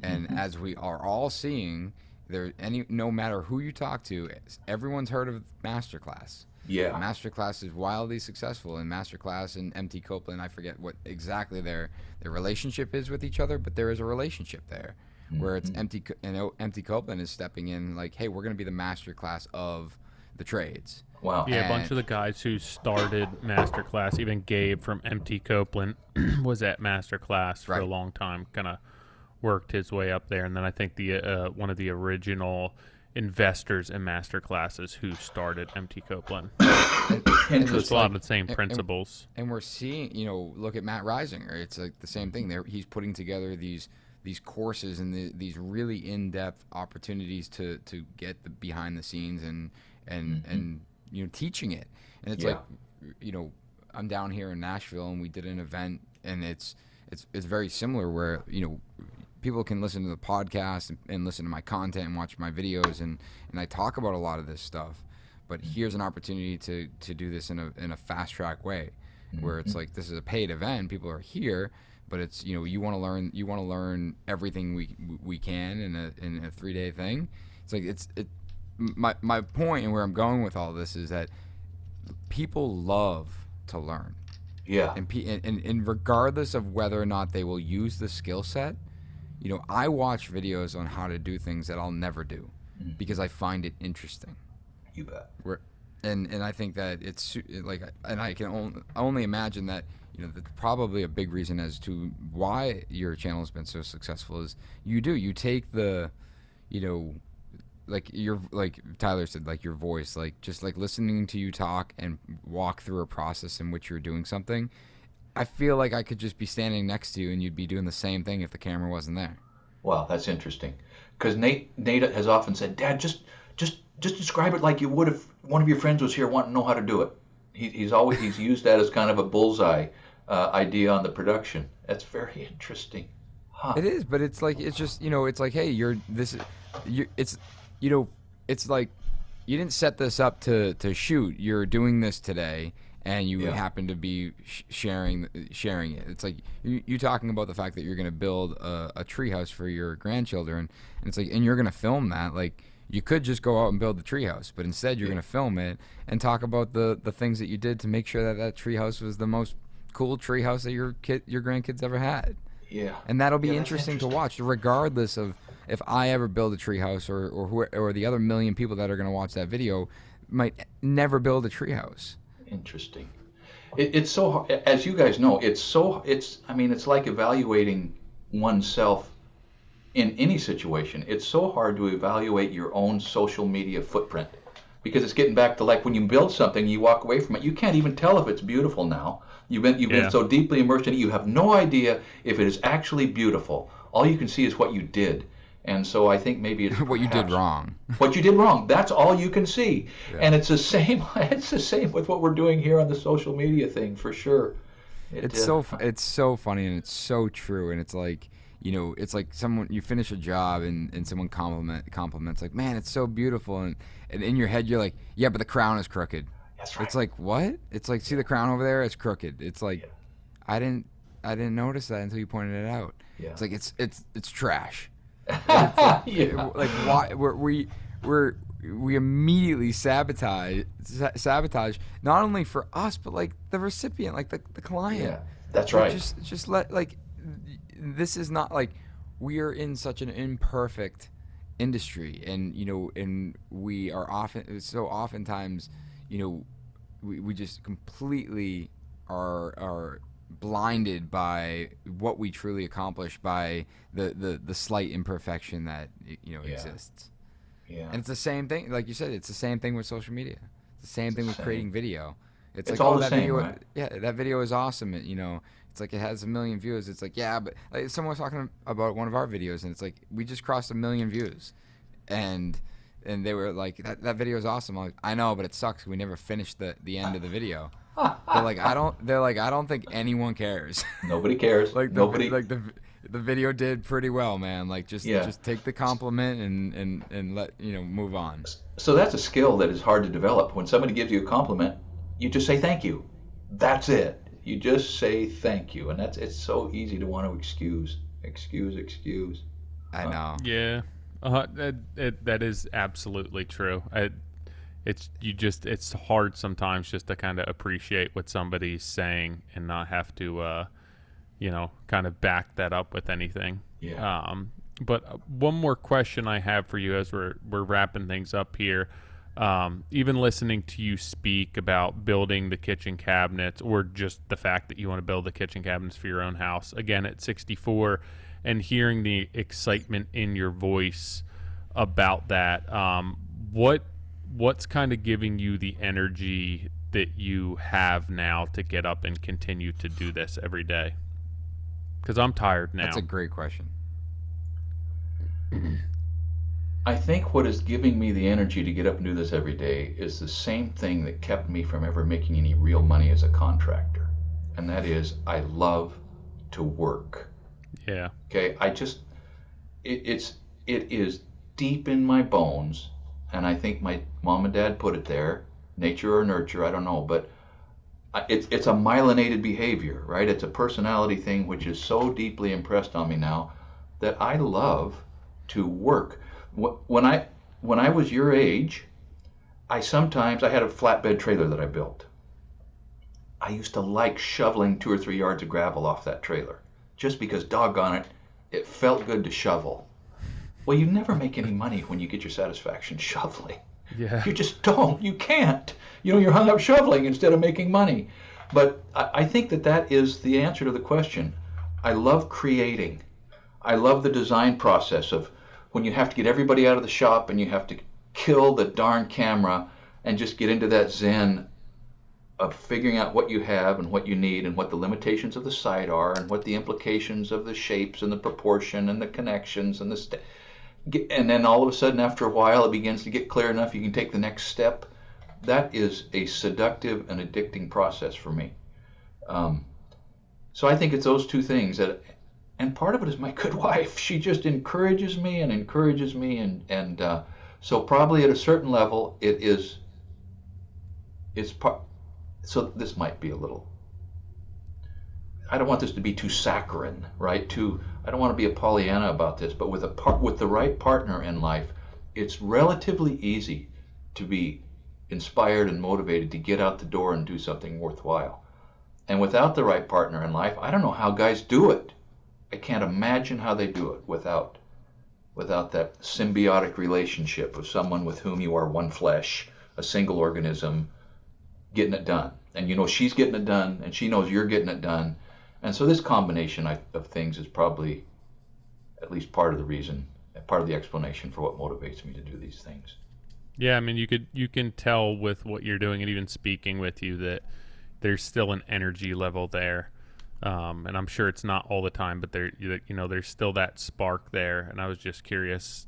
and as we are all seeing, no matter who you talk to, everyone's heard of Masterclass. Yeah. Masterclass is wildly successful, and Masterclass and MT Copeland, I forget what exactly their relationship is with each other, but there is a relationship there where it's MT Copeland is stepping in like, hey, we're going to be the Masterclass of the trades. Wow. Yeah, a bunch of the guys who started Masterclass, even Gabe from MT Copeland was at Masterclass for a long time, kind of worked his way up there. And then I think the one of the original investors in Masterclasses who started MT Copeland. And So it's a lot of the same principles. And we're seeing, look at Matt Risinger. It's like the same thing. He's putting together these courses and these really in-depth opportunities to get the behind the scenes and teaching it. And it's like, I'm down here in Nashville and we did an event, and it's very similar where people can listen to the podcast and listen to my content and watch my videos, and I talk about a lot of this stuff. But here's an opportunity to do this in a fast track way, where it's like, this is a paid event, people are here, but it's you want to learn everything we can in a 3-day thing. It's like my point and where I'm going with all this is that people love to learn. Yeah. And regardless of whether or not they will use the skill set, I watch videos on how to do things that I'll never do because I find it interesting. You bet. And I think that it's like, and I can only imagine that that's probably a big reason as to why your channel has been so successful is you take the like Tyler said, like your voice, like just like listening to you talk and walk through a process in which you're doing something. I feel like I could just be standing next to you and you'd be doing the same thing if the camera wasn't there. Wow, that's interesting. Because Nate has often said, Dad, just describe it like you would if one of your friends was here wanting to know how to do it. He's used that as kind of a bullseye idea on the production. That's very interesting. Huh. It is, but it's like, it's just, it's like, hey, it's like you didn't set this up to shoot. You're doing this today, and you happen to be sharing it. It's like you talking about the fact that you're going to build a treehouse for your grandchildren, and it's like, and you're going to film that. Like, you could just go out and build the treehouse, but instead you're going to film it and talk about the things that you did to make sure that treehouse was the most cool treehouse that your grandkids ever had. Yeah. And that'll be interesting to watch, regardless of if I ever build a treehouse or the other million people that are going to watch that video might never build a treehouse. Interesting. It's so hard, as you guys know, it's like evaluating oneself in any situation. It's so hard to evaluate your own social media footprint, because it's getting back to like when you build something, you walk away from it, you can't even tell if it's beautiful now. You've been so deeply immersed in it, you have no idea if it is actually beautiful. All you can see is what you did. And so I think maybe it's what you did wrong. What you did wrong. That's all you can see. Yeah. And it's the same. It's the same with what we're doing here on the social media thing, for sure. It's so funny, and it's so true. And it's like, it's like you finish a job and someone compliments like, man, it's so beautiful, and in your head you're like, yeah, but the crown is crooked. That's right. It's like, what? It's like, see the crown over there? It's crooked. It's like, I didn't notice that until you pointed it out. Yeah. It's like it's trash. Like why we immediately sabotage not only for us but like the recipient, like the client. Yeah, that's right. Just let, like, this is not like, we are in such an imperfect industry, and and we are oftentimes we just completely are blinded by what we truly accomplish by the slight imperfection that exists. Yeah. And it's the same thing, like you said, it's the same thing with social media. It's the same thing with creating video. It's like, all the that same, video, right? Yeah, that video is awesome. It's like, it has 1 million views. It's like, yeah, but like someone was talking about one of our videos, and it's like, we just crossed 1 million views. and they were like, that video is awesome. I'm like, I know, but it sucks. We never finished the end of the video. They're like, I don't think anyone cares. Nobody cares. Like Nobody. The video did pretty well, man. Like just take the compliment and let move on. So that's a skill that is hard to develop. When somebody gives you a compliment, you just say thank you. That's it. You just say thank you, and it's so easy to want to excuse. I know. Yeah, that is absolutely true. It's hard sometimes just to kind of appreciate what somebody's saying and not have to kind of back that up with anything. Yeah. But one more question I have for you as we're wrapping things up here. Even listening to you speak about building the kitchen cabinets, or just the fact that you want to build the kitchen cabinets for your own house, again at 64, and hearing the excitement in your voice about that, what's kind of giving you the energy that you have now to get up and continue to do this every day? Because I'm tired now. That's a great question. I think what is giving me the energy to get up and do this every day is the same thing that kept me from ever making any real money as a contractor. And that is, I love to work. Yeah. Okay. It is deep in my bones. And I think my mom and dad put it there, nature or nurture, I don't know, but it's a myelinated behavior, right? It's a personality thing which is so deeply impressed on me now that I love to work. When I was your age, I had a flatbed trailer that I built. I used to like shoveling 2 or 3 yards of gravel off that trailer, just because, doggone it felt good to shovel. Well, you never make any money when you get your satisfaction shoveling. Yeah. You just don't. You can't. You're hung up shoveling instead of making money. But I think that is the answer to the question. I love creating. I love the design process of when you have to get everybody out of the shop and you have to kill the darn camera and just get into that zen of figuring out what you have and what you need and what the limitations of the site are and what the implications of the shapes and the proportion and the connections and and then all of a sudden, after a while, it begins to get clear enough you can take the next step. That is a seductive and addicting process for me. So I think it's those two things and part of it is my good wife. She just encourages me, and so probably at a certain level it's part. So this might be a little. I don't want this to be too saccharine, right? I don't want to be a Pollyanna about this, but with the right partner in life, it's relatively easy to be inspired and motivated to get out the door and do something worthwhile. And without the right partner in life, I don't know how guys do it. I can't imagine how they do it without that symbiotic relationship of someone with whom you are one flesh, a single organism, getting it done. And she's getting it done, and she knows you're getting it done. And so this combination of things is probably at least part of the reason, part of the explanation for what motivates me to do these things. Yeah, I mean, you can tell with what you're doing and even speaking with you that there's still an energy level there. And I'm sure it's not all the time, but there's still that spark there. And I was just curious,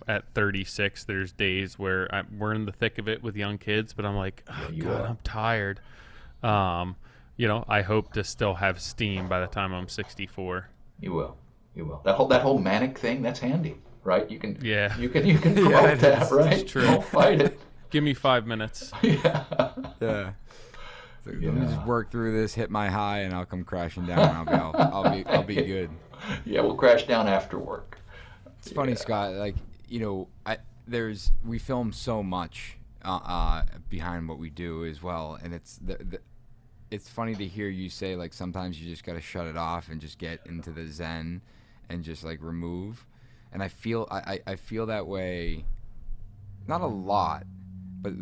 at 36, there's days where we're in the thick of it with young kids, but I'm like, oh, God, I'm tired. I hope to still have steam by the time I'm 64. You will. That whole manic thing, that's handy, right? You can promote yeah, that, right? It's true. Don't fight it. Give me 5 minutes. Yeah. So let me just work through this, hit my high, and I'll come crashing down. I'll be good. Yeah, we'll crash down after work. It's funny, Scott. Like we film so much behind what we do as well, and it's funny to hear you say like sometimes you just got to shut it off and just get into the zen and just like remove. And I feel that way, not a lot. But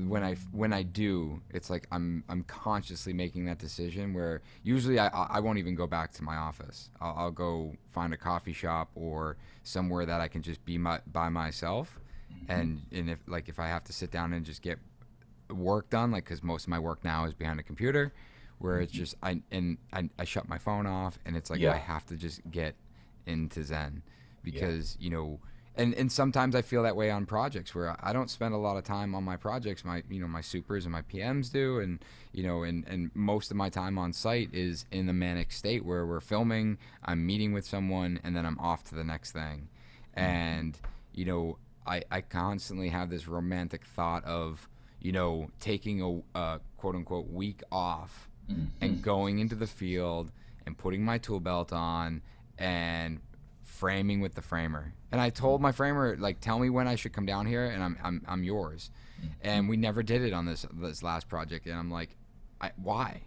when I do, it's like I'm consciously making that decision where usually I won't even go back to my office. I'll go find a coffee shop or somewhere that I can just be by myself, and if I have to sit down and just get work done, like because most of my work now is behind a computer, where it's just I shut my phone off and it's like I have to just get into zen because And sometimes I feel that way on projects where I don't spend a lot of time on my projects. My my supers and my PMs do, and and most of my time on site is in the manic state where we're filming, I'm meeting with someone, and then I'm off to the next thing. And I constantly have this romantic thought of taking a quote unquote week off and going into the field and putting my tool belt on and framing with the framer. And I told my framer, like, tell me when I should come down here, and I'm yours. And we never did it on this last project, and I'm like, why?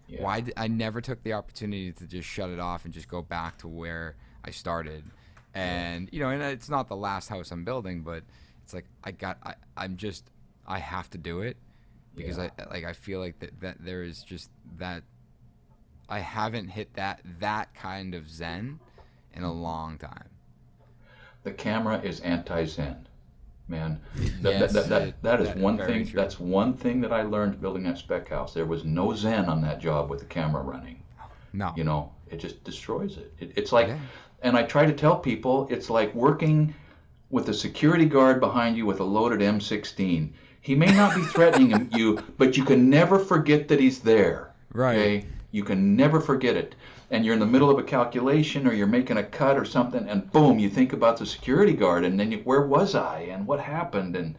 Yeah. Why I never took the opportunity to just shut it off and just go back to where I started. And and it's not the last house I'm building, but it's like I have to do it because I feel like that there is just that I haven't hit that kind of zen in a long time. The camera is anti-zen, man. That is one thing. True. That's one thing that I learned building that spec house. There was no zen on that job with the camera running. No. It just destroys it. It's like, and I try to tell people, it's like working with a security guard behind you with a loaded M16. He may not be threatening you, but you can never forget that he's there. Right. Okay? You can never forget it. And you're in the middle of a calculation or you're making a cut or something, and boom, you think about the security guard, and then where was I and what happened? And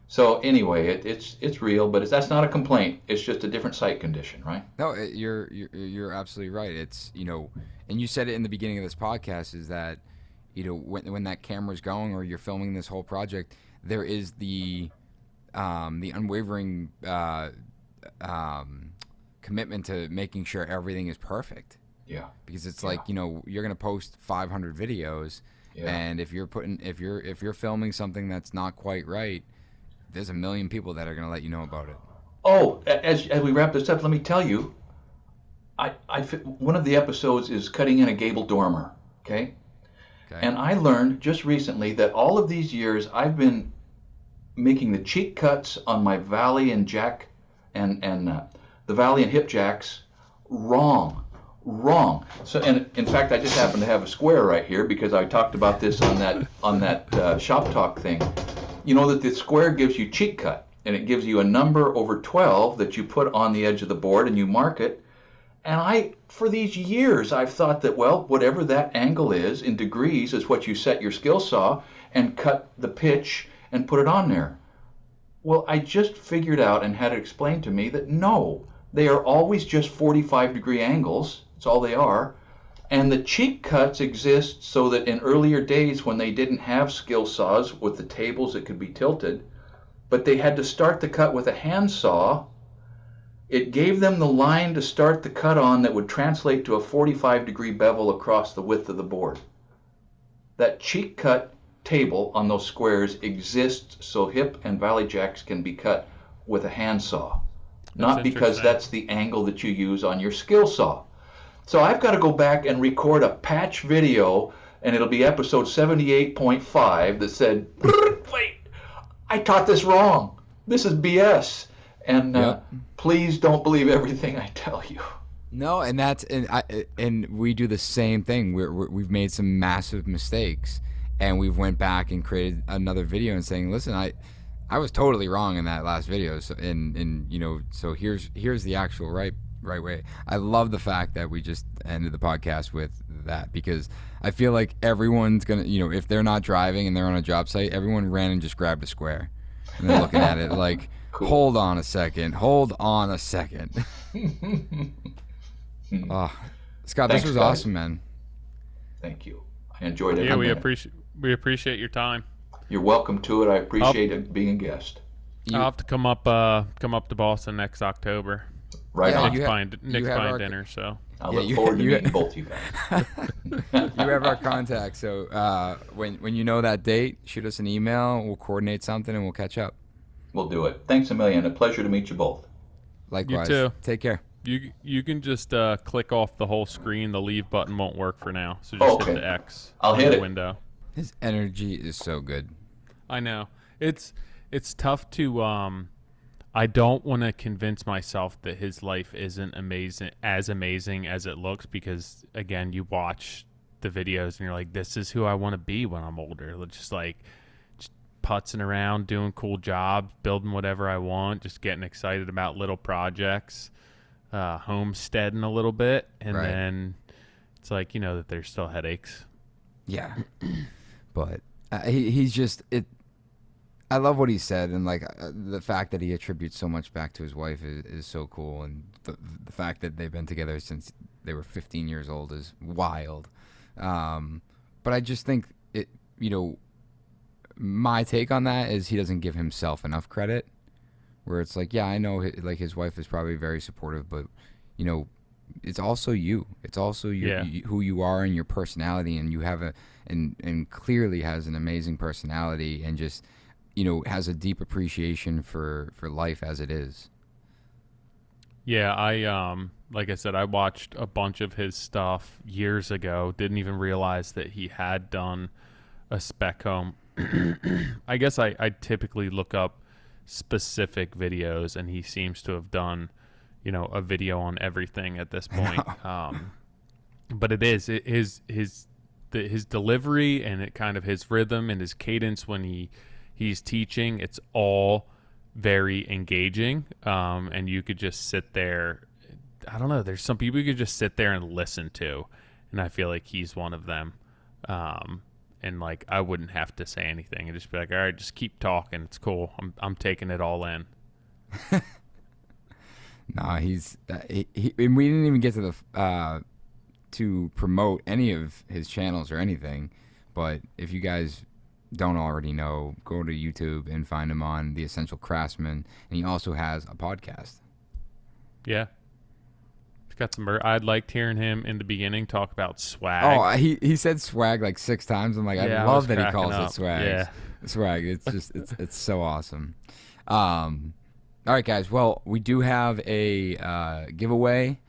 so anyway, it's real, but that's not a complaint. It's just a different site condition, right? No, you're absolutely right. It's and you said it in the beginning of this podcast, is that when that camera's going or you're filming this whole project, there is the unwavering commitment to making sure everything is perfect. Yeah. Because it's like, you're going to post 500 videos, and if you're filming something that's not quite right, there's a million people that are going to let you know about it. Oh, as we wrap this up, let me tell you, one of the episodes is cutting in a gable dormer, okay? And I learned just recently that all of these years I've been making the cheek cuts on my valley and jack and the valley and hip jacks wrong. So, and in fact, I just happen to have a square right here because I talked about this on that shop talk thing. You know that the square gives you cheek cut, and it gives you a number over 12 that you put on the edge of the board and you mark it. And for these years, I've thought that, well, whatever that angle is in degrees is what you set your skill saw and cut the pitch and put it on there. Well, I just figured out and had it explained to me that no, they are always just 45-degree angles. That's all they are. And the cheek cuts exist so that in earlier days when they didn't have skill saws with the tables that could be tilted, but they had to start the cut with a hand saw, it gave them the line to start the cut on that would translate to a 45-degree bevel across the width of the board. That cheek cut table on those squares exists so hip and valley jacks can be cut with a hand saw, not because that's the angle that you use on your skill saw. So I've got to go back and record a patch video, and it'll be episode 78.5 that said, wait, I taught this wrong. This is BS. And please don't believe everything I tell you. No, and we do the same thing. We've made some massive mistakes, and we've went back and created another video and saying, listen, I was totally wrong in that last video. So so here's the actual right way. I love the fact that we just ended the podcast with that, because I feel like everyone's gonna, if they're not driving and they're on a job site, everyone ran and just grabbed a square and they're looking at it like, cool. Hold on a second. Scott, Thanks, this was guys. Awesome, man. Thank you. I enjoyed it. Yeah, we appreciate your time. You're welcome to it. I appreciate being a guest. I'll have to come up to Boston next October. Right on. Nick's buying dinner, so I look forward to meeting both you guys. You have our contact, so when you know that date, shoot us an email. We'll coordinate something and we'll catch up. We'll do it. Thanks a million. A pleasure to meet you both. Likewise. You too. Take care. You can just click off the whole screen. The leave button won't work for now, so just hit the X. I'll hit it. Window. His energy is so good. I know. It's tough to I don't want to convince myself that his life isn't amazing as it looks, because again, you watch the videos and you're like, this is who I want to be when I'm older. Just like just putzing around, doing cool jobs, building whatever I want, just getting excited about little projects, homesteading a little bit, and Right. then it's like, you know, that there's still headaches. Yeah. But he's just it. I love what he said, and like the fact that he attributes so much back to his wife is so cool, and the fact that they've been together since they were 15 years old is wild. But I just think it, you know, my take on that is he doesn't give himself enough credit. Where it's like, yeah, I know, like his wife is probably very supportive, but you know, it's also you. It's also who you are and your personality, and you have and clearly has an amazing personality, and just, you know, has a deep appreciation for life as it is. Yeah, I like I said, I watched a bunch of his stuff years ago. Didn't even realize that he had done a spec home. I guess I typically look up specific videos, and he seems to have done, you know, a video on everything at this point. But it is his delivery and it kind of his rhythm and his cadence when he's teaching. It's all very engaging, and you could just sit there. I don't know. There's some people you could just sit there and listen to, and I feel like he's one of them. And like I wouldn't have to say anything and just be like, all right, just keep talking. It's cool. I'm taking it all in. Nah, he's and we didn't even get to the to promote any of his channels or anything. But if you guys don't already know, go to YouTube and find him on The Essential Craftsman, and he also has a podcast. Yeah. He's got some. I liked hearing him in the beginning talk about swag. Oh, he said swag like 6 times. I'm like, Yeah, I I love was that he cracking calls up. it swag. Yeah. Swag. It's just it's so awesome. All right, guys. Well, we do have a giveaway.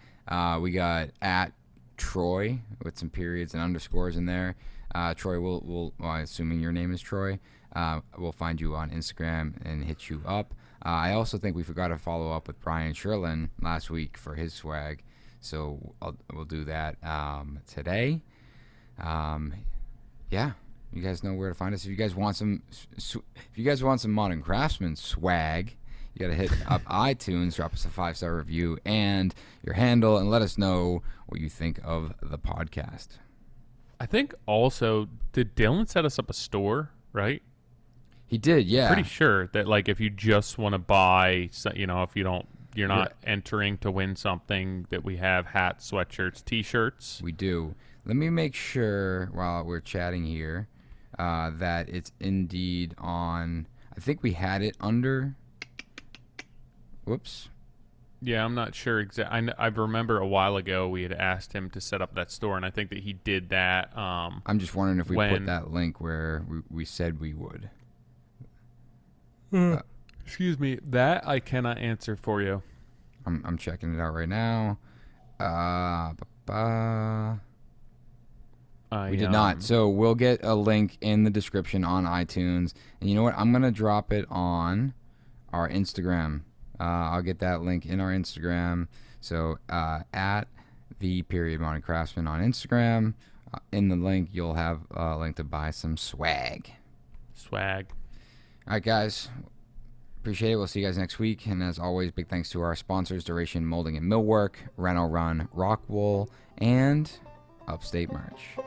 We got at Troy with some periods and underscores in there. Troy, well, assuming your name is Troy, we'll find you on Instagram and hit you up. I also think we forgot to follow up with Brian Sherlin last week for his swag, so we'll do that today. Yeah, you guys know where to find us. If you guys want some Modern Craftsman swag, you gotta hit up iTunes, drop us a 5-star review and your handle, and let us know what you think of the podcast. I think also, did Dylan set us up a store, right? He did, yeah. Pretty sure that like if you just want to buy, you know, if you're not entering to win something, that we have hats, sweatshirts, t-shirts. We do. Let me make sure while we're chatting here that it's indeed on. I think we had it under. Whoops. Yeah, I'm not sure exactly. I remember a while ago we had asked him to set up that store, and I think that he did that. I'm just wondering if we put that link where we said we would. Excuse me. That I cannot answer for you. I'm checking it out right now. We did not. So we'll get a link in the description on iTunes. And you know what? I'm going to drop it on our Instagram. I'll get that link in our Instagram. So at the Modern Craftsman on Instagram. In the link, you'll have a link to buy some swag. Swag. All right, guys. Appreciate it. We'll see you guys next week. And as always, big thanks to our sponsors, Duration Molding and Millwork, Reno Run, Rockwool, and Upstate Merch.